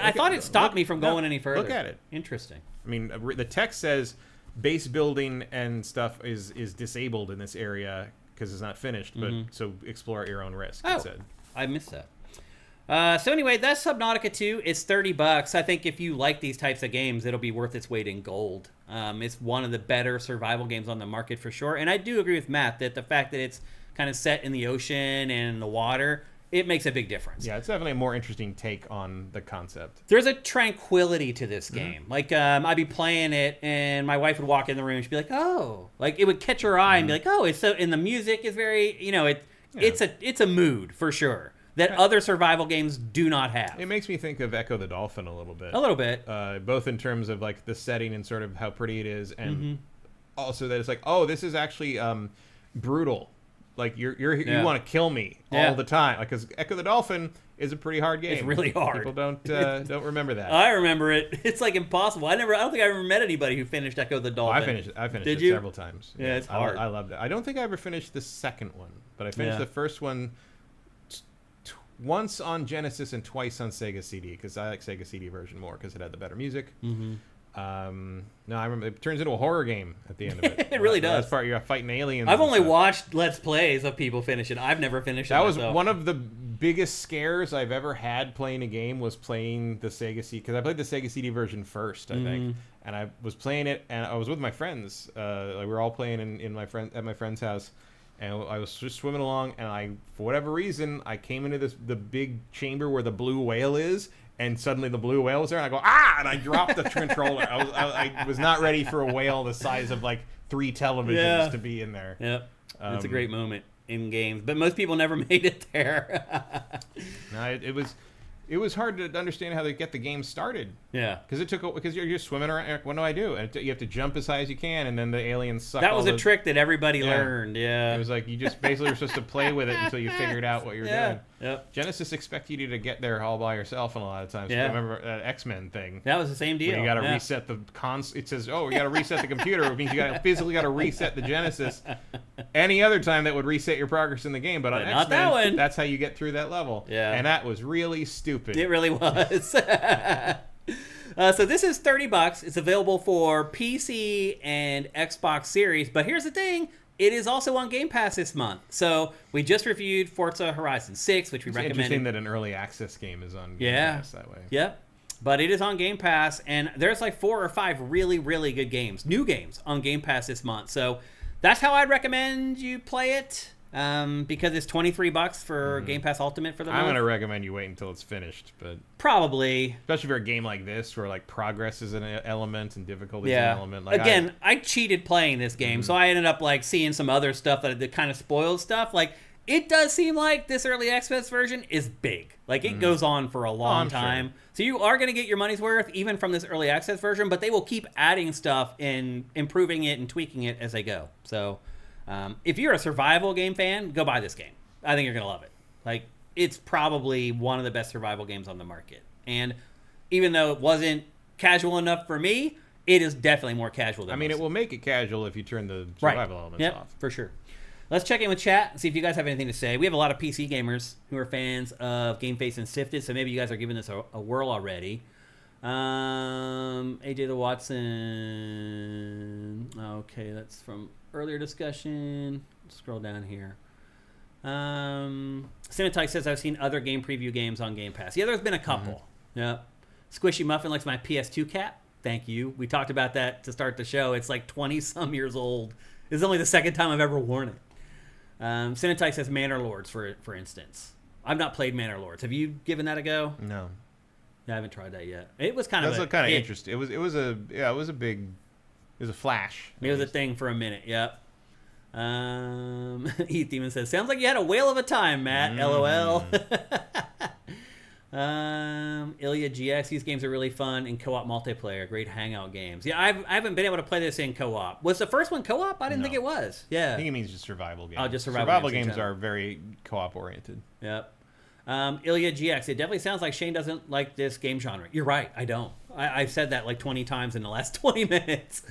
I thought it stopped me from going any further.
Look at it.
Interesting.
I mean, the text says base building and stuff is disabled in this area because it's not finished. But so explore at your own risk.
Oh,
it said.
I missed that. So anyway, that's Subnautica 2. It's $30. I think if you like these types of games, it'll be worth its weight in gold. It's one of the better survival games on the market for sure. And I do agree with Matt that the fact that it's kind of set in the ocean and in the water, it makes a big difference.
Yeah, it's definitely a more interesting take on the concept.
There's a tranquility to this game. Like, I'd be playing it, and my wife would walk in the room, and she'd be like, oh. Like, it would catch her eye and be like, oh, it's so... And the music is very... it's a mood, for sure. that other survival games do not have.
It makes me think of Echo the Dolphin a little bit.
A little bit.
Both in terms of like the setting and sort of how pretty it is, and also that it's like, oh, this is actually brutal. Like you want to kill me all the time. Like, because Echo the Dolphin is a pretty hard game.
It's really hard.
People don't remember that.
I remember it. It's like impossible. I don't think I ever met anybody who finished Echo the Dolphin.
I finished
Did
it
you?
several times.
Yeah, it's hard.
I loved it. I don't think I ever finished the second one, but I finished the first one once on Genesis and twice on Sega CD, because I like Sega CD version more because it had the better music. No, I remember it turns into a horror game at the end of it.
It really does.
That's part you're fighting aliens.
I've only watched Let's Plays of people finish it. I've never finished it
That was
myself.
one of the biggest scares I've ever had playing a game, was playing the Sega CD, because I played the Sega CD version first, I think, and I was playing it, and I was with my friends. Like we were all playing at my friend's house, and I was just swimming along, and for whatever reason, I came into the big chamber where the blue whale is. And suddenly the blue whale was there, and I go, ah! And I dropped the controller. I was not ready for a whale the size of like 3 televisions to be in there.
Yep. It's a great moment in games, but most people never made it there.
No, it was hard to understand how they get the game started.
Yeah.
Because you're just swimming around. What do I do? And you have to jump as high as you can, and then the aliens suck.
That was a trick that everybody learned. Yeah.
It was like you just basically were supposed to play with it until you figured out what you're doing.
Yep.
Genesis expected you to get there all by yourself, and a lot of times.
Yeah.
Remember that X-Men thing?
That was the same deal.
You got to reset the It says, "Oh, we got to reset the computer." It means you physically got to reset the Genesis. Any other time that would reset your progress in the game, but on X-Men,
not that one.
That's how you get through that level.
Yeah.
And that was really stupid.
It really was. So this is $30. It's available for PC and Xbox Series. But here's the thing. It is also on Game Pass this month. So we just reviewed Forza Horizon 6, which we recommend.
It's interesting that an early access game is on Game Pass that way.
Yep. But it is on Game Pass, and there's like 4 or 5 really, really good games, new games on Game Pass this month. So that's how I'd recommend you play it. Because it's $23 for Game Pass Ultimate for the month.
I'm going to recommend you wait until it's finished, but
probably,
especially for a game like this where like progress is an element and difficulty is an element. Like
again, I cheated playing this game, so I ended up like seeing some other stuff that kind of spoiled stuff. Like it does seem like this early access version is big. Like it goes on for a long time, so you are going to get your money's worth even from this early access version. But they will keep adding stuff and improving it and tweaking it as they go. So. If you're a survival game fan, go buy this game. I think you're going to love it. Like, it's probably one of the best survival games on the market. And even though it wasn't casual enough for me, it is definitely more casual than most.
it will make it casual if you turn the survival elements off.
For sure. Let's check in with chat and see if you guys have anything to say. We have a lot of PC gamers who are fans of GameFace and SIFTD, so maybe you guys are giving this a whirl already. AJ the Watson. Okay, that's from earlier discussion. Scroll down here. Cinetype says I've seen other game preview games on Game Pass. Yeah, there's been a couple. Yeah. Squishy Muffin likes my PS2 cap. Thank you. We talked about that to start the show. It's like 20-some years old. It's only the second time I've ever worn it. Cinetype says Manor Lords, for instance. I've not played Manor Lords. Have you given that a go?
No.
I haven't tried that yet. It was kind of
interesting. It was a flash.
It was a thing for a minute. Yep. Heath Demon says, "Sounds like you had a whale of a time, Matt." LOL. Ilya GX. These games are really fun in co-op multiplayer. Great hangout games. Yeah, I haven't been able to play this in co-op. Was the first one co-op? I didn't think it was. Yeah.
I think it means just survival games.
Oh, just survival
games are very co-op oriented.
Yep. Ilya GX. It definitely sounds like Shane doesn't like this game genre. You're right. I don't. I've said that like 20 times in the last 20 minutes.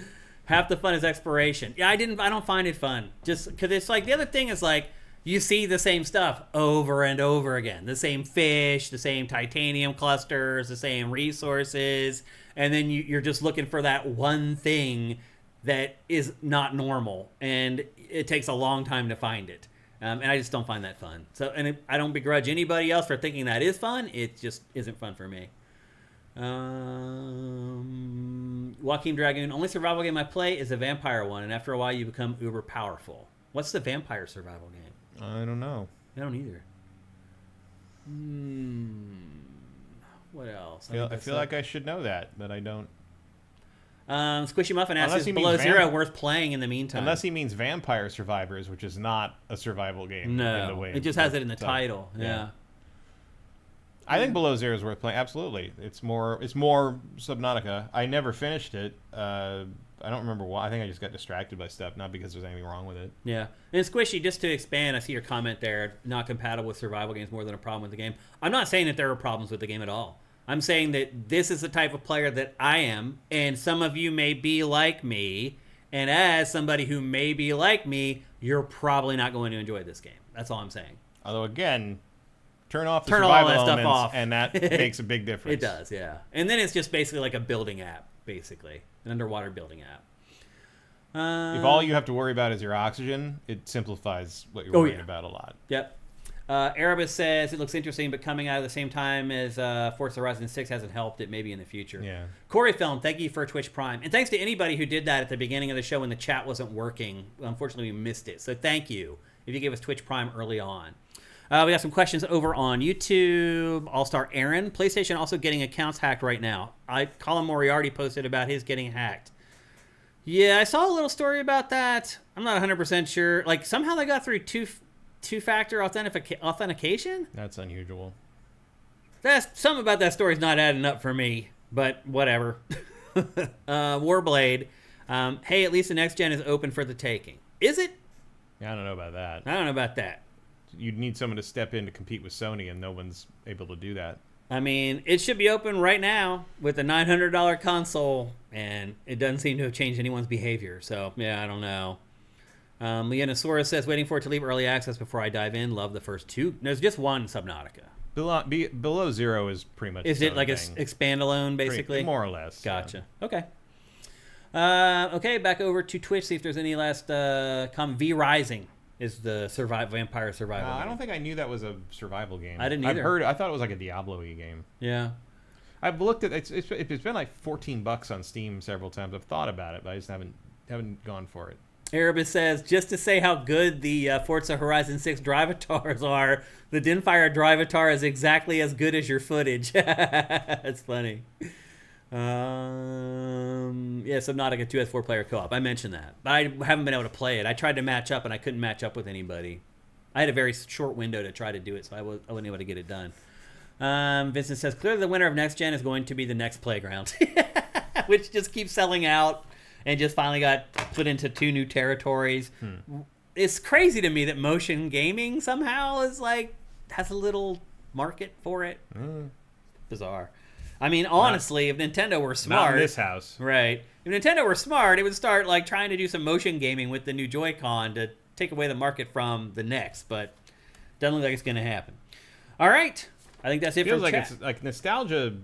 Half the fun is exploration. Yeah, I don't find it fun. Just because it's like the other thing is like you see the same stuff over and over again. The same fish, the same titanium clusters, the same resources, and then you're just looking for that one thing that is not normal, and it takes a long time to find it. And I just don't find that fun. So, I don't begrudge anybody else for thinking that is fun. It just isn't fun for me. Joaquin Dragoon, only survival game I play is a vampire one, and after a while you become uber powerful. What's the vampire survival game?
I don't know.
I don't either. What else?
I feel like I should know that, but I don't.
Squishy Muffin asks, is Below Zero worth playing in the meantime?
Unless he means Vampire Survivors, which is not a survival game.
No,
in the way
it just has it in the title. Yeah.
I think Below Zero is worth playing. Absolutely, it's more Subnautica. I never finished it. I don't remember why. I think I just got distracted by stuff, not because there's anything wrong with it.
Yeah. And Squishy, just to expand, I see your comment there, not compatible with survival games more than a problem with the game. I'm not saying that there are problems with the game at all. I'm saying that this is the type of player that I am, and some of you may be like me, and as somebody who may be like me, you're probably not going to enjoy this game. That's all I'm saying.
Although, again, turn off the
Turn all
survival
that stuff
elements,
off.
and that makes a big difference.
It does, yeah. And then it's just basically like a building app, basically. An underwater building app.
If all you have to worry about is your oxygen, it simplifies what you're worrying about a lot.
Yep. Erebus says it looks interesting, but coming out at the same time as Forza Horizon 6 hasn't helped it, maybe in the future.
Yeah.
Corey Film, thank you for Twitch Prime. And thanks to anybody who did that at the beginning of the show when the chat wasn't working. Unfortunately, we missed it. So thank you if you gave us Twitch Prime early on. We got some questions over on YouTube. All-Star Aaron. PlayStation also getting accounts hacked right now. Colin Moriarty posted about his getting hacked. Yeah, I saw a little story about that. I'm not 100% sure. Like, somehow they got through two-factor authentication?
That's unusual.
Something about that story's not adding up for me, but whatever. Warblade. Hey, at least the next gen is open for the taking. Is it?
Yeah, I don't know about that.
I don't know about that.
You'd need someone to step in to compete with Sony, and no one's able to do that.
I mean, it should be open right now with a $900 console, and it doesn't seem to have changed anyone's behavior. So, yeah, I don't know. Leonosaurus says, waiting for it to leave early access before I dive in. Love the first two. There's just one Subnautica.
Below Zero is pretty much.
Is it like a standalone, basically?
More or less.
Gotcha. Yeah. Okay. Okay, back over to Twitch. See if there's any last comment. V Rising is the vampire survival game.
I don't think I knew that was a survival game.
I didn't either.
I thought it was like a Diablo-y game.
Yeah.
I've looked at it's been like $14 on Steam several times. I've thought about it, but I just haven't gone for it.
Erebus says, just to say how good the Forza Horizon 6 Drivatars are, the Dinfire Drivatar is exactly as good as your footage. That's funny. Yeah, Subnautica 2 has 4-player co-op. I mentioned that, but I haven't been able to play it. I tried to match up, and I couldn't match up with anybody. I had a very short window to try to do it, so I wasn't able to get it done. Vincent says, clearly the winner of Next Gen is going to be the next Playground, which just keeps selling out and just finally got put into 2 new territories. It's crazy to me that motion gaming somehow is like has a little market for it. Bizarre. I mean, honestly, if Nintendo were smart...
Not in this house.
Right. If Nintendo were smart, it would start like trying to do some motion gaming with the new Joy-Con to take away the market from the next, but doesn't look like it's going to happen. All right. I think that's it for chat.
It's like nostalgia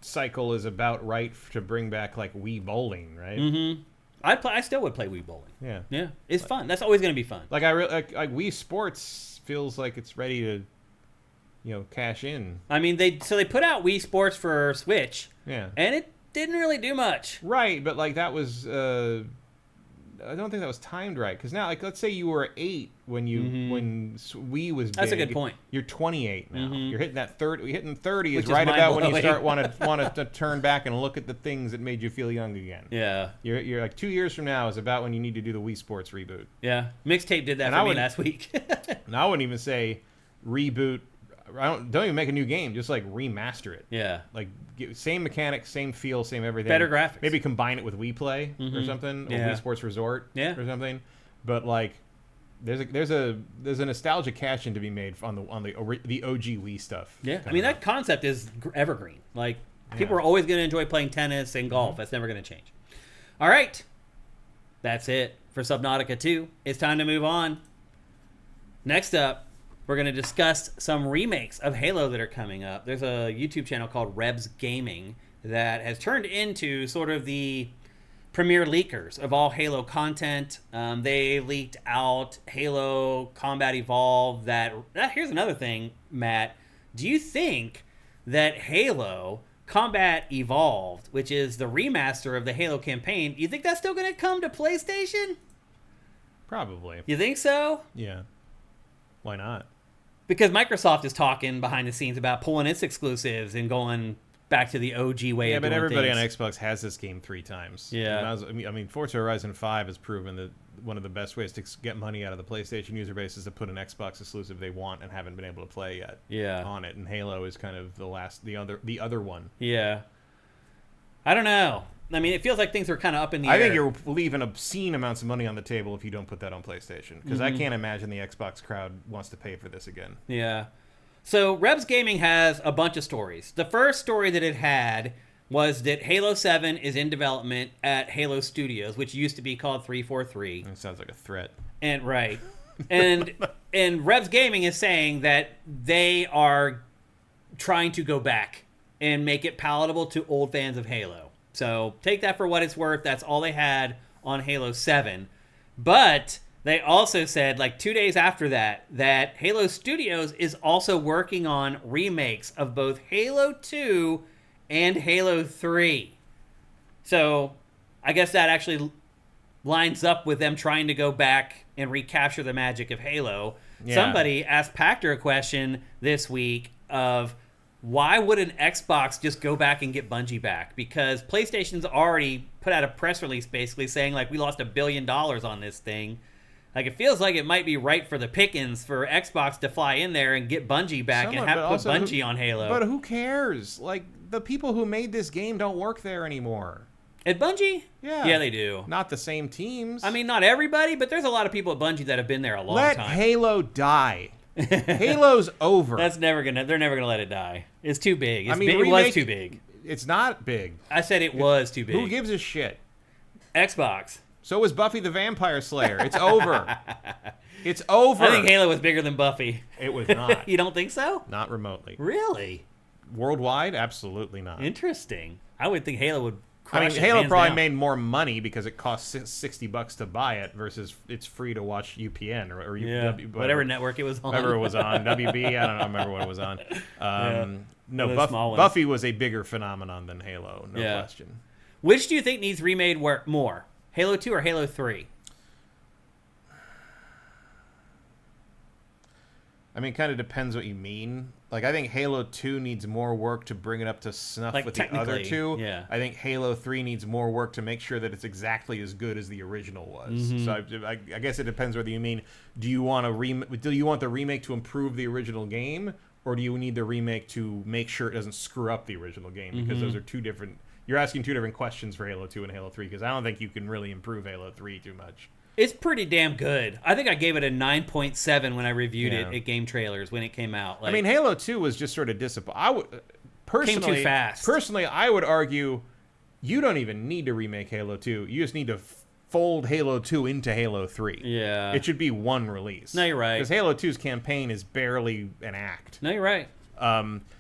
cycle is about right to bring back like Wii Bowling, right?
Mm-hmm. I still would play Wii Bowling.
Yeah.
Yeah. It's fun. That's always going to be fun.
Like like Wii Sports feels like it's ready to cash in.
I mean, they put out Wii Sports for Switch.
Yeah.
And it didn't really do much.
Right, but like that was I don't think that was timed right, because now, like, let's say you were 8 when Wii was big.
That's a good point.
You're 28 now. You're hitting that 30. Hitting 30
Which
is right about when you start want
mind-blowing.
to turn back and look at the things that made you feel young again.
Yeah.
You're like 2 years from now is about when you need to do the Wii Sports reboot.
Yeah. Mixtape did that for me last week.
And I wouldn't even say reboot. Don't even make a new game. Just like remaster it.
Yeah.
Like same mechanics, same feel, same everything.
Better graphics.
Maybe combine it with Wii Play or something, or Wii Sports Resort or something. But like, there's a nostalgia cash in to be made on the OG Wii stuff.
Yeah. I mean, that concept is evergreen. Like people are always going to enjoy playing tennis and golf. That's never going to change. All right. That's it for Subnautica 2. It's time to move on. Next up, we're going to discuss some remakes of Halo that are coming up. There's a YouTube channel called Rebs Gaming that has turned into sort of the premier leakers of all Halo content. They leaked out Halo Combat Evolved. Here's another thing, Matt. Do you think that Halo Combat Evolved, which is the remaster of the Halo campaign, you think that's still going to come to PlayStation?
Probably.
You think so?
Yeah. Why not?
Because Microsoft is talking behind the scenes about pulling its exclusives and going back to the OG way of doing things.
Yeah, but everybody on Xbox has this game 3 times.
Yeah.
I mean, Forza Horizon 5 has proven that one of the best ways to get money out of the PlayStation user base is to put an Xbox exclusive they want and haven't been able to play yet on it. And Halo is kind of the other one.
Yeah. I don't know. I mean, it feels like things are kind of up in the air.
I think you're leaving obscene amounts of money on the table if you don't put that on PlayStation. Because I can't imagine the Xbox crowd wants to pay for this again.
Yeah. So Rebs Gaming has a bunch of stories. The first story that it had was that Halo 7 is in development at Halo Studios, which used to be called 343.
That sounds like a threat.
And right. And Rebs Gaming is saying that they are trying to go back and make it palatable to old fans of Halo. So take that for what it's worth. That's all they had on Halo 7. But they also said, like 2 days after that Halo Studios is also working on remakes of both Halo 2 and Halo 3. So I guess that actually lines up with them trying to go back and recapture the magic of Halo. Yeah. Somebody asked Pactor a question this week of why would an Xbox just go back and get Bungie back? Because PlayStation's already put out a press release basically saying, like, we lost $1 billion on this thing. Like, it feels like it might be right for the pickings for Xbox to fly in there and get Bungie back and have put Bungie on Halo.
But who cares? Like, the people who made this game don't work there anymore.
At Bungie?
Yeah.
Yeah, they do.
Not the same teams.
I mean, not everybody, but there's a lot of people at Bungie that have been there a long time.
Let Halo die. Halo's over.
They're never gonna let it die. It's too big. It was too big.
It's not big.
I said it was too big.
Who gives a shit?
Xbox.
So was Buffy the Vampire Slayer. It's over. It's over.
I think Halo was bigger than Buffy.
It was not.
You don't think so?
Not remotely.
Really?
Worldwide? Absolutely not.
Interesting. I would think Halo would
Halo probably made more money because it costs $60 to buy it versus it's free to watch UPN or
whatever network it was on.
Whatever it was on. WB, I don't remember what it was on. No, Buffy was a bigger phenomenon than Halo, no question.
Which do you think needs remade more? Halo 2 or Halo 3?
I mean, it kind of depends what you mean. Like, I think Halo 2 needs more work to bring it up to snuff with the other two.
Yeah.
I think Halo 3 needs more work to make sure that it's exactly as good as the original was. Mm-hmm. So I guess it depends whether you mean, do you want the remake to improve the original game, or do you need the remake to make sure it doesn't screw up the original game? Because those are two different... You're asking two different questions for Halo 2 and Halo 3, because I don't think you can really improve Halo 3 too much.
It's pretty damn good. I think I gave it a 9.7 when I reviewed it at Game Trailers when it came out.
Like, I mean, Halo 2 was just sort of disappointing.
Came too fast.
Personally, I would argue you don't even need to remake Halo 2. You just need to fold Halo 2 into Halo 3.
Yeah.
It should be one release.
No, you're right.
Because Halo 2's campaign is barely an act.
No, you're right.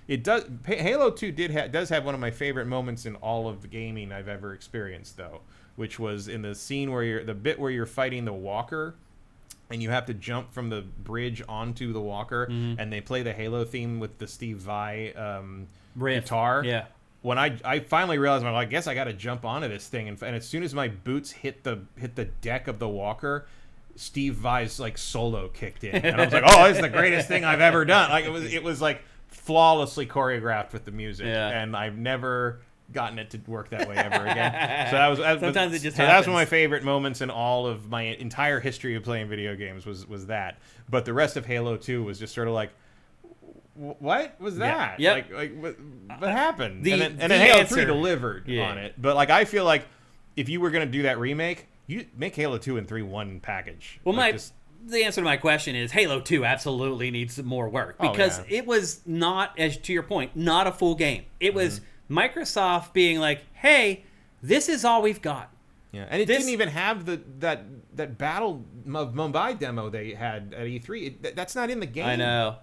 It does. Halo 2 does have one of my favorite moments in all of the gaming I've ever experienced, though, which was in the scene where the bit where you're fighting the walker, and you have to jump from the bridge onto the walker, and they play the Halo theme with the Steve Vai guitar.
Yeah.
When I finally realized, I guess I got to jump onto this thing, and as soon as my boots hit the deck of the walker, Steve Vai's like solo kicked in, and I was like, "Oh, this is the greatest thing I've ever done!" Like it was like flawlessly choreographed with the music, and I've never gotten it to work that way ever again. So that was
sometimes it just
so
happens.
that's one of my favorite moments in all of my entire history of playing video games was that. But the rest of Halo 2 was just sort of like, what was that?
Yeah.
Like what happened? And then
the
Halo
answer.
3 delivered on it. But like I feel like if you were going to do that remake, you make Halo 2 and 3 one package.
Well,
like
the answer to my question is Halo 2 absolutely needs some more work because it was not, as to your point, not a full game. It was Microsoft being like, "Hey, this is all we've got."
Yeah, and it didn't even have that Battle of Mumbai demo they had at E3. That's not in the game.
I know.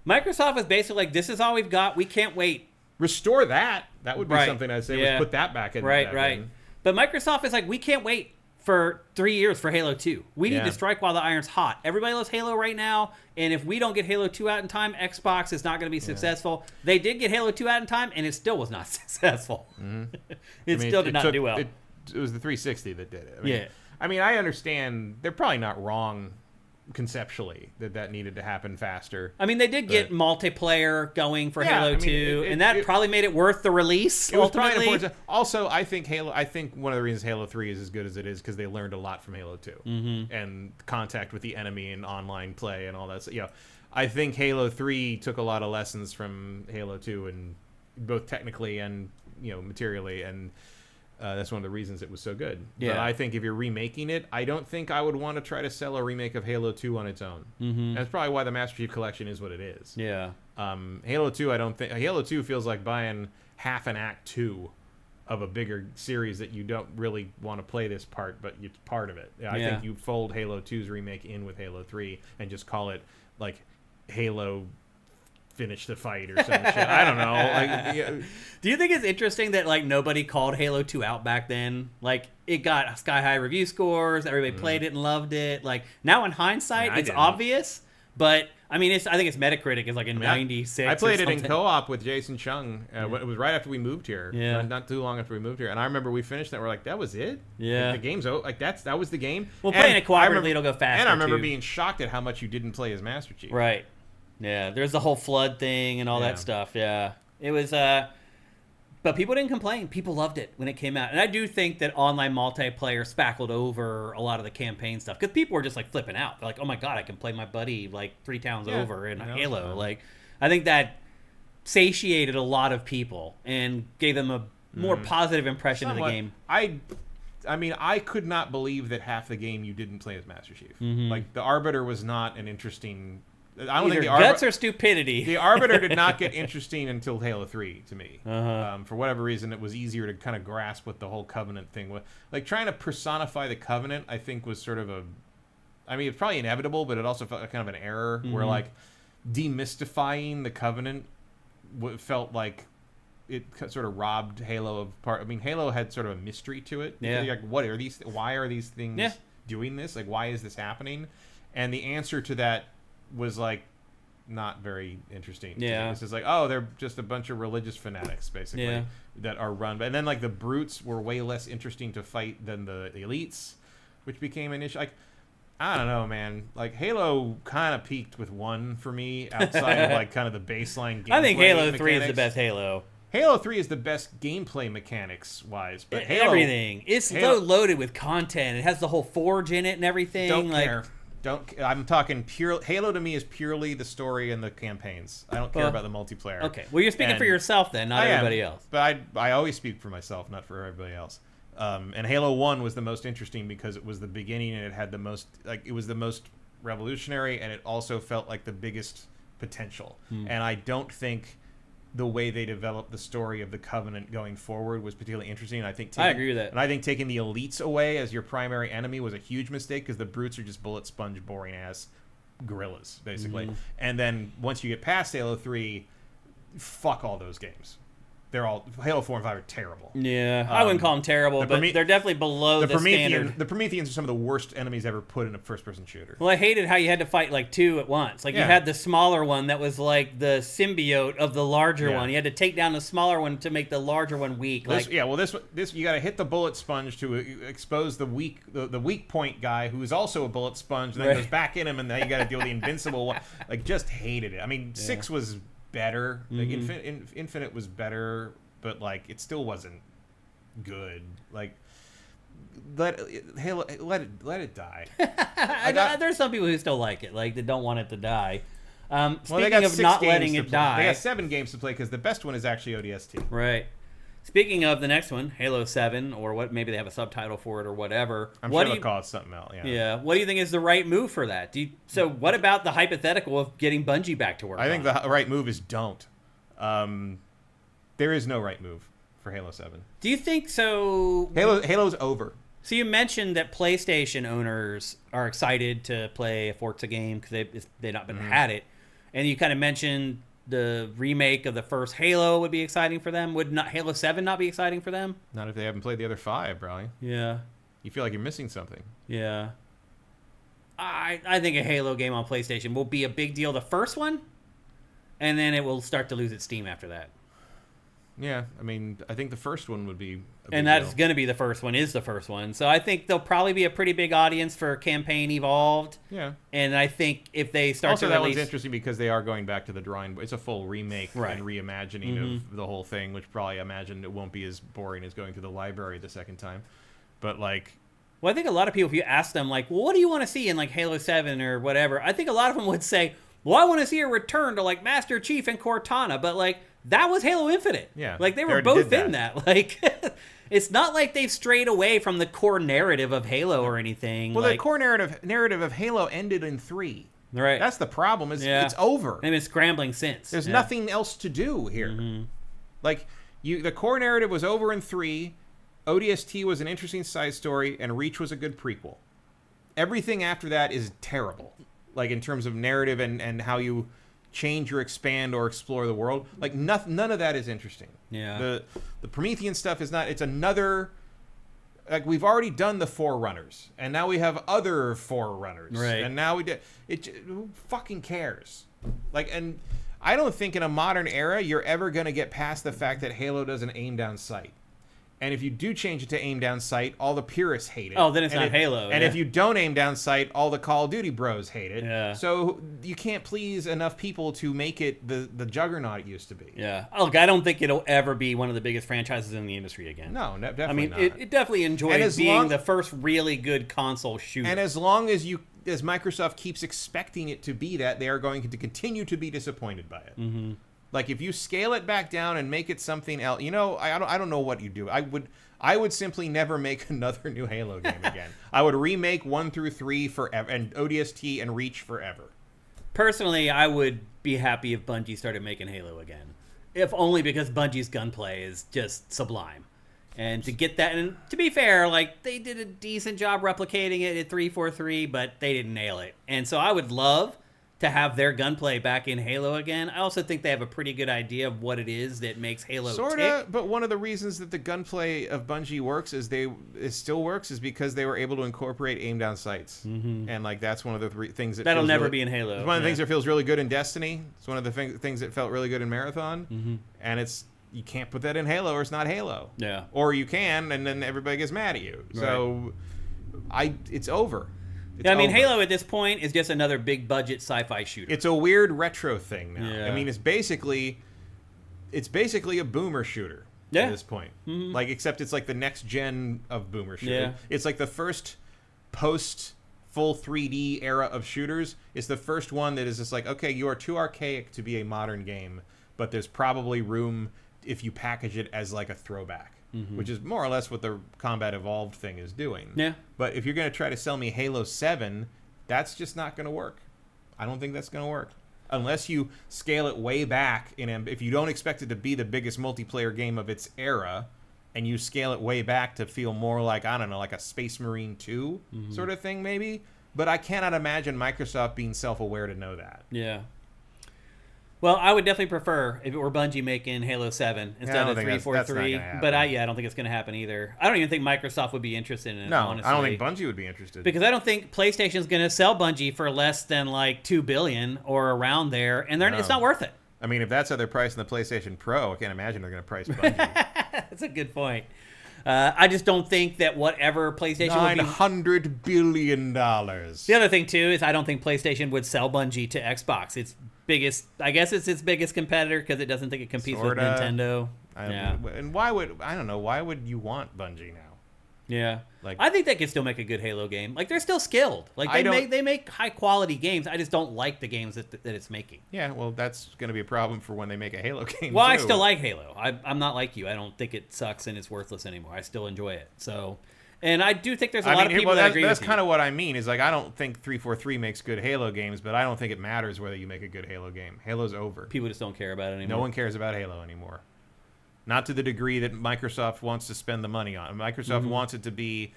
Microsoft was basically like, "This is all we've got. We can't wait."
Restore that. That would be something I'd say. Was put that back in.
Right.
Game.
But Microsoft is like, "We can't wait for 3 years for Halo 2. We need to strike while the iron's hot. Everybody loves Halo right now, and if we don't get Halo 2 out in time, Xbox is not going to be successful." They did get Halo 2 out in time, and it still was not successful. It still did not do well.
It was the 360 that did it. I mean, I understand they're probably not wrong conceptually that needed to happen faster.
I mean, they did get multiplayer going for
Yeah,
Halo
I mean,
2, and that probably made it worth the release.
It was probably
ultimately.
important. Also, I think one of the reasons Halo 3 is as good as it is because they learned a lot from Halo 2 and contact with the enemy and online play and all that. So, I think Halo 3 took a lot of lessons from Halo 2, and both technically and materially, and that's one of the reasons it was so good.
Yeah.
But I think if you're remaking it, I don't think I would want to try to sell a remake of Halo 2 on its own. That's probably why the Master Chief Collection is what it is.
Yeah.
Halo 2, I don't think Halo 2 feels like buying half an act 2 of a bigger series that you don't really want to play this part, but it's part of it. I think you fold Halo 2's remake in with Halo 3 and just call it like Halo Finish the Fight or some shit. I don't know.
Do you think it's interesting that like nobody called Halo 2 out back then? Like it got sky high review scores, everybody played it and loved it. Like now in hindsight, it's obvious, but I mean, I think it's Metacritic is like a 96.
I played it in co-op with Jason Chung. It was right after we moved here.
Yeah.
Not too long after we moved here. And I remember we finished that. We're like, that was it?
Yeah.
Like, the game's over. Like, that was the game?
Well, playing it cooperatively, it'll go faster,
And I remember
too.
being shocked at how much you didn't play as Master Chief.
Right. Yeah, there's the whole flood thing and all that stuff. Yeah. It was, but people didn't complain. People loved it when it came out. And I do think that online multiplayer spackled over a lot of the campaign stuff because people were just like flipping out. They're like, oh my God, I can play my buddy like 3 towns over in Halo. Like, I think that satiated a lot of people and gave them a more positive impression of the game.
I mean, I could not believe that half the game you didn't play as Master Chief. Like, the Arbiter was not an interesting... I don't think the
guts or stupidity.
The Arbiter did not get interesting until Halo 3 to me. For whatever reason, it was easier to kind of grasp what the whole Covenant thing was. Like, trying to personify the Covenant, I think, was sort of a... I mean, it's probably inevitable, but it also felt like kind of an error where, like, demystifying the Covenant felt like it sort of robbed Halo of part... I mean, Halo had sort of a mystery to it.
Yeah.
Like, what are these... Why are these things doing this? Like, why is this happening? And the answer to that was like not very interesting.
Yeah.
It's just like, oh, they're just a bunch of religious fanatics basically that are run. And then like the brutes were way less interesting to fight than the elites, which became an issue. Like, I don't know, man. Like Halo kind of peaked with 1 for me outside of like kind of the baseline gameplay.
I think Halo 3 is
mechanics.
the best Halo.
Halo 3 is the best gameplay mechanics wise, but Halo,
everything. It's so loaded with content. It has the whole Forge in it and everything.
Don't care. I'm talking pure. Halo to me is purely the story and the campaigns. I don't care about the multiplayer.
Okay, well you're speaking for yourself then, not everybody else.
But I always speak for myself, not for everybody else. And Halo 1 was the most interesting because it was the beginning and it had the most it was the most revolutionary and it also felt like the biggest potential. And I don't think the way they developed the story of the Covenant going forward was particularly interesting. And
I agree with that.
And I think taking the elites away as your primary enemy was a huge mistake because the brutes are just bullet sponge, boring ass gorillas, basically. And then once you get past Halo 3, fuck all those games. They're all Halo 4 and 5 are terrible.
Yeah, I wouldn't call them terrible, but they're definitely below the standard.
The Prometheans are some of the worst enemies ever put in a first-person shooter.
Well, I hated how you had to fight like 2 at once. Like you had the smaller one that was like the symbiote of the larger one. You had to take down the smaller one to make the larger one weak.
This you got to hit the bullet sponge to expose the weak point guy who is also a bullet sponge, and then goes back in him, and then you got to deal with the invincible one. Like, just hated it. I mean, 6 was better. Like Infinite was better, but like it still wasn't good. Like let it die.
There's some people who still like it, like they don't want it to die.
Well,
Speaking of not letting it die,
they got 7 games to play because the best one is actually ODST.
Right. Speaking of the next one, Halo 7, or what? Maybe they have a subtitle for it or whatever.
I'm sure they'll call it something else.
Yeah. What do you think is the right move for that? So what about the hypothetical of getting Bungie back to work?
I think the right move is don't. There is no right move for Halo 7.
Do you think so?
Halo's over.
So you mentioned that PlayStation owners are excited to play a Forza game because they've not been had it, and you kind of mentioned the remake of the first Halo would be exciting for them. Would not Halo 7 not be exciting for them?
Not if they haven't played the other 5, probably.
Yeah.
You feel like you're missing something.
Yeah. I think a Halo game on PlayStation will be a big deal the first one, and then it will start to lose its steam after that.
Yeah, I mean, I think the first one would be a big
And that's
deal.
going to be the first one. So I think there'll probably be a pretty big audience for Campaign Evolved.
Yeah.
And I think if they start
Also,
to
that
release...
one's interesting because they are going back to the drawing board. It's a full remake and reimagining of the whole thing, which probably I imagine it won't be as boring as going to the library the second time. But, like...
Well, I think a lot of people, if you ask them, like, well, what do you want to see in, like, Halo 7 or whatever, I think a lot of them would say, well, I want to see a return to, like, Master Chief and Cortana. But, like, that was Halo Infinite.
Yeah.
Like, they were both in that. Like, it's not like they've strayed away from the core narrative of Halo or anything.
Well,
like,
the core narrative of Halo ended in 3.
Right.
That's the problem, is it's over.
They've been scrambling since.
There's nothing else to do here. Like, the core narrative was over in 3. ODST was an interesting side story, and Reach was a good prequel. Everything after that is terrible. Like, in terms of narrative and how you change or expand or explore the world. Like, none of that is interesting.
Yeah.
The Promethean stuff is not... It's another... Like, we've already done the Forerunners, and now we have other Forerunners.
Right.
And now we did... Who fucking cares? Like, and I don't think in a modern era you're ever going to get past the fact that Halo doesn't aim down sight. And if you do change it to aim down sight, all the purists hate it.
Oh, then it's not Halo.
And if you don't aim down sight, all the Call of Duty bros hate it.
Yeah.
So you can't please enough people to make it the juggernaut it used to be.
Yeah. Look, I don't think it'll ever be one of the biggest franchises in the industry again.
No, definitely
I mean,
not.
it definitely enjoys being the first really good console shooter.
And as long as Microsoft keeps expecting it to be that, they are going to continue to be disappointed by it. Mm-hmm. Like, if you scale it back down and make it something else, I don't know what you do. I would simply never make another new Halo game again. I would remake 1 through 3 forever, and ODST and Reach forever.
Personally, I would be happy if Bungie started making Halo again. If only because Bungie's gunplay is just sublime. And to get that, and to be fair, like, they did a decent job replicating it at 343, but they didn't nail it. And so I would love to have their gunplay back in Halo again. I also think they have a pretty good idea of what it is that makes Halo tick.
But one of the reasons that the gunplay of Bungie works is because they were able to incorporate aim down sights. Mm-hmm. And, like, that's one of the things that'll
never be in Halo.
It's one of the things that feels really good in Destiny. It's one of the things that felt really good in Marathon.
Mm-hmm.
And you can't put that in Halo or it's not Halo.
Yeah.
Or you can, and then everybody gets mad at you. Right. So it's over.
I mean, Halo at this point is just another big budget sci-fi shooter.
It's a weird retro thing now.
Yeah.
I mean, it's basically a boomer shooter at this point. Mm-hmm. Like, except it's like the next gen of boomer shooter.
Yeah.
It's like the first post full 3D era of shooters. It's the first one that is just like, okay, you are too archaic to be a modern game, but there's probably room if you package it as like a throwback. Mm-hmm. Which is more or less what the Combat Evolved thing is doing.
Yeah.
But if you're going to try to sell me Halo 7, that's just not going to work. I don't think that's going to work. Unless you scale it way back, if you don't expect it to be the biggest multiplayer game of its era, and you scale it way back to feel more like, I don't know, like a Space Marine 2 sort of thing maybe. But I cannot imagine Microsoft being self-aware to know that.
Yeah. Well, I would definitely prefer if it were Bungie making Halo 7 instead of 343. But I don't think it's going to happen either. I don't even think Microsoft would be interested in it, honestly.
I don't think Bungie would be interested.
Because I don't think PlayStation's going to sell Bungie for less than like $2 billion or around there, and it's not worth it.
I mean, if that's how they're pricing the PlayStation Pro, I can't imagine they're going to price Bungie.
That's a good point. I just don't think that whatever PlayStation would be...
$900 billion.
The other thing, too, is I don't think PlayStation would sell Bungie to Xbox. I guess it's its biggest competitor because it doesn't think it competes with Nintendo.
And why would you want Bungie now?
Yeah. Like, I think they can still make a good Halo game. Like, they're still skilled. Like, they make high-quality games. I just don't like the games that it's making.
Yeah, well, that's going to be a problem for when they make a Halo game,
Well,
too.
I still like Halo. I'm not like you. I don't think it sucks and it's worthless anymore. I still enjoy it. So... And I do think there's a lot of people that agree with you.
That's kind of what I mean. Is like, I don't think 343 makes good Halo games, but I don't think it matters whether you make a good Halo game. Halo's over.
People just don't care about it anymore.
No one cares about Halo anymore. Not to the degree that Microsoft wants to spend the money on. Microsoft wants it to be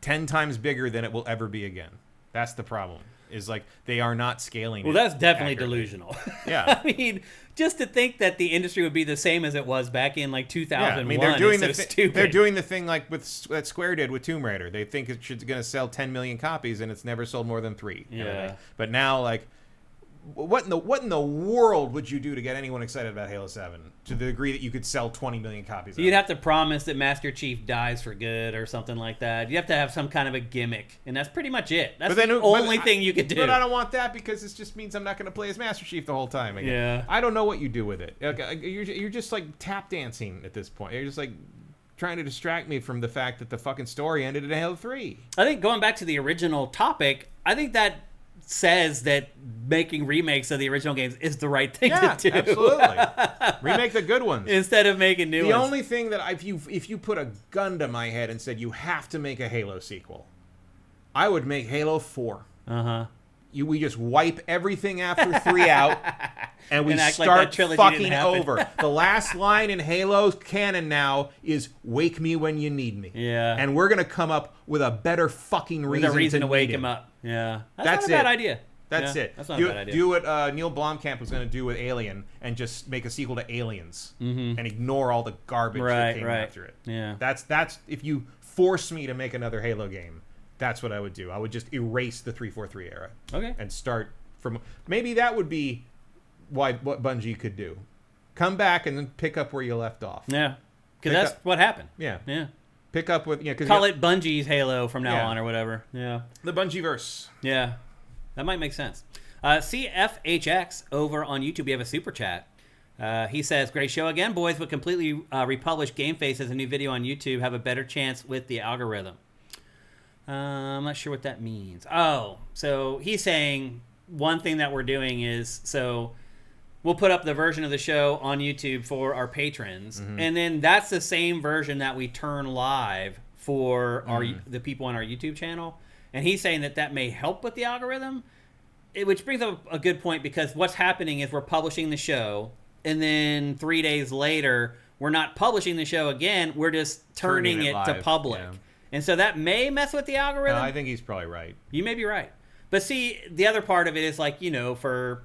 10 times bigger than it will ever be again. That's the problem. Is like, they are not scaling.
Well, that's definitely delusional.
Yeah.
I mean, just to think that the industry would be the same as it was back in like 2001. Yeah, I mean,
they're doing the thing like that Square did with Tomb Raider. They think it's going to sell 10 million copies, and it's never sold more than 3.
Yeah.
But now, like, what in the world would you do to get anyone excited about Halo 7 to the degree that you could sell 20 million copies of it?
You'd have to promise that Master Chief dies for good or something like that. You have to have some kind of a gimmick, and that's pretty much it. That's the only thing you could do.
But I don't want that because it just means I'm not going to play as Master Chief the whole time again.
Yeah.
I don't know what you do with it. You're just like tap dancing at this point. You're just like trying to distract me from the fact that the fucking story ended in Halo 3.
I think going back to the original topic, I think that says that making remakes of the original games is the right thing to do.
Absolutely. Remake the good ones
instead of making new ones.
The only thing that if you put a gun to my head and said you have to make a Halo sequel, I would make Halo 4. We just wipe everything after 3 out, and we start fucking over. The last line in Halo's canon now is "Wake me when you need me."
Yeah,
and we're gonna come up with a better fucking reason
to wake him up. Yeah,
that's
not a bad idea.
That's it.
That's not a bad idea.
Do what Neil Blomkamp was going to do with Alien and just make a sequel to Aliens and ignore all the garbage that came after it.
Yeah.
That's if you force me to make another Halo game, that's what I would do. I would just erase the 343 era.
Okay.
And start from maybe that would be what Bungie could do. Come back and then pick up where you left off.
Yeah. Because that's what happened.
Yeah.
Yeah.
Pick up with
call it Bungie's Halo from now on or whatever. Yeah.
The Bungieverse.
Yeah. That might make sense. CFHX over on YouTube, we have a super chat. He says, great show again, boys, but completely republish GameFace as a new video on YouTube. Have a better chance with the algorithm. I'm not sure what that means. Oh, so he's saying one thing that we're doing is, so we'll put up the version of the show on YouTube for our patrons, and then that's the same version that we turn live for the people on our YouTube channel. And he's saying that may help with the algorithm, which brings up a good point, because what's happening is we're publishing the show, and then 3 days later, we're not publishing the show again. We're just turning it to public. Yeah. And so that may mess with the algorithm.
No, I think he's probably right.
You may be right. But see, the other part of it is like, for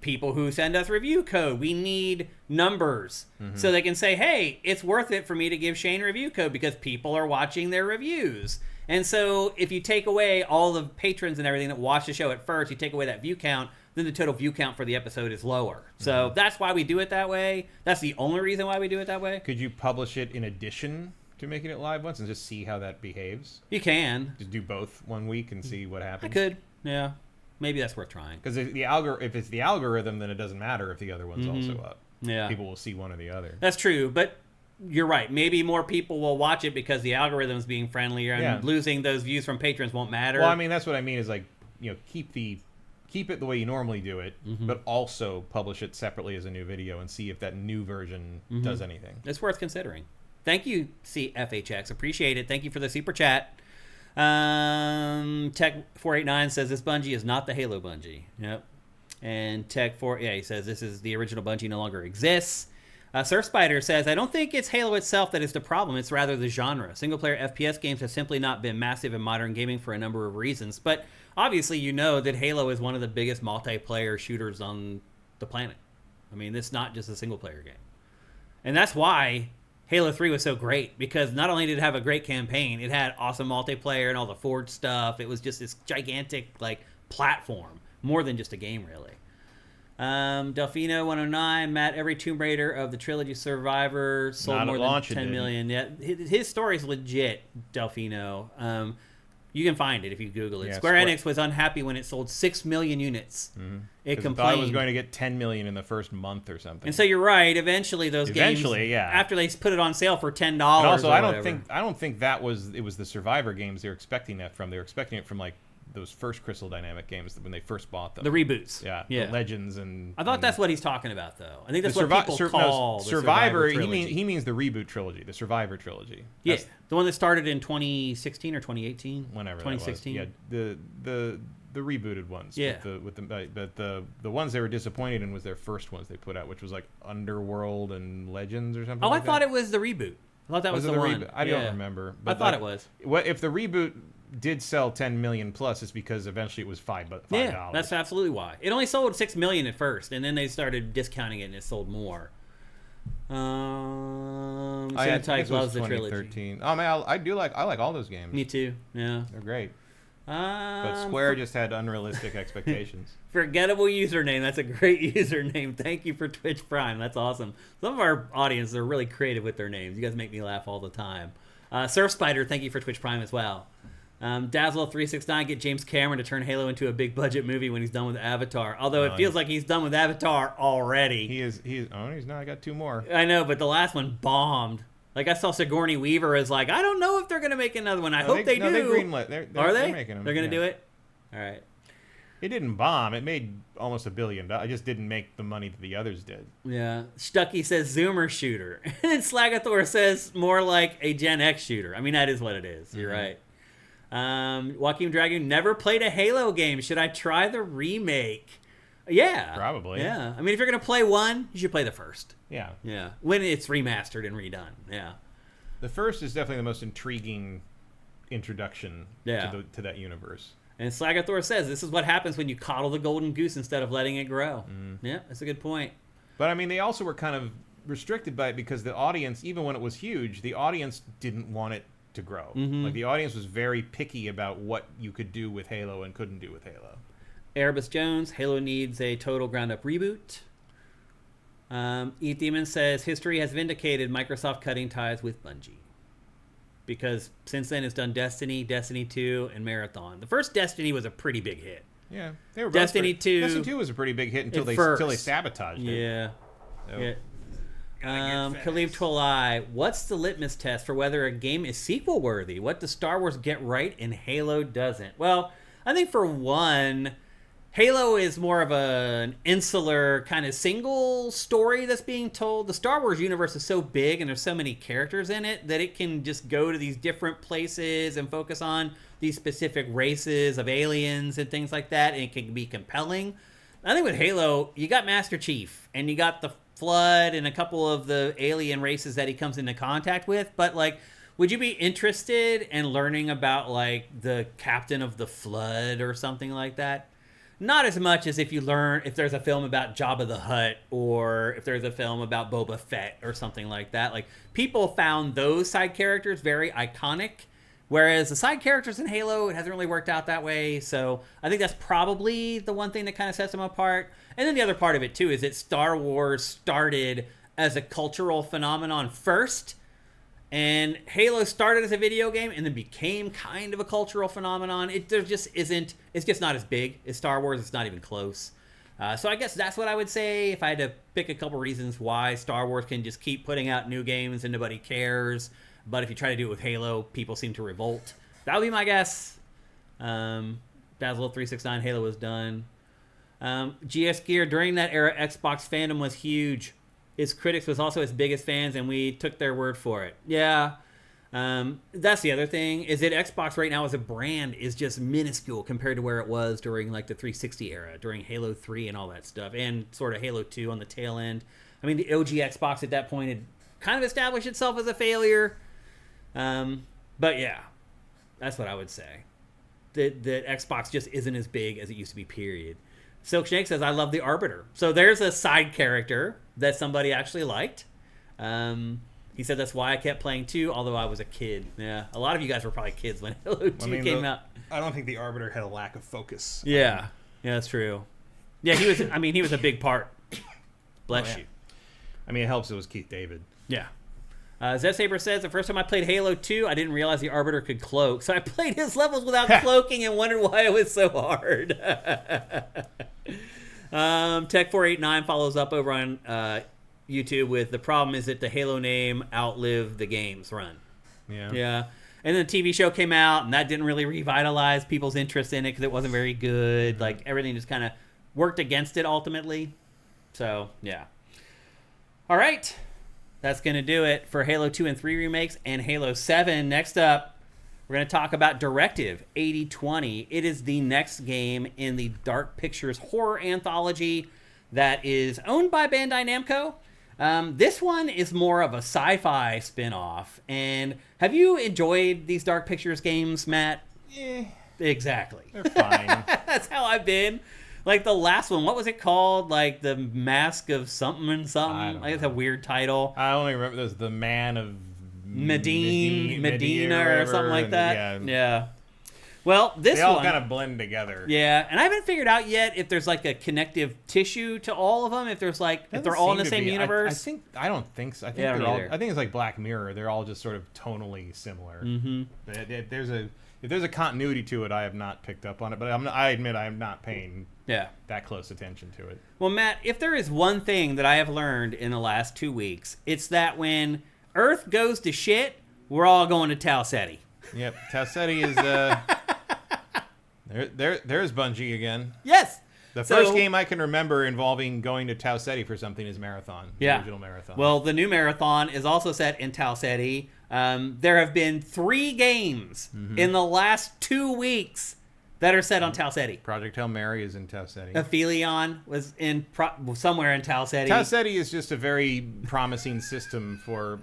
people who send us review code, we need numbers so they can say, hey, it's worth it for me to give Shane review code because people are watching their reviews. And so if you take away all the patrons and everything that watch the show at first, you take away that view count, then the total view count for the episode is lower. So that's why we do it that way. That's the only reason why we do it that way.
Could you publish it in addition to making it live once and just see how that behaves?
You can.
Just do both 1 week and see what happens?
I could, yeah. Maybe that's worth trying.
Because if it's the algorithm, then it doesn't matter if the other one's also up.
Yeah.
People will see one or the other.
That's true, but you're right. Maybe more people will watch it because the algorithm's being friendlier, and losing those views from patrons won't matter.
Well, I mean, that's what I mean is like, keep it the way you normally do it, but also publish it separately as a new video and see if that new version does anything.
It's worth considering. Thank you, CFHX. Appreciate it. Thank you for the super chat. Tech489 says this Bungie is not the Halo Bungie. Yep. And he says this is the original Bungie no longer exists. Surf Spider says, I don't think it's Halo itself that is the problem. It's rather the genre. Single-player FPS games have simply not been massive in modern gaming for a number of reasons. But obviously you know that Halo is one of the biggest multiplayer shooters on the planet. I mean, it's not just a single-player game. And that's why Halo 3 was so great, because not only did it have a great campaign, it had awesome multiplayer and all the Forge stuff. It was just this gigantic platform, more than just a game, really. Delfino 109, Matt, every Tomb Raider of the trilogy Survivor sold more than 10 million. Yeah, his story's legit, Delfino. You can find it if you Google it. Yeah, Square Enix was unhappy when it sold 6 million units. It complained.
Thought it was going to get 10 million in the first month or something.
And so you're right. Eventually, games, after they put it on sale for $10. And
also, I don't think it was the Survivor games they were expecting that from. They were expecting it from those first Crystal Dynamic games when they first bought them.
The reboots.
Yeah. The Legends and...
I thought that's what he's talking about, though. I think that's what people call the
Survivor trilogy. He means the reboot trilogy, the Survivor trilogy.
Yeah. The one that started in 2016 or 2018?
Whenever
2016.
That was. Yeah. The rebooted ones.
Yeah.
But the ones they were disappointed in was their first ones they put out, which was Underworld and Legends or something.
Oh, I thought it was the reboot. I thought that was the one.
Reboot? I don't remember.
But I thought it was.
If the reboot did sell 10 million plus, it's because eventually it was $5.
Yeah, that's absolutely why. It only sold 6 million at first, and then they started discounting it, and it sold more. Type loves the trilogy.
Oh man, I like all those games.
Me too. Yeah,
they're great. But Square just had unrealistic expectations.
Forgettable username. That's a great username. Thank you for Twitch Prime. That's awesome. Some of our audience are really creative with their names. You guys make me laugh all the time. Surf Spider, thank you for Twitch Prime as well. Dazzle369, get James Cameron to turn Halo into a big budget movie when he's done with Avatar. Although it feels like he's done with Avatar already.
He's not. I got 2 more.
I know, but the last one bombed. Like, I saw Sigourney Weaver as like, I don't know if they're going to make another one. I hope they do.
No, they greenlit.
Are they?
They're making them.
They're going to do it? All right.
It didn't bomb. It made almost $1 billion. I just didn't make the money that the others did.
Yeah. Stucky says Zoomer shooter. And Slagathor says more like a Gen X shooter. I mean, that is what it is. You're right. Joaquin Dragoon, never played a Halo game. Should I try the remake? Yeah.
Probably.
Yeah. I mean, if you're going to play one, you should play the first.
Yeah.
Yeah. When it's remastered and redone. Yeah.
The first is definitely the most intriguing introduction to that universe.
And Slagathor says, this is what happens when you coddle the golden goose instead of letting it grow. Yeah, that's a good point.
But, I mean, they also were kind of restricted by it because the audience, even when it was huge, the audience didn't want it to grow. Like, the audience was very picky about what you could do with Halo and couldn't do with Halo.
Erebus Jones, Halo needs a total ground-up reboot. Eat Demon says, history has vindicated Microsoft cutting ties with Bungie. Because since then it's done Destiny, Destiny 2, and Marathon. The first Destiny was a pretty big hit.
Yeah. They were
Destiny 2.
Destiny 2 was a pretty big hit until they sabotaged it.
Yeah.
So.
Yeah. Khalib Twilai, what's the litmus test for whether a game is sequel worthy? What does Star Wars get right and Halo doesn't? Well, I think for one, Halo is more of an insular kind of single story that's being told. The Star Wars universe is so big and there's so many characters in it that it can just go to these different places and focus on these specific races of aliens and things like that, and it can be compelling. I think with Halo, you got Master Chief and you got the Flood and a couple of the alien races that he comes into contact with, but like, would you be interested in learning about like the captain of the Flood or something like that? Not as much as if there's a film about Jabba the Hutt or if there's a film about Boba Fett or something like that. Like, people found those side characters very iconic, whereas the side characters in Halo, it hasn't really worked out that way. So I think that's probably the one thing that kind of sets them apart. And then the other part of it, too, is that Star Wars started as a cultural phenomenon first, and Halo started as a video game and then became kind of a cultural phenomenon. It's just not as big as Star Wars. It's not even close. So I guess that's what I would say if I had to pick a couple reasons why Star Wars can just keep putting out new games and nobody cares. But if you try to do it with Halo, people seem to revolt. That would be my guess. Dazzle369, Halo was done. GS Gear, during that era, Xbox fandom was huge. Its critics was also its biggest fans, and we took their word for it. Yeah. That's the other thing, is that Xbox right now as a brand is just minuscule compared to where it was during like the 360 era, during Halo 3 and all that stuff, and sort of Halo 2 on the tail end. I mean, the OG Xbox at that point had kind of established itself as a failure. But yeah, that's what I would say. That Xbox just isn't as big as it used to be, period. Silk Snake says, I love the Arbiter. So there's a side character that somebody actually liked. He said that's why I kept playing 2, although I was a kid. Yeah, a lot of you guys were probably kids when Halo 2 came out.
I don't think the Arbiter had a lack of focus.
Yeah, that's true. Yeah, he was a big part. Bless you.
I mean, it helps it was Keith David.
Yeah. Zed Saber says, the first time I played Halo 2, I didn't realize the Arbiter could cloak. So I played his levels without cloaking and wondered why it was so hard. Tech489 follows up over on YouTube with, the problem is that the Halo name outlived the game's run. Yeah. And then the TV show came out, and that didn't really revitalize people's interest in it because it wasn't very good. Like, everything just kind of worked against it ultimately. So, yeah. All right. That's going to do it for Halo 2 and 3 remakes and Halo 7. Next up, we're going to talk about Directive 8020. It is the next game in the Dark Pictures horror anthology that is owned by Bandai Namco. This one is more of a sci-fi spin-off. And have you enjoyed these Dark Pictures games, Matt?
Yeah.
Exactly.
They're fine.
That's how I've been. Like the last one, what was it called? Like the Mask of something and something? Like it's a weird title.
I only remember there's the Man of
Medina or something like that. Yeah. Well, this
They all
one,
kind of blend together.
yeah, and I haven't figured out yet if there's like a connective tissue to all of them. If there's like if they're all in the same universe.
I don't think so. I think
Yeah, I don't
they're all.
either.
I think it's like Black Mirror. They're all just sort of tonally similar.
Mm-hmm.
If there's a continuity to it, I have not picked up on it. But I admit I am not paying
Yeah.
that close attention to it.
Well, Matt, if there is one thing that I have learned in the last 2 weeks, it's that when Earth goes to shit, we're all going to Tau Ceti.
Yep, Tau Ceti is there's Bungie again.
Yes.
The first game I can remember involving going to Tau Ceti for something is Marathon. The original Marathon.
Well, the new Marathon is also set in Tau Ceti. There have been 3 games in the last 2 weeks that are set on Tau Ceti.
Project Hail Mary is in Tau Ceti.
Aphelion was in somewhere in Tau Ceti.
Tau Ceti is just a very promising system for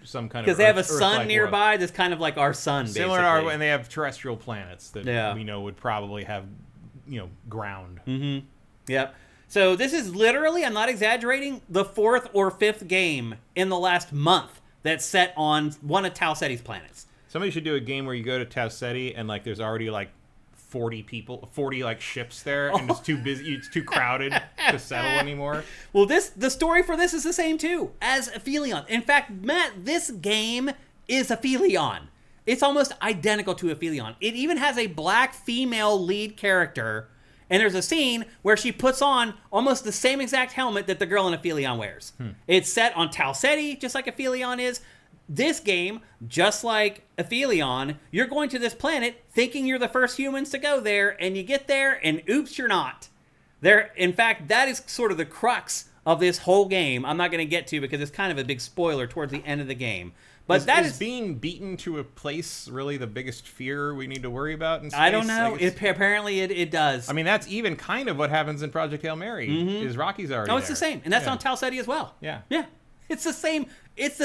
some kind of
because they have a
Earth-like
sun
world.
nearby that's kind of like our sun,
Similar to
basically.
our, and they have terrestrial planets that we know would probably have, ground.
Mm-hmm. Yep. So this is literally, I'm not exaggerating, the 4th or 5th game in the last month that's set on one of Tau Ceti's planets.
Somebody should do a game where you go to Tau Ceti and there's already 40 ships there, and it's too busy, it's too crowded to settle anymore.
Well, the story for this is the same too as Aphelion. In fact, Matt, this game is Aphelion. It's almost identical to Aphelion. It even has a black female lead character, and there's a scene where she puts on almost the same exact helmet that the girl in Aphelion wears. It's set on Tau Ceti, just like Aphelion is. This game, just like Aphelion, you're going to this planet thinking you're the first humans to go there, and you get there, and oops, you're not. In fact, that is sort of the crux of this whole game. I'm not going to get to because it's kind of a big spoiler towards the end of the game. But
is being beaten to a place really the biggest fear we need to worry about in space?
I don't know. Apparently it does.
I mean, that's even kind of what happens in Project Hail Mary. Is Rocky's already
No, it's
there.
the same. And that's on Tau Ceti as well.
Yeah.
Yeah. It's the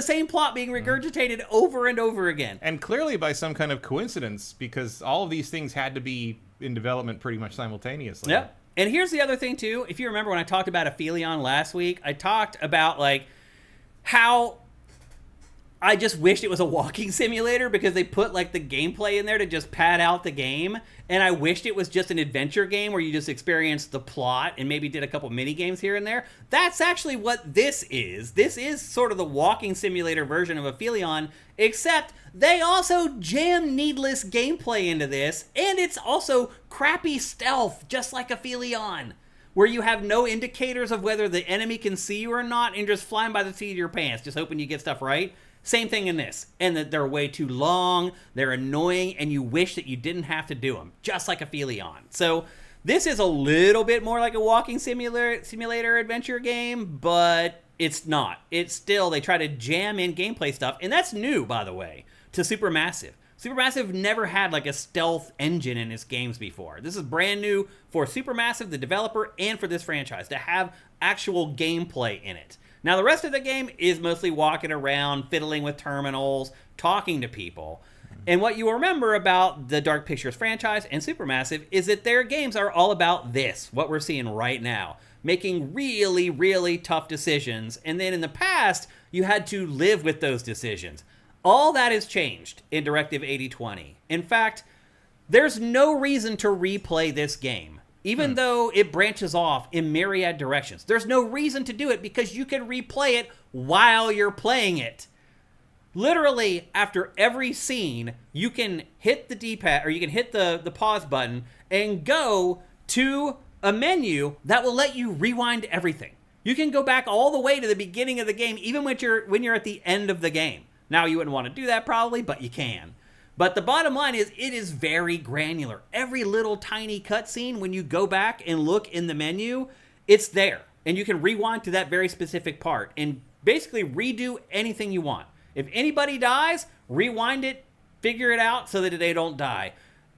same plot being regurgitated over and over again.
And clearly by some kind of coincidence, because all of these things had to be in development pretty much simultaneously.
Yep. And here's the other thing, too. If you remember when I talked about Aphelion last week, I talked about, how I just wished it was a walking simulator because they put, the gameplay in there to just pad out the game. And I wished it was just an adventure game where you just experienced the plot and maybe did a couple mini games here and there. That's actually what this is. This is sort of the walking simulator version of Aphelion, except they also jam needless gameplay into this, and it's also crappy stealth, just like Aphelion, where you have no indicators of whether the enemy can see you or not, and just flying by the seat of your pants, just hoping you get stuff right. Same thing in this, and that they're way too long, they're annoying, and you wish that you didn't have to do them, just like Aphelion. So this is a little bit more like a walking simulator adventure game, but it's not. It's still, they try to jam in gameplay stuff, and that's new, by the way, to Supermassive. Supermassive never had a stealth engine in its games before. This is brand new for Supermassive, the developer, and for this franchise, to have actual gameplay in it. Now, the rest of the game is mostly walking around, fiddling with terminals, talking to people. And what you will remember about the Dark Pictures franchise and Supermassive is that their games are all about this, what we're seeing right now, making really, really tough decisions. And then in the past, you had to live with those decisions. All that has changed in Directive 8020. In fact, there's no reason to replay this game. Even though it branches off in myriad directions. There's no reason to do it because you can replay it while you're playing it. Literally, after every scene, you can hit the D-pad, or you can hit the pause button and go to a menu that will let you rewind everything. You can go back all the way to the beginning of the game, even when you're at the end of the game. Now, you wouldn't want to do that probably, but you can. But the bottom line is, it is very granular. Every little tiny cutscene, when you go back and look in the menu, it's there. And you can rewind to that very specific part and basically redo anything you want. If anybody dies, rewind it, figure it out so that they don't die.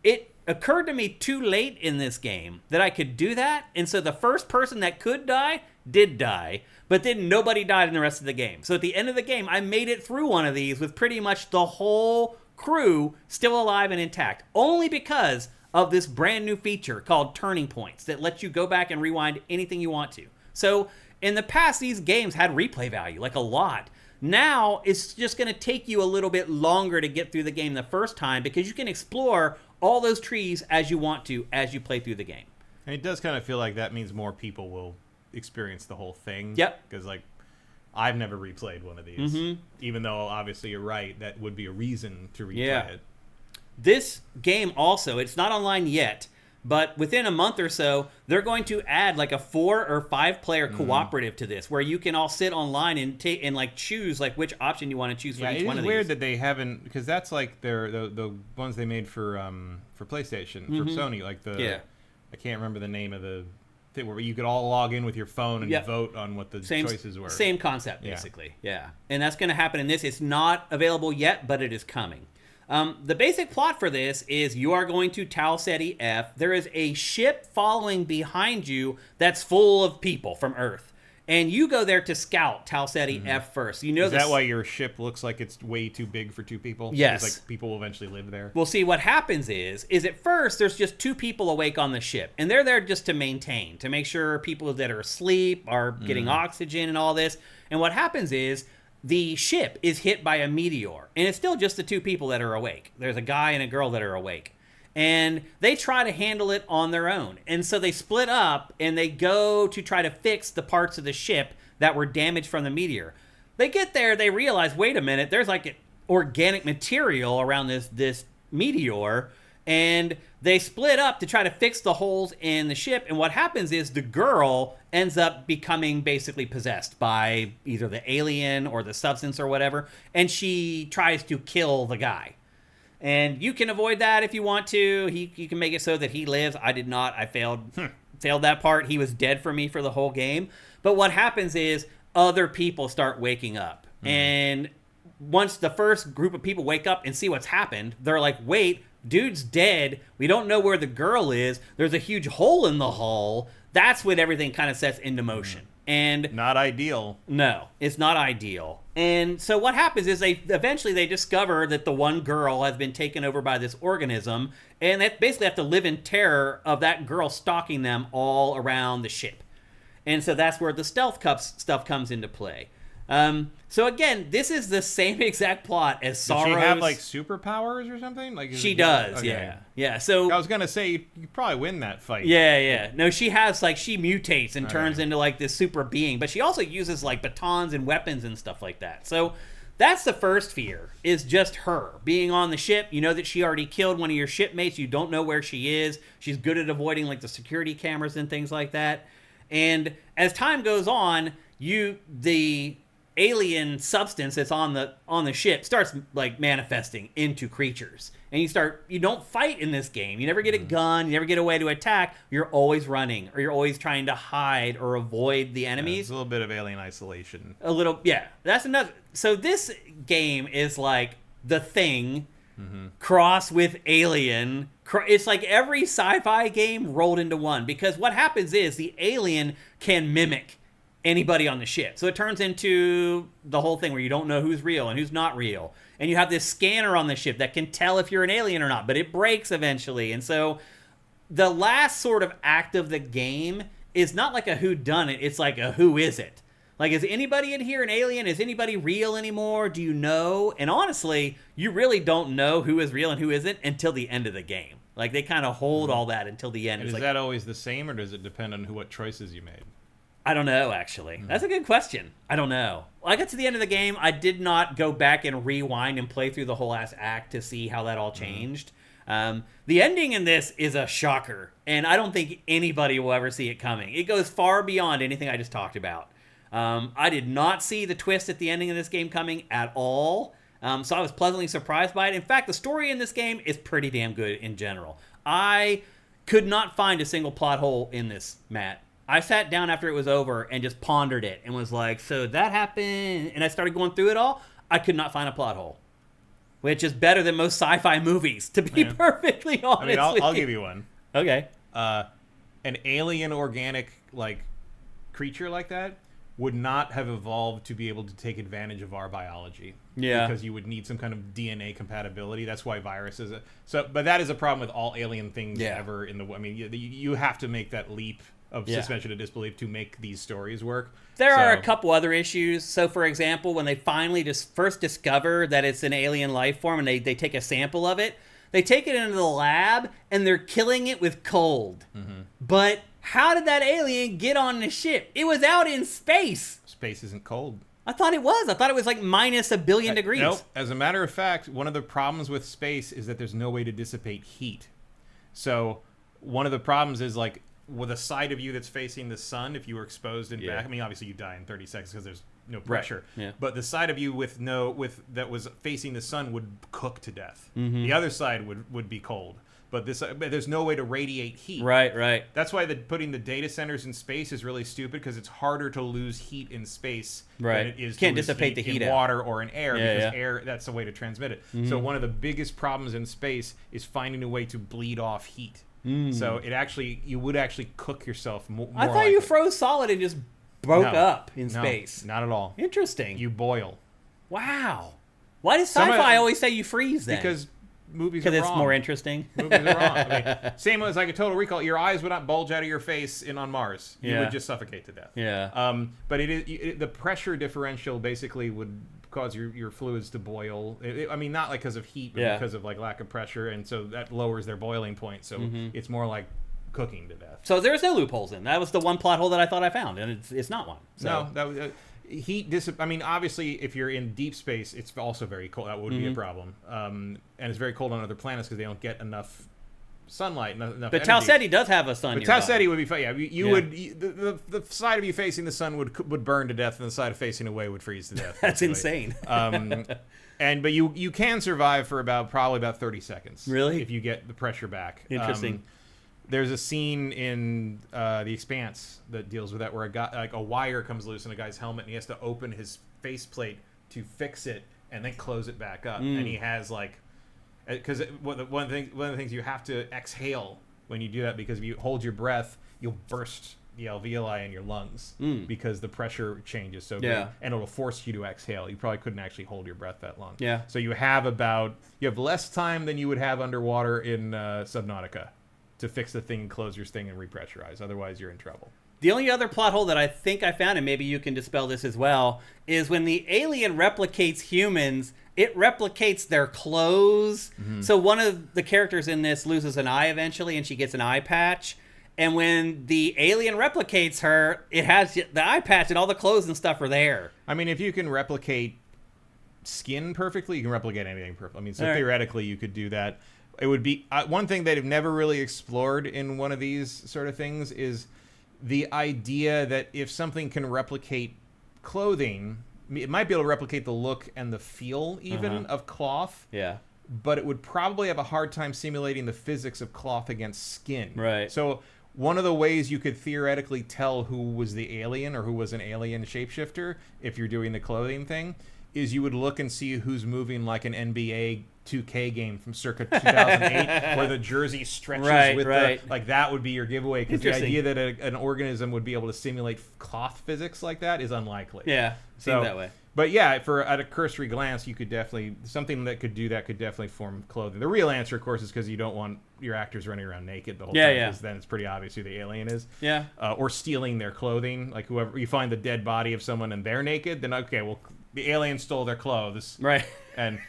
It occurred to me too late in this game that I could do that. And so the first person that could die did die. But then nobody died in the rest of the game. So at the end of the game, I made it through one of these with pretty much the whole crew still alive and intact, only because of this brand new feature called Turning Points that lets you go back and rewind anything you want to. So in the past, these games had replay value, a lot. Now it's just going to take you a little bit longer to get through the game the first time because you can explore all those trees as you want to as you play through the game.
And it does kind of feel like that means more people will experience the whole thing.
Yep.
Because, like, I've never replayed one of these. Even though, obviously, you're right, that would be a reason to replay it.
This game also, it's not online yet, but within a month or so, they're going to add like a 4 or 5 player cooperative to this, where you can all sit online and like choose like which option you want to choose for each one of these.
It's weird that they haven't, because that's like the ones they made for PlayStation, for Sony, like I can't remember the name of the thing where you could all log in with your phone and vote on what the choices were.
Same concept, basically. Yeah. And that's going to happen in this. It's not available yet, but it is coming. The basic plot for this is you are going to Tau Ceti F. There is a ship following behind you that's full of people from Earth. And you go there to scout Tau Ceti F first. You know
is that why your ship looks like it's way too big for 2 people?
Yes.
It's like people will eventually live there?
Well, see, what happens is at first there's just 2 people awake on the ship. And they're there just to maintain, to make sure people that are asleep are getting oxygen and all this. And what happens is the ship is hit by a meteor. And it's still just the 2 people that are awake. There's a guy and a girl that are awake. And they try to handle it on their own. And so they split up and they go to try to fix the parts of the ship that were damaged from the meteor. They get there, they realize, wait a minute, there's like organic material around this meteor. And they split up to try to fix the holes in the ship. And what happens is the girl ends up becoming basically possessed by either the alien or the substance or whatever. And she tries to kill the guy. And you can avoid that if you want to. You can make it so that he lives. I did not. I failed that part. He was dead for me for the whole game. But what happens is other people start waking up. And once the first group of people wake up and see what's happened, they're like, wait, dude's dead. We don't know where the girl is. There's a huge hole in the hull. That's when everything kind of sets into motion. And
not ideal.
No, it's not ideal. And so what happens is they eventually discover that the one girl has been taken over by this organism, and they basically have to live in terror of that girl stalking them all around the ship. And so that's where the stealth stuff comes into play. So again, this is the same exact plot as Sorrow's.
Does she have like superpowers or something? Like
she does, okay. Yeah. So
I was gonna say you probably win that fight.
Yeah. No, she has like she mutates and turns into like this super being, but she also uses like batons and weapons and stuff like that. So that's the first fear, is just her being on the ship. You know that she already killed one of your shipmates. You don't know where she is. She's good at avoiding like the security cameras and things like that. And as time goes on, the alien substance that's on the ship starts like manifesting into creatures, and you don't fight in this game. You never get a gun, you never get a way to attack. You're always running, or you're always trying to hide or avoid the enemies.
It's a little bit of alien isolation.
That's another. So this game is like The Thing cross with Alien. It's like every sci-fi game rolled into one, because what happens is the alien can mimic anybody on the ship. So it turns into the whole thing where you don't know who's real and who's not real. And you have this scanner on the ship that can tell if you're an alien or not, but it breaks eventually. And so the last sort of act of the game is not like a whodunit, it's like a who is it? Like, is anybody in here an alien? Is anybody real anymore? Do you know? And honestly, you really don't know who is real and who isn't until the end of the game. Like, they kind of hold all that until the end.
And is that always the same, or does it depend on what choices you made?
I don't know, actually. That's a good question. I don't know. When I got to the end of the game, I did not go back and rewind and play through the whole last act to see how that all changed. The ending in this is a shocker, and I don't think anybody will ever see it coming. It goes far beyond anything I just talked about. I did not see the twist at the ending of this game coming at all, so I was pleasantly surprised by it. In fact, the story in this game is pretty damn good in general. I could not find a single plot hole in this, Matt. I sat down after it was over and just pondered it and was like, so that happened, and I started going through it all. I could not find a plot hole, which is better than most sci-fi movies, to be perfectly honest.
I mean, I'll give you one.
Okay.
An alien organic like creature like that would not have evolved to be able to take advantage of our biology.
Yeah.
Because you would need some kind of DNA compatibility. That's why viruses. But that is a problem with all alien things ever in the. I mean, you have to make that leap of suspension of disbelief to make these stories work.
There are a couple other issues. So, for example, when they finally just first discover that it's an alien life form and they take a sample of it, they take it into the lab and they're killing it with cold. Mm-hmm. But how did that alien get on the ship? It was out in space.
Space isn't cold.
I thought it was. I thought it was like minus a billion degrees.
Nope. As a matter of fact, one of the problems with space is that there's no way to dissipate heat. So one of the problems is like with a side of you that's facing the sun, if you were exposed in back, I mean, obviously you die in 30 seconds because there's no pressure.
Right. Yeah.
But the side of you that was facing the sun would cook to death. Mm-hmm. The other side would be cold. But there's no way to radiate heat.
Right.
That's why putting the data centers in space is really stupid, because it's harder to lose heat in space than it is
Can't
to lose
dissipate the heat
in
out.
water or in air, because
air,
that's the way to transmit it.
Mm-hmm.
So one of the biggest problems in space is finding a way to bleed off heat. So you would actually cook yourself more.
I thought you froze solid and just broke up in space.
Not at all.
Interesting.
You boil.
Wow. Why does sci-fi always say you freeze then?
Because movies are wrong.
Because it's more interesting.
Movies are wrong. I mean, same as like a Total Recall. Your eyes would not bulge out of your face on Mars. You would just suffocate to death.
Yeah.
But the pressure differential basically would cause your fluids to boil. I mean, not like because of heat, but because of like lack of pressure, and so that lowers their boiling point. So it's more like cooking to death.
So there's no loopholes in. That was the one plot hole that I thought I found, and it's not one. So.
No, that was. I mean, obviously, if you're in deep space, it's also very cold. That would be a problem. And it's very cold on other planets because they don't get enough sunlight, enough
But Tau Ceti does have a sun.
But Tau Ceti would be fine. Yeah, you would. The side of you facing the sun would burn to death, and the side facing away would freeze to death.
That's insane.
But you can survive for probably about 30 seconds.
Really?
If you get the pressure back.
Interesting.
There's a scene in The Expanse that deals with that, where a wire comes loose in a guy's helmet, and he has to open his faceplate to fix it and then close it back up. And he has because one of the things you have to exhale when you do that, because if you hold your breath, you'll burst the alveoli in your lungs because the pressure changes so big, and it'll force you to exhale. You probably couldn't actually hold your breath that long.
Yeah.
So you have less time than you would have underwater in Subnautica to fix the thing, close your thing, and repressurize. Otherwise, you're in trouble.
The only other plot hole that I think I found, and maybe you can dispel this as well, is when the alien replicates humans, it replicates their clothes. Mm-hmm. So one of the characters in this loses an eye eventually, and she gets an eye patch. And when the alien replicates her, it has the eye patch, and all the clothes and stuff are there.
I mean, if you can replicate skin perfectly, you can replicate anything perfectly. I mean, so theoretically, you could do that. It would be one thing they've never really explored in one of these sort of things is the idea that if something can replicate clothing, it might be able to replicate the look and the feel even of cloth.
Yeah.
But it would probably have a hard time simulating the physics of cloth against skin.
Right.
So one of the ways you could theoretically tell who was the alien or who was an alien shapeshifter, if you're doing the clothing thing, is you would look and see who's moving like an NBA 2K game from circa 2008, where the jersey stretches with like that would be your giveaway, because the idea that an organism would be able to simulate cloth physics like that is unlikely.
Yeah, seems that way.
But yeah, at a cursory glance, you could definitely something that could do that could definitely form clothing. The real answer, of course, is because you don't want your actors running around naked the whole time. Because then it's pretty obvious who the alien is.
Yeah.
Or stealing their clothing, like whoever you find the dead body of someone and they're naked, then okay, well, the alien stole their clothes,
right?
And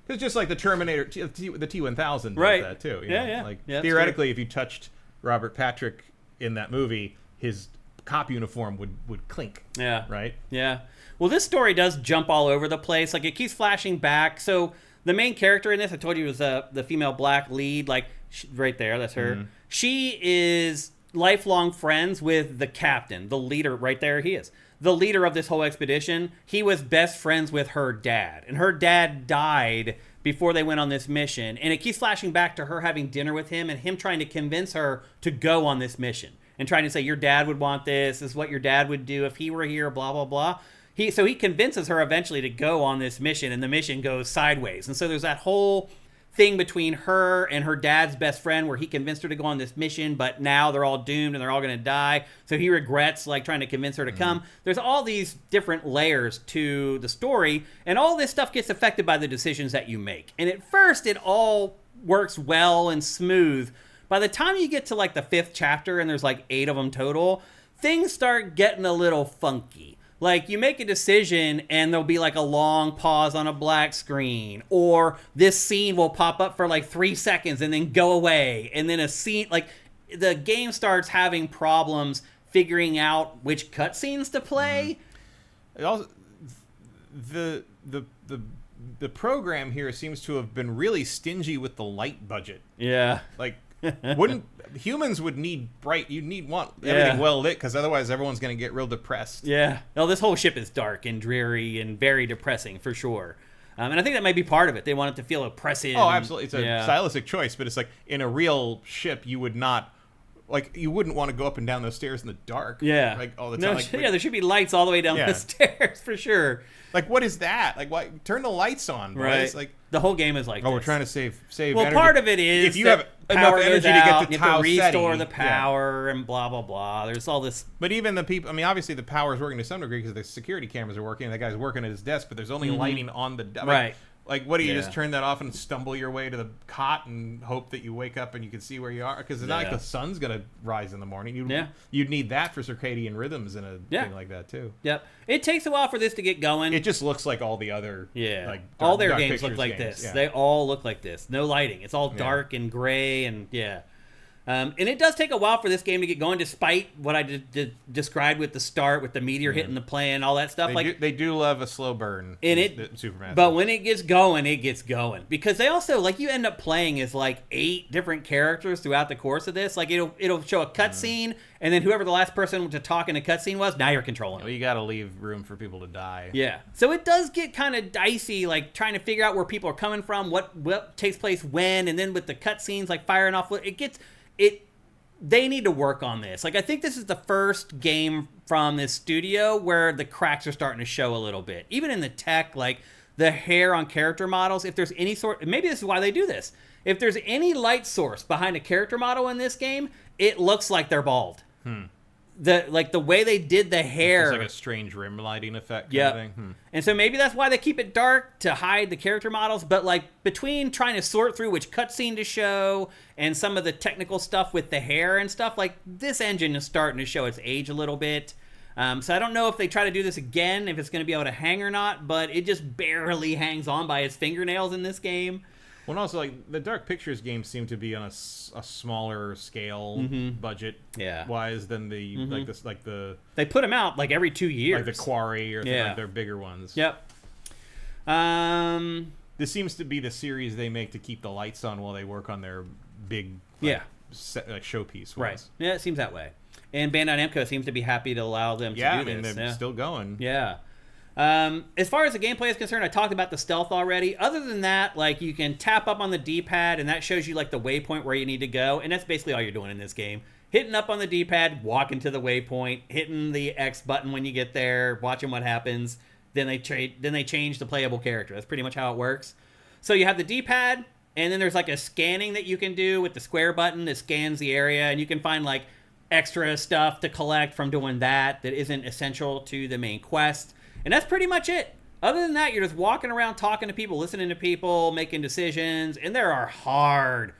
it's just like the Terminator, the T-1000 does that too. You know? Like theoretically, if you touched Robert Patrick in that movie, his cop uniform would clink. Yeah. Right?
Yeah. Well, this story does jump all over the place. Like, it keeps flashing back. So the main character in this, I told you, was the female black lead. Like, right there, that's her. Mm-hmm. She is lifelong friends with the captain, the leader. Right there, he is. The leader of this whole expedition. He was best friends with her dad. And her dad died before they went on this mission. And it keeps flashing back to her having dinner with him and him trying to convince her to go on this mission. And trying to say, your dad would want this. This is what your dad would do if he were here, blah, blah, blah. So he convinces her eventually to go on this mission, and the mission goes sideways. And so there's that whole thing between her and her dad's best friend where he convinced her to go on this mission, but now they're all doomed and they're all going to die. So he regrets trying to convince her to come. There's all these different layers to the story, and all this stuff gets affected by the decisions that you make. And at first, it all works well and smooth. by the time you get to like the 5th chapter, and there's like 8 of them total, things start getting a little funky. Like, you make a decision, and there'll be, like, a long pause on a black screen. Or this scene will pop up for, like, 3 seconds and then go away. And then a scene... Like, the game starts having problems figuring out which cutscenes to play.
It also... The program here seems to have been really stingy with the light budget.
Yeah.
Like... humans would need want everything well lit, because otherwise everyone's going to get real depressed.
Yeah. No, this whole ship is dark and dreary and very depressing for sure. And I think that might be part of it. They want it to feel oppressive.
Oh, absolutely. It's a stylistic choice, but it's like in a real ship, you would not, like, you wouldn't want to go up and down those stairs in the dark.
Yeah.
Like all the
No,
time. Like,
there should be lights all the way down the stairs for sure.
Like, what is that? Like, why turn the lights on, boys?
Right.
Like,
the whole game is like this.
we're trying to save
well,
energy.
part of it is
if you have enough
power
energy
goes
to
out,
get the
you have
Tau
to restore
Ceti.
the power and blah blah blah. There's all this.
But even the people, I mean, obviously the power is working to some degree because the security cameras are working. And that guy's working at his desk, but there's only lighting on the
right.
Like, what do you just turn that off and stumble your way to the cot and hope that you wake up and you can see where you are? Because it's not like the sun's gonna rise in the morning. You'd need that for circadian rhythms in a thing like that too.
Yep. It takes a while for this to get going.
It just looks like all the other like
all their games look like this.
Yeah.
They all look like this. No lighting. It's all dark and gray and and it does take a while for this game to get going, despite what I described with the start, with the meteor hitting the plane, all that stuff.
They do love a slow burn
in it,
Supermassive.
But when it gets going. Because they also, like, you end up playing as, like, 8 different characters throughout the course of this. Like, it'll show a cutscene, and then whoever the last person to talk in a cutscene was, now you're controlling
Well, you got to leave room for people to die.
Yeah. So it does get kind of dicey, like, trying to figure out where people are coming from, what takes place when, and then with the cutscenes, like, firing off, they need to work on this. Like, I think this is the first game from this studio where the cracks are starting to show a little bit. Even in the tech, like, the hair on character models, if there's any sort... Maybe this is why they do this. If there's any light source behind a character model in this game, it looks like they're bald. The way they did the hair...
It's like a strange rim lighting effect kind of thing.
And so maybe that's why they keep it dark, to hide the character models. But, like, between trying to sort through which cutscene to show and some of the technical stuff with the hair and stuff, like, this engine is starting to show its age a little bit. So I don't know if they try to do this again, if it's going to be able to hang or not, but it just barely hangs on by its fingernails in this game.
Well, and also, like, the Dark Pictures games seem to be on a smaller scale budget wise than the
they put them out like every 2 years,
like the Quarry or like their bigger ones.
Yep.
This seems to be the series they make to keep the lights on while they work on their big showpiece ones.
Right. Yeah, it seems that way. And Bandai Namco seems to be happy to allow them to do this.
I mean, they're still going.
Yeah. As far as the gameplay is concerned, I talked about the stealth already. Other than that, like, you can tap up on the D-pad, and that shows you, like, the waypoint where you need to go, and that's basically all you're doing in this game. Hitting up on the D-pad, walking to the waypoint, hitting the X button when you get there, watching what happens. Then they change the playable character. That's pretty much how it works. So you have the D-pad, and then there's, like, a scanning that you can do with the square button that scans the area, and you can find, like, extra stuff to collect from doing that isn't essential to the main quest. And that's pretty much it. Other than that, you're just walking around talking to people, listening to people, making decisions. And there are hard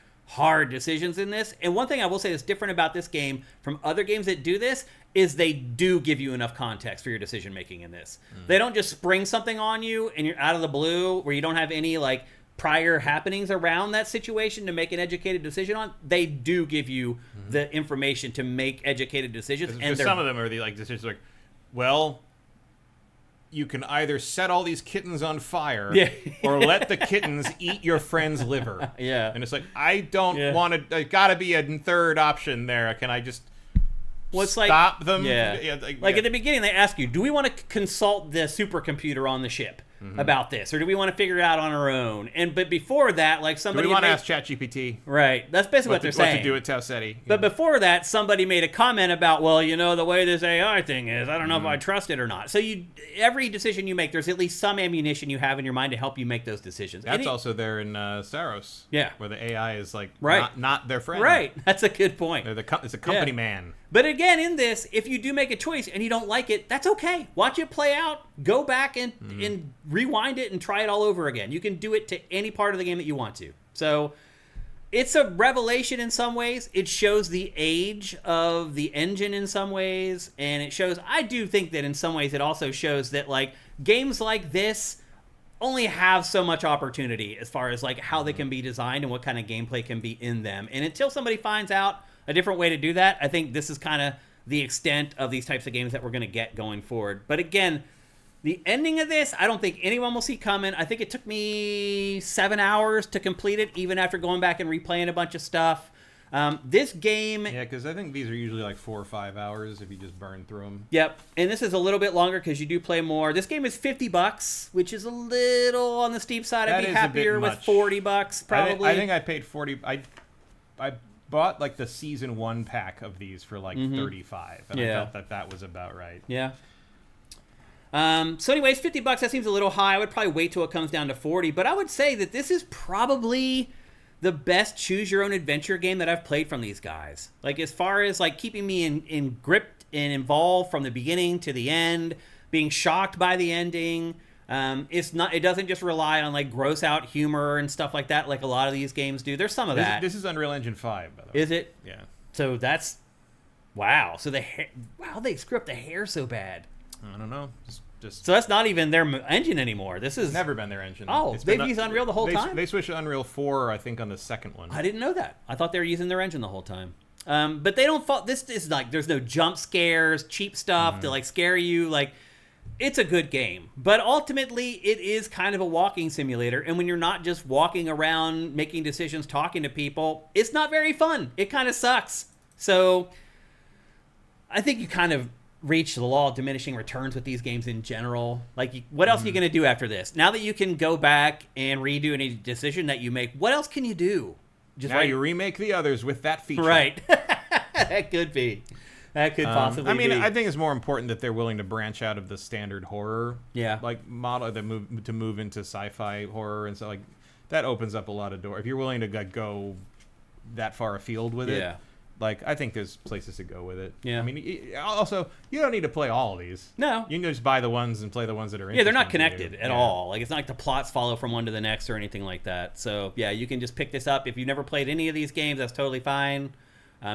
decisions in this. And one thing I will say that's different about this game from other games that do this is they do give you enough context for your decision making in this. They don't just spring something on you and you're out of the blue where you don't have any, like, prior happenings around that situation to make an educated decision on. They do give you the information to make educated decisions. And
some of them are the, like, decisions like, well, you can either set all these kittens on fire or let the kittens eat your friend's liver.
Yeah.
And it's like, I don't want to... Got to be a third option there. Can I just stop them?
Yeah. Like at the beginning, they ask you, do we want to consult the supercomputer on the ship about this? Or do we want to figure it out on our own? But before that, like, somebody...
Do we want to ask ChatGPT?
Right. That's basically what they're saying.
What to do with Tau Ceti.
But before that, somebody made a comment about, well, you know, the way this AI thing is, I don't know if I trust it or not. So every decision you make, there's at least some ammunition you have in your mind to help you make those decisions.
That's also there in Saros.
Yeah.
Where the AI is, like,
right.
not their friend.
Right. That's a good point.
It's a company man.
But again, in this, if you do make a choice and you don't like it, that's okay. Watch it play out. Go back and rewind it and try it all over again. You can do it to any part of the game that you want to. So It's a revelation in some ways. It shows the age of the engine in some ways, and it shows, I do think that in some ways it also shows that like games like this only have so much opportunity as far as like how they can be designed and what kind of gameplay can be in them. And until somebody finds out a different way to do that, I think this is kind of the extent of these types of games that we're going to get going forward. But again, the ending of this, I don't think anyone will see coming. I think it took me 7 hours to complete it, even after going back and replaying a bunch of stuff. This game...
Yeah, because I think these are usually like 4 or 5 hours if you just burn through them.
Yep, and this is a little bit longer because you do play more. This game is $50, which is a little on the steep side. I'd be happier with $40, probably.
I think I paid 40... I bought like the Season 1 pack of these for like 35, and I felt that was about right.
Yeah. So anyways, $50, that seems a little high. I would probably wait till it comes down to 40, but I would say that this is probably the best choose your own adventure game that I've played from these guys. Like as far as like keeping me in gripped and involved from the beginning to the end, being shocked by the ending. It doesn't just rely on like gross out humor and stuff like that like a lot of these games do. There's some of that.
This is Unreal Engine 5, by the way.
Is it?
Yeah.
So that's wow. So they screw up the hair so bad.
I don't know. Just
so that's not even their engine anymore. This is
never been their engine.
Oh, they've used Unreal the whole time?
They switched to Unreal 4, I think, on the second one.
I didn't know that. I thought they were using their engine the whole time. But they don't fall. This is like there's no jump scares, cheap stuff to like scare you. Like it's a good game, but ultimately it is kind of a walking simulator. And when you're not just walking around making decisions, talking to people, it's not very fun. It kind of sucks. So I think you kind of reach the law of diminishing returns with these games in general. Like, what else are you going to do after this? Now that you can go back and redo any decision that you make, what else can you do?
Just now you remake the others with that feature.
Right. That could be. That could possibly be.
I think it's more important that they're willing to branch out of the standard horror like model that move into sci-fi horror and stuff like that. Opens up a lot of doors. If you're willing to go that far afield with it. Like, I think there's places to go with it.
Yeah.
I mean, also, you don't need to play all of these.
No.
You can just buy the ones and play the ones that are interesting.
Yeah, they're not connected at all. Like, it's not like the plots follow from one to the next or anything like that. So, yeah, you can just pick this up. If you've never played any of these games, that's totally fine.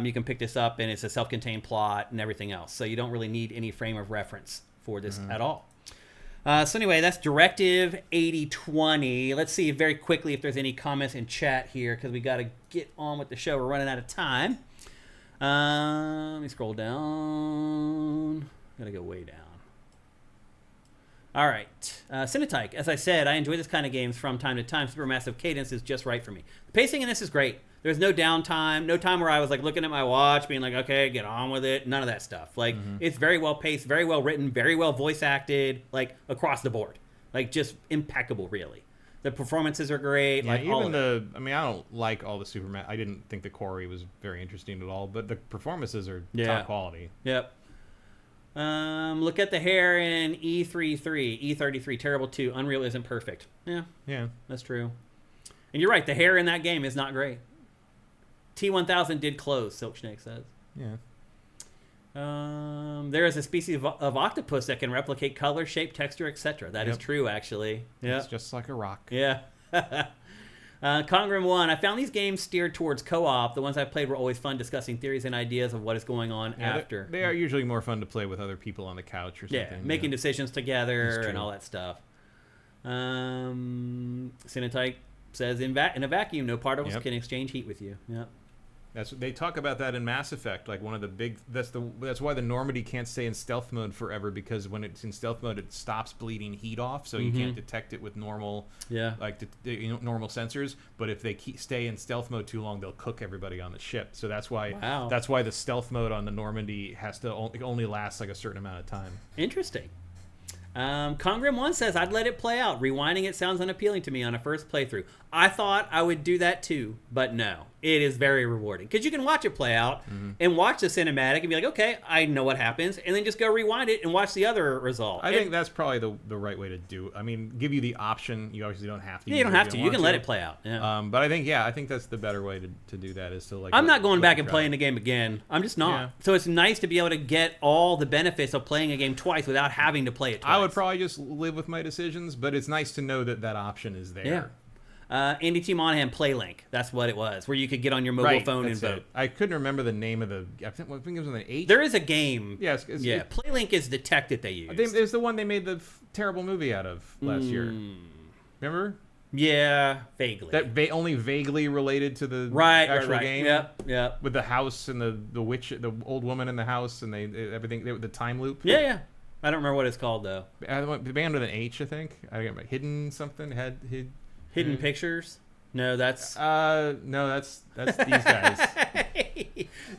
You can pick this up, and it's a self-contained plot and everything else. So you don't really need any frame of reference for this at all. So anyway, that's Directive 8020. Let's see very quickly if there's any comments in chat here, because we got to get on with the show. We're running out of time. Let me scroll down. Gotta go way down. All right. Cinetike, as I said, I enjoy this kind of games from time to time. Supermassive Cadence is just right for me. The pacing in this is great. There's no downtime, no time where I was like looking at my watch, being like, okay, get on with it. None of that stuff. Like, it's very well paced, very well written, very well voice acted, like across the board. Like, just impeccable, really. The performances are great.
Yeah,
like
even I don't like all the Superman. I didn't think the Corey was very interesting at all, but the performances are top quality.
Yep. Look at the hair in E33, Terrible 2. Unreal isn't perfect. Yeah, that's true. And you're right, the hair in that game is not great. T1000 did close, Silksnake says.
Yeah.
There is a species of octopus that can replicate color, shape, texture, etc. That is true, actually. Yeah.
It's just like a rock.
Yeah. Congrim 1. I found these games steered towards co-op. The ones I played were always fun, discussing theories and ideas of what is going on after.
They are usually more fun to play with other people on the couch or something.
Yeah, making decisions together and all that stuff. Cinetike says, in a vacuum, no particles can exchange heat with you. Yep.
They talk about that in Mass Effect, like one of the big. That's why the Normandy can't stay in stealth mode forever, because when it's in stealth mode, it stops bleeding heat off, so you can't detect it with normal, normal sensors. But if they stay in stealth mode too long, they'll cook everybody on the ship. So that's why the stealth mode on the Normandy has to only last like a certain amount of time.
Interesting. Congrim 1 says, I'd let it play out. Rewinding it sounds unappealing to me on a first playthrough. I thought I would do that too, but no. It is very rewarding. Because you can watch it play out and watch the cinematic and be like, okay, I know what happens, and then just go rewind it and watch the other result.
I think that's probably the right way to do it. I mean, give you the option. You obviously don't have to.
Yeah, you don't have to. You can let it play out. Yeah.
But I think that's the better way to do that, is to like.
I'm not going back and playing the game again. I'm just not. Yeah. So it's nice to be able to get all the benefits of playing a game twice without having to play it twice.
I would probably just live with my decisions, but it's nice to know that option is there.
Yeah. Andy T. Monahan PlayLink. That's what it was, where you could get on your mobile phone and vote.
I couldn't remember the name of the. I think it was on the H.
There is a game.
Yes.
PlayLink is the tech that they use.
It's the one they made the terrible movie out of last year. Remember?
Yeah, vaguely.
That only vaguely related to the actual game.
Yep.
With the house and the witch, the old woman in the house, and the time loop.
Yeah. I don't remember what it's called though.
The band with an H, I think. I don't know, Hidden something.
Hidden Pictures. No, that's
that's these guys.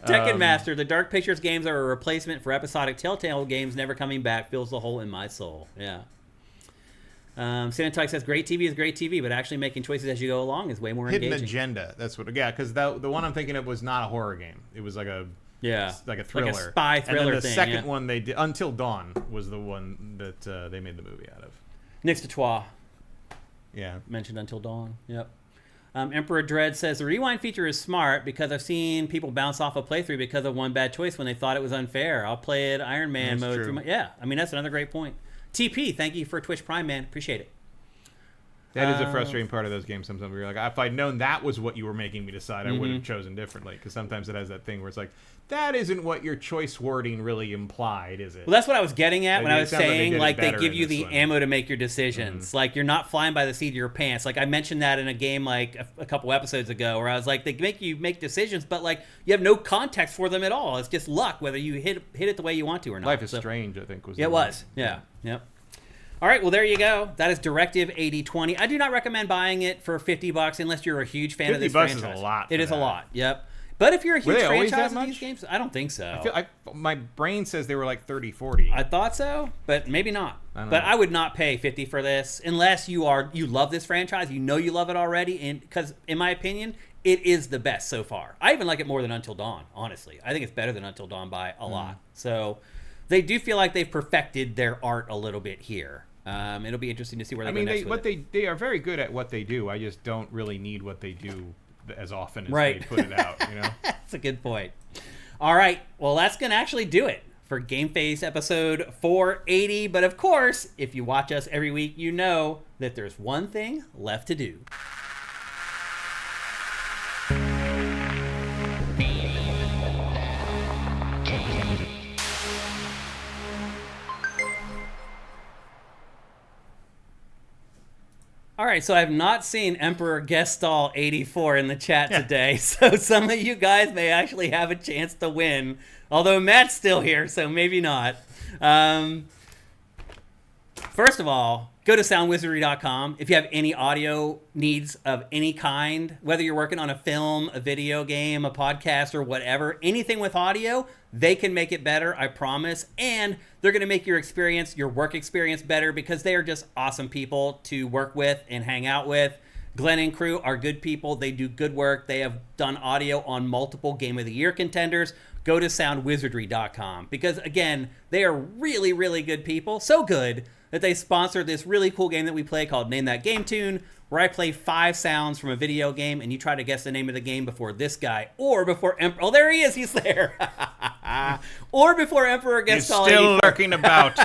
Tekken Master. The Dark Pictures games are a replacement for episodic Telltale games. Never coming back fills the hole in my soul. Yeah. Sanatike says, great TV is great TV, but actually making choices as you go along is way more
Hidden
engaging.
Agenda. That's what. Yeah, because the one I'm thinking of was not a horror game. It was like a thriller,
like a spy thriller.
And then the
thing,
second one they did, Until Dawn, was the one that they made the movie out of.
Nix de Trois.
Yeah,
mentioned Until Dawn. Yep. Emperor Dread says the rewind feature is smart because I've seen people bounce off a playthrough because of one bad choice when they thought it was unfair. I'll play it Iron Man mode. That's another great point. TP, thank you for Twitch Prime, man. Appreciate it.
That is a frustrating part of those games sometimes where you're like, if I'd known that was what you were making me decide, I would have chosen differently. Because sometimes it has that thing where it's like, that isn't what your choice wording really implied, is it?
Well, that's what I was getting at when I was saying,
like
they give you the ammo to make your decisions. Like, you're not flying by the seat of your pants. Like, I mentioned that in a game like a couple episodes ago where I was like, they make you make decisions, but like, you have no context for them at all. It's just luck, whether you hit it the way you want to or not.
Life is Strange, I think, was.
Yeah, it was. Yeah. Yep. All right, well, there you go. That is Directive 8020. I do not recommend buying it for $50 unless you're a huge fan of this franchise.
$50 is a lot.
It is a lot. Yep. But if you're a huge franchise of these games, I don't think so.
My brain says they were like 30, 40.
I thought so, but maybe not. I would not pay $50 for this unless you love this franchise. You know you love it already, and because in my opinion, it is the best so far. I even like it more than Until Dawn. Honestly, I think it's better than Until Dawn by a lot. So they do feel like they've perfected their art a little bit here. It'll be interesting to see where they go next with it.
They are very good at what they do. I just don't really need what they do as often as they put it out. You know,
that's a good point. All right, well, that's gonna actually do it for GameFace episode 480. But of course, if you watch us every week, you know that there's one thing left to do. All right, so I've not seen Emperor Gestall 84 in the chat today, so some of you guys may actually have a chance to win. Although Matt's still here, so maybe not. First of all, go to soundwizardry.com. If you have any audio needs of any kind, whether you're working on a film, a video game, a podcast, or whatever, anything with audio, they can make it better, I promise. And they're going to make your work experience better because they are just awesome people to work with and hang out with. Glenn and crew are good people. They do good work. They have done audio on multiple Game of the Year contenders. Go to soundwizardry.com because, again, they are really, really good people. So good that they sponsored this really cool game that we play called Name That Game Tune, where I play 5 sounds from a video game, and you try to guess the name of the game before this guy, or before Emperor... Oh, there he is. He's there. Or before Emperor gets
all... He's still lurking about.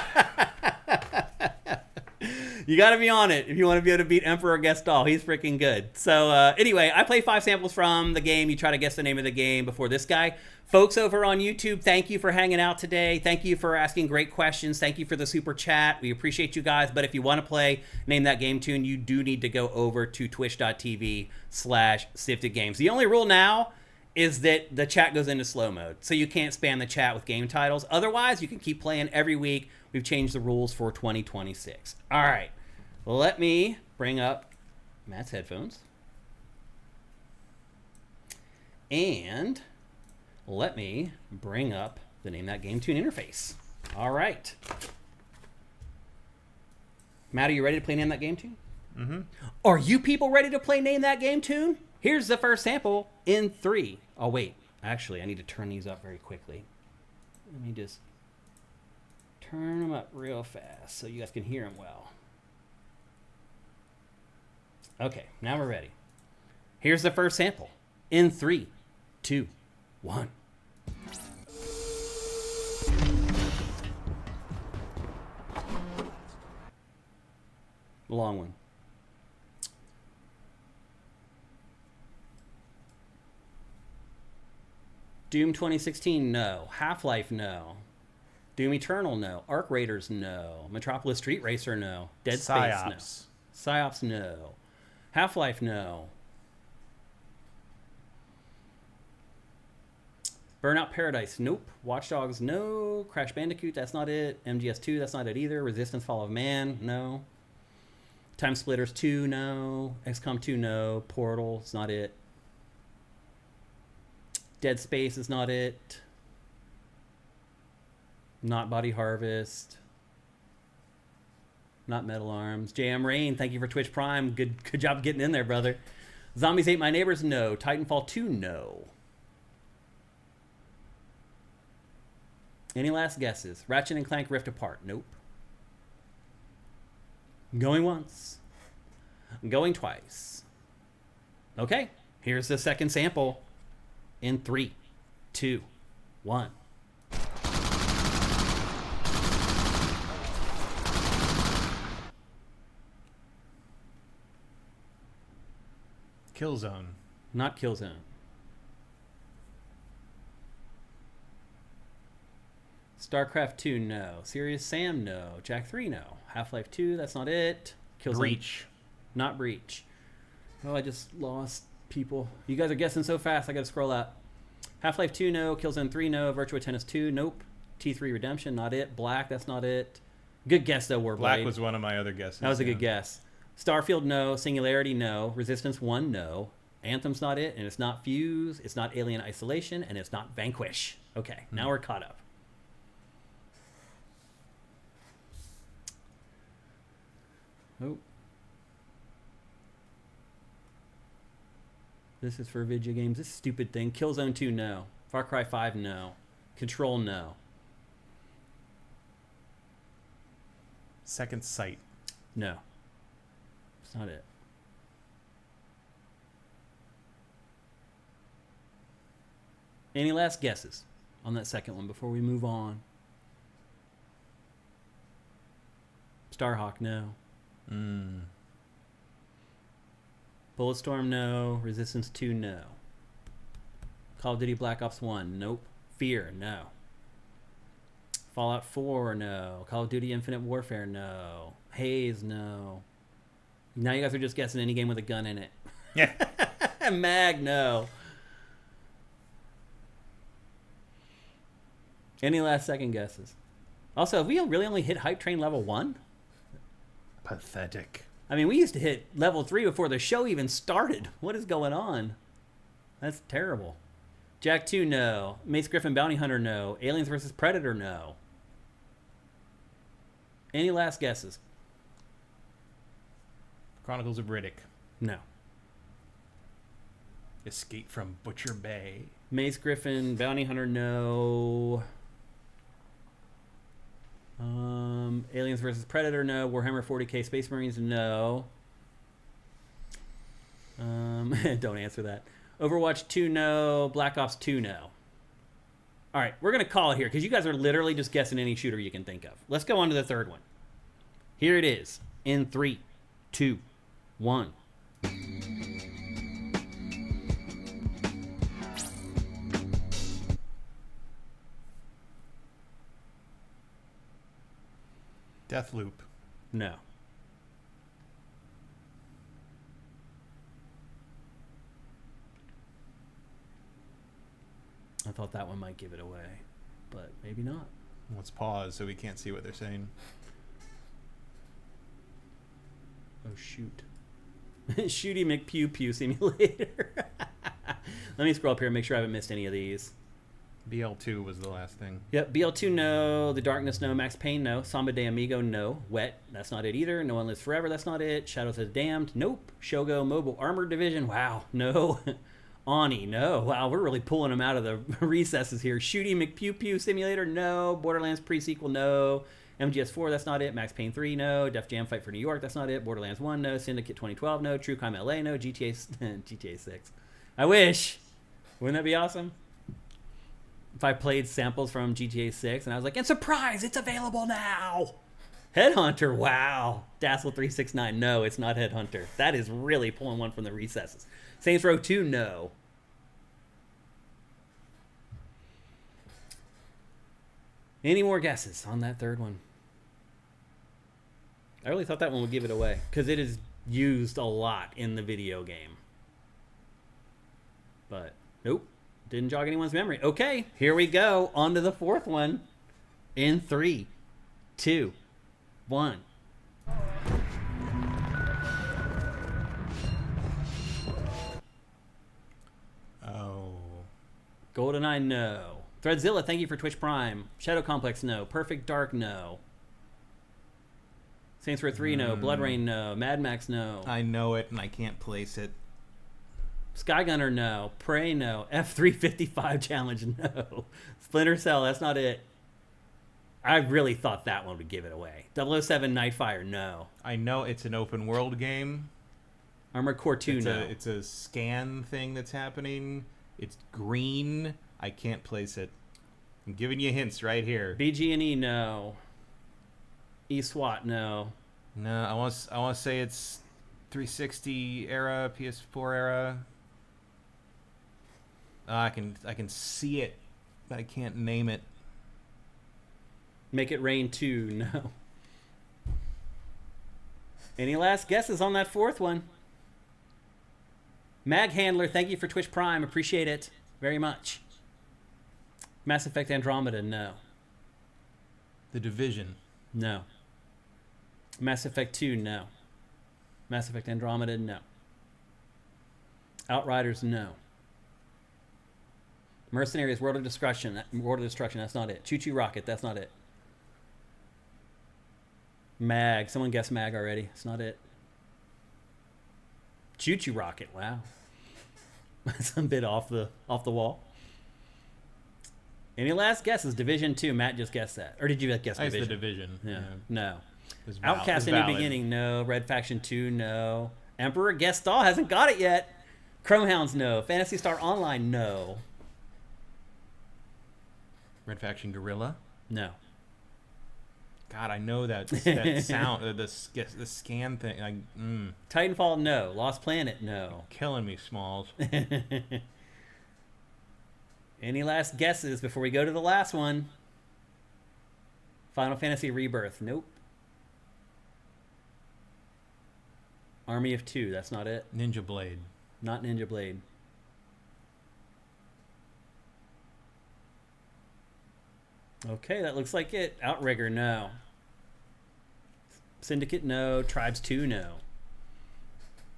You got to be on it if you want to be able to beat Emperor Gestall. He's freaking good. So anyway, I play 5 samples from the game. You try to guess the name of the game before this guy. Folks over on YouTube, thank you for hanging out today. Thank you for asking great questions. Thank you for the super chat. We appreciate you guys. But if you want to play Name That Game Tune, you do need to go over to twitch.tv/SIFTD The only rule now is that the chat goes into slow mode. So you can't spam the chat with game titles. Otherwise, you can keep playing every week. We've changed the rules for 2026. All right. Let me bring up Matt's headphones. And let me bring up the Name That Game Tune interface. All right. Matt, are you ready to play Name That Game Tune?
Mm-hmm.
Are you people ready to play Name That Game Tune? Here's the first sample in 3. Oh, wait. Actually, I need to turn these up very quickly. Let me just turn them up real fast so you guys can hear them well. Okay, now we're ready. Here's the first sample in 3, 2, 1. The long one. Doom 2016, no. Half-Life, no. Doom Eternal, no. Arc Raiders, no. Metropolis Street Racer, no. Dead Space, no. Psyops, no. Half-Life, no. Burnout Paradise, nope. Watch Dogs, no. Crash Bandicoot, that's not it. MGS2, that's not it either. Resistance Fall of Man, no. Time Splitters 2, no. XCOM 2, no. Portal, it's not it. Dead Space is not it. Not Body Harvest. Not Metal Arms. JM Rain, thank you for Twitch Prime. Good job getting in there, brother. Zombies Ate My Neighbors, no. Titanfall 2, no. Any last guesses? Ratchet and Clank Rift Apart, nope. Going once. Going twice. Okay, here's the second sample. In 3, 2, 1.
Killzone.
Not Killzone. StarCraft 2, no. Serious Sam, no. Jack 3, no. Half-Life 2, that's not it. Killzone.
Breach.
Not Breach. Oh, I just lost people. You guys are guessing so fast, I gotta scroll out. Half-Life 2, no. Killzone 3, no. Virtua Tennis 2, nope. T3 Redemption, not it. Black, that's not it. Good guess, though, Warblade.
Black was one of my other guesses.
That was a good guess. Starfield, no. Singularity, no. Resistance 1, no. Anthem's not it, and it's not Fuse, it's not Alien Isolation, and it's not Vanquish. Okay, now we're caught up. Oh. This is for video games. This stupid thing. Killzone 2, no. Far Cry 5, no. Control, no.
Second Sight.
No. It's not it. Any last guesses on that second one before we move on? Starhawk, no. Bulletstorm, no. Resistance 2, no. Call of Duty Black Ops 1, nope. Fear, no. Fallout 4, no. Call of Duty Infinite Warfare, no. Haze, no. Now you guys are just guessing any game with a gun in it.
Yeah.
Mag, no. Any last second guesses? Also, have we really only hit Hype Train level 1?
Pathetic.
I mean, we used to hit level 3 before the show even started. What is going on? That's terrible. Jack 2, no. Mace Griffin Bounty Hunter, no. Aliens vs. Predator, no. Any last guesses?
Chronicles of Riddick.
No.
Escape from Butcher Bay.
Mace Griffin Bounty Hunter, no. Aliens vs. Predator, no. Warhammer 40k Space Marines, no. Don't answer that. Overwatch 2, no. Black Ops 2, no. All right, we're going to call it here because you guys are literally just guessing any shooter you can think of. Let's go on to the third one. Here it is in 3, 2, 1.
Deathloop.
No. I thought that one might give it away, but maybe not.
Let's pause so we can't see what they're saying.
Oh, shoot. Shooty McPew Pew Simulator. Let me scroll up here and make sure I haven't missed any of these.
BL2 was the last thing.
Yep, BL2, no. The Darkness, no. Max Payne, no. Samba de Amigo, no. Wet, that's not it either. No One Lives Forever, that's not it. Shadows of the Damned, nope. Shogo Mobile Armored Division, wow, no. Ani, no. Wow, we're really pulling them out of the recesses here. Shooty McPew Pew Simulator, no. Borderlands pre-sequel, no. MGS4, that's not it. Max Payne 3, no. Def Jam Fight for New York, that's not it. Borderlands 1, no. Syndicate 2012, no. True Crime LA, no. GTA 6. I wish. Wouldn't that be awesome? If I played samples from GTA 6 and I was like, and surprise, it's available now. Headhunter, wow. Dazzle369, no, it's not Headhunter. That is really pulling one from the recesses. Saints Row 2, no. Any more guesses on that third one? I really thought that one would give it away because it is used a lot in the video game. But nope, didn't jog anyone's memory. Okay, here we go. On to the fourth one. In 3, 2, 1.
Oh.
GoldenEye, no. Threadzilla, thank you for Twitch Prime. Shadow Complex, no. Perfect Dark, no. Saints Row 3, no. Blood Rain, no. Mad Max, no.
I know it, and I can't place it.
Skygunner, no. Prey, no. F355 Challenge, no. Splinter Cell, that's not it. I really thought that one would give it away. 007 Nightfire, no.
I know it's an open world game.
Armored Core 2, no.
It's a scan thing that's happening. It's green. I can't place it. I'm giving you hints right here.
BG&E, no. E-SWAT, no.
No, I want to say it's 360 era, PS4 era. I can see it, but I can't name it.
Make It Rain 2, no. Any last guesses on that fourth one? Mag Handler, thank you for Twitch Prime. Appreciate it very much. Mass Effect Andromeda, no.
The Division.
No. Mass Effect 2, no. Mass Effect Andromeda, no. Outriders, no. Mercenaries, World of Destruction, that's not it. Choo Choo Rocket, that's not it. Mag, someone guessed Mag already. It's not it. Choo Choo Rocket, wow. That's a bit off the wall. Any last guesses? Division 2, Matt just guessed that. Or did you guess Division?
It's the Division.
Yeah. No.
Val-
Outcast in the beginning, no. Red Faction 2, no. Emperor Gestal hasn't got it yet. Chromehounds, no. Phantasy Star Online, no.
Red Faction Gorilla.
No.
God, I know that sound, the scan thing.
Titanfall, no. Lost Planet, no.
Killing me, Smalls.
Any last guesses before we go to the last one? Final Fantasy Rebirth, nope. Army of Two, that's not it.
Ninja Blade.
Not Ninja Blade. Okay, that looks like it. Outrigger, no. Syndicate, no. Tribes 2, no.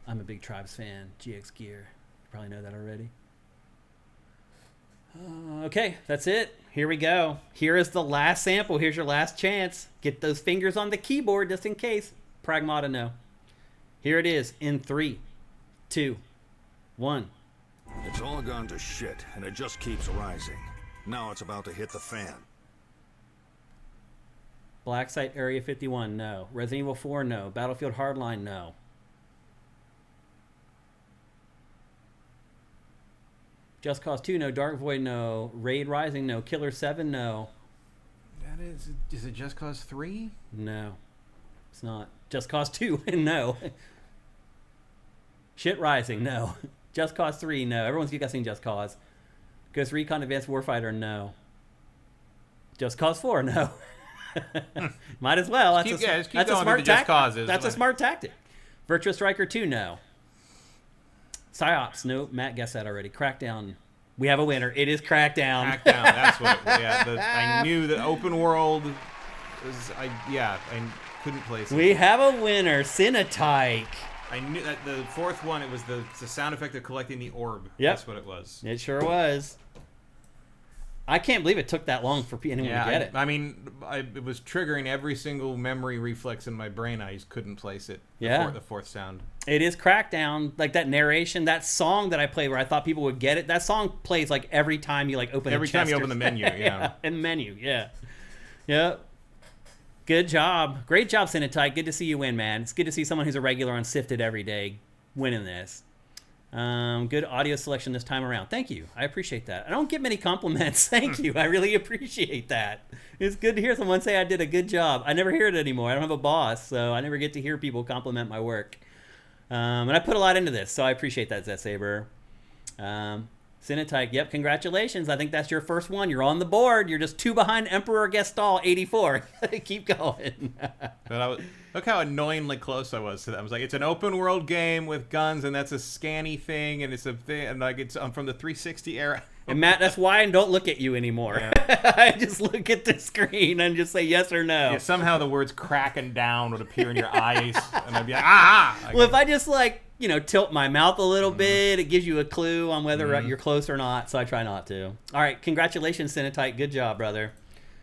I'm a big Tribes fan. GX Gear. You probably know that already. Okay, that's it. Here we go. Here is the last sample. Here's your last chance. Get those fingers on the keyboard just in case. Pragmata, no. Here it is in 3, 2, 1.
It's all gone to shit, and it just keeps rising. Now it's about to hit the fan.
Black Site Area 51, no. Resident Evil 4, no. Battlefield Hardline, no. Just Cause 2, no. Dark Void, no. Raid Rising, no. Killer 7, no.
That is it Just Cause 3?
No. It's not. Just Cause 2, no. Shit Rising, no. Just Cause 3, no. Everyone's guessing Just Cause. Ghost Recon Advanced Warfighter, no. Just Cause 4, no. Might as well. That's
keep
a
going
smart
with the Just Causes.
That's a smart tactic. Virtua Striker 2, no. Psyops, no. Matt guessed that already. Crackdown. We have a winner. It is Crackdown.
Crackdown. That's what. I knew the open world. I couldn't place it.
We have a winner. Cinetike.
I knew that the fourth one. It was the sound effect of collecting the orb.
Yep.
That's what it was.
It sure was. I can't believe it took that long for anyone to get it.
I mean, it was triggering every single memory reflex in my brain. I just couldn't place it. The fourth sound.
It is Crackdown. Like that narration, that song that I played where I thought people would get it. That song plays like every time you like open.
Every time you open the menu,
yeah. In the menu, yeah. Yep. Good job. Great job, Cinetike. Good to see you win, man. It's good to see someone who's a regular on Sifted every day winning this. Good audio selection this time around. Thank you. I appreciate that. I don't get many compliments. Thank you. I really appreciate that. It's good to hear someone say I did a good job. I never hear it anymore. I don't have a boss, so I never get to hear people compliment my work. And I put a lot into this, so I appreciate that, Zet Saber. Cinetike, yep, congratulations. I think that's your first one. You're on the board. You're just 2 behind Emperor Gestalt 84. Keep going.
Look how annoyingly close I was to that. I was like, it's an open world game with guns, and that's a scanny thing, and it's a thing, and like I'm from the 360 era.
And Matt, that's why I don't look at you anymore. Yeah. I just look at the screen and just say yes or no.
Yeah, somehow the words cracking down would appear in your eyes, and I'd be like, ah!
Well, if I just tilt my mouth a little bit, it gives you a clue on whether you're close or not, so I try not to. All right, congratulations, Cinetite. Good job, brother.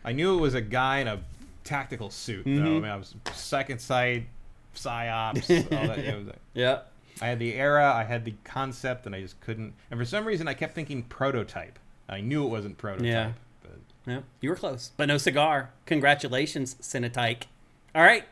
I knew it was a guy in a tactical suit, though. I mean, I was second sight, psyops, all that.
Yeah.
I had the era, I had the concept, and I just couldn't. And for some reason, I kept thinking prototype. I knew it wasn't prototype.
Yeah.
But...
Yeah, you were close, but no cigar. Congratulations, Cinetike. All right.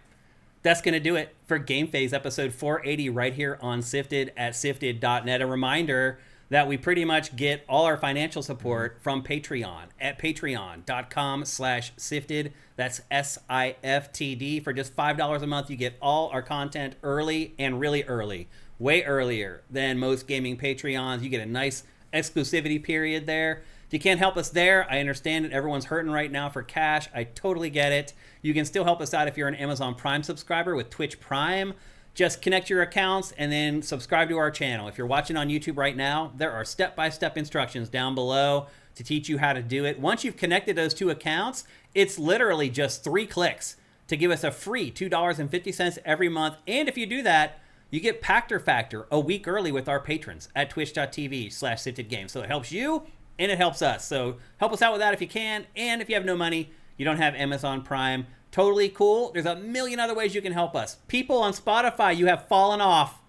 That's going to do it for GameFace episode 480 right here on Sifted at sifted.net. A reminder that we pretty much get all our financial support from Patreon at patreon.com/sifted. That's SIFTD. For just $5 a month, you get all our content early and really early. Way earlier than most gaming Patreons. You get a nice exclusivity period there. If you can't help us there, I understand it. Everyone's hurting right now for cash. I totally get it. You can still help us out if you're an Amazon Prime subscriber with Twitch Prime. Just connect your accounts and then subscribe to our channel. If you're watching on YouTube right now, there are step-by-step instructions down below to teach you how to do it. Once you've connected those 2 accounts, it's literally just 3 clicks to give us a free $2.50 every month. And if you do that, you get Pactor Factor a week early with our patrons at twitch.tv/siftedgames. So it helps you and it helps us. So help us out with that if you can. And if you have no money, you don't have Amazon Prime, totally cool. There's a million other ways you can help us. People on Spotify, you have fallen off.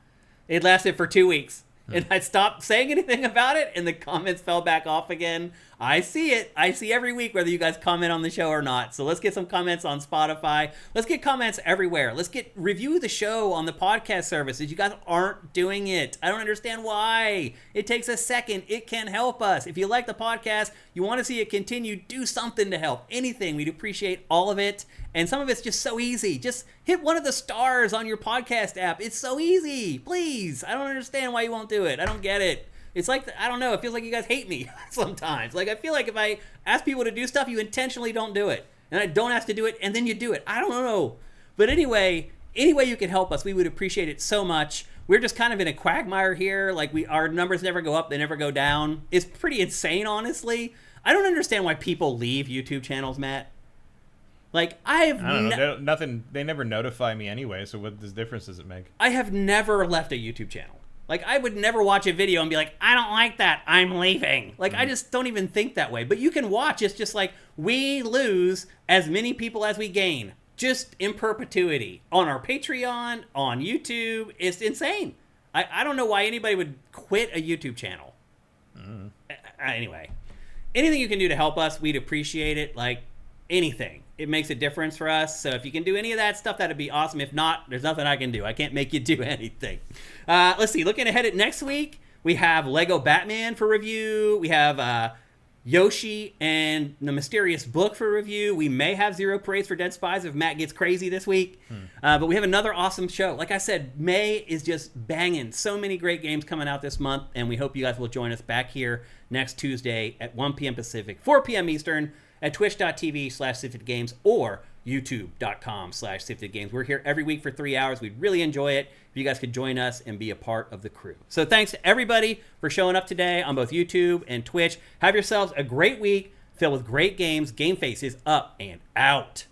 It lasted for 2 weeks. And I stopped saying anything about it, and the comments fell back off again. I see it. I see every week whether you guys comment on the show or not. So let's get some comments on Spotify. Let's get comments everywhere. Let's review the show on the podcast services. You guys aren't doing it. I don't understand why. It takes a second. It can help us. If you like the podcast, you want to see it continue, do something to help. Anything. We'd appreciate all of it. And some of it's just so easy. Just hit one of the stars on your podcast app. It's so easy. Please. I don't understand why you won't do it. I don't get it. It's like, I don't know, it feels like you guys hate me sometimes. Like, I feel like if I ask people to do stuff, you intentionally don't do it. And I don't ask to do it, and then you do it. I don't know. But anyway, any way you can help us, we would appreciate it so much. We're just kind of in a quagmire here. Like, our numbers never go up, they never go down. It's pretty insane, honestly. I don't understand why people leave YouTube channels, Matt. Like,
I don't know. Nothing. They never notify me anyway, so what difference does it make?
I have never left a YouTube channel. Like, I would never watch a video and be like, I don't like that, I'm leaving. Like, I just don't even think that way. But you can watch. It's just like, we lose as many people as we gain. Just in perpetuity. On our Patreon, on YouTube. It's insane. I don't know why anybody would quit a YouTube channel. Anyway. Anything you can do to help us, we'd appreciate it. Like, anything. It makes a difference for us. So if you can do any of that stuff, that'd be awesome. If not, there's nothing I can do. I can't make you do anything. Let's see. Looking ahead at next week, we have Lego Batman for review. We have Yoshi and the Mysterious Book for review. We may have Zero Parades for Dead Spies if Matt gets crazy this week. But we have another awesome show. Like I said, May is just banging. So many great games coming out this month. And we hope you guys will join us back here next Tuesday at 1 p.m. Pacific, 4 p.m. Eastern, at twitch.tv/siftedgames or youtube.com/siftedgames. We're here every week for 3 hours. We'd really enjoy it if you guys could join us and be a part of the crew. So thanks to everybody for showing up today on both YouTube and Twitch. Have yourselves a great week filled with great games. GameFace is up and out.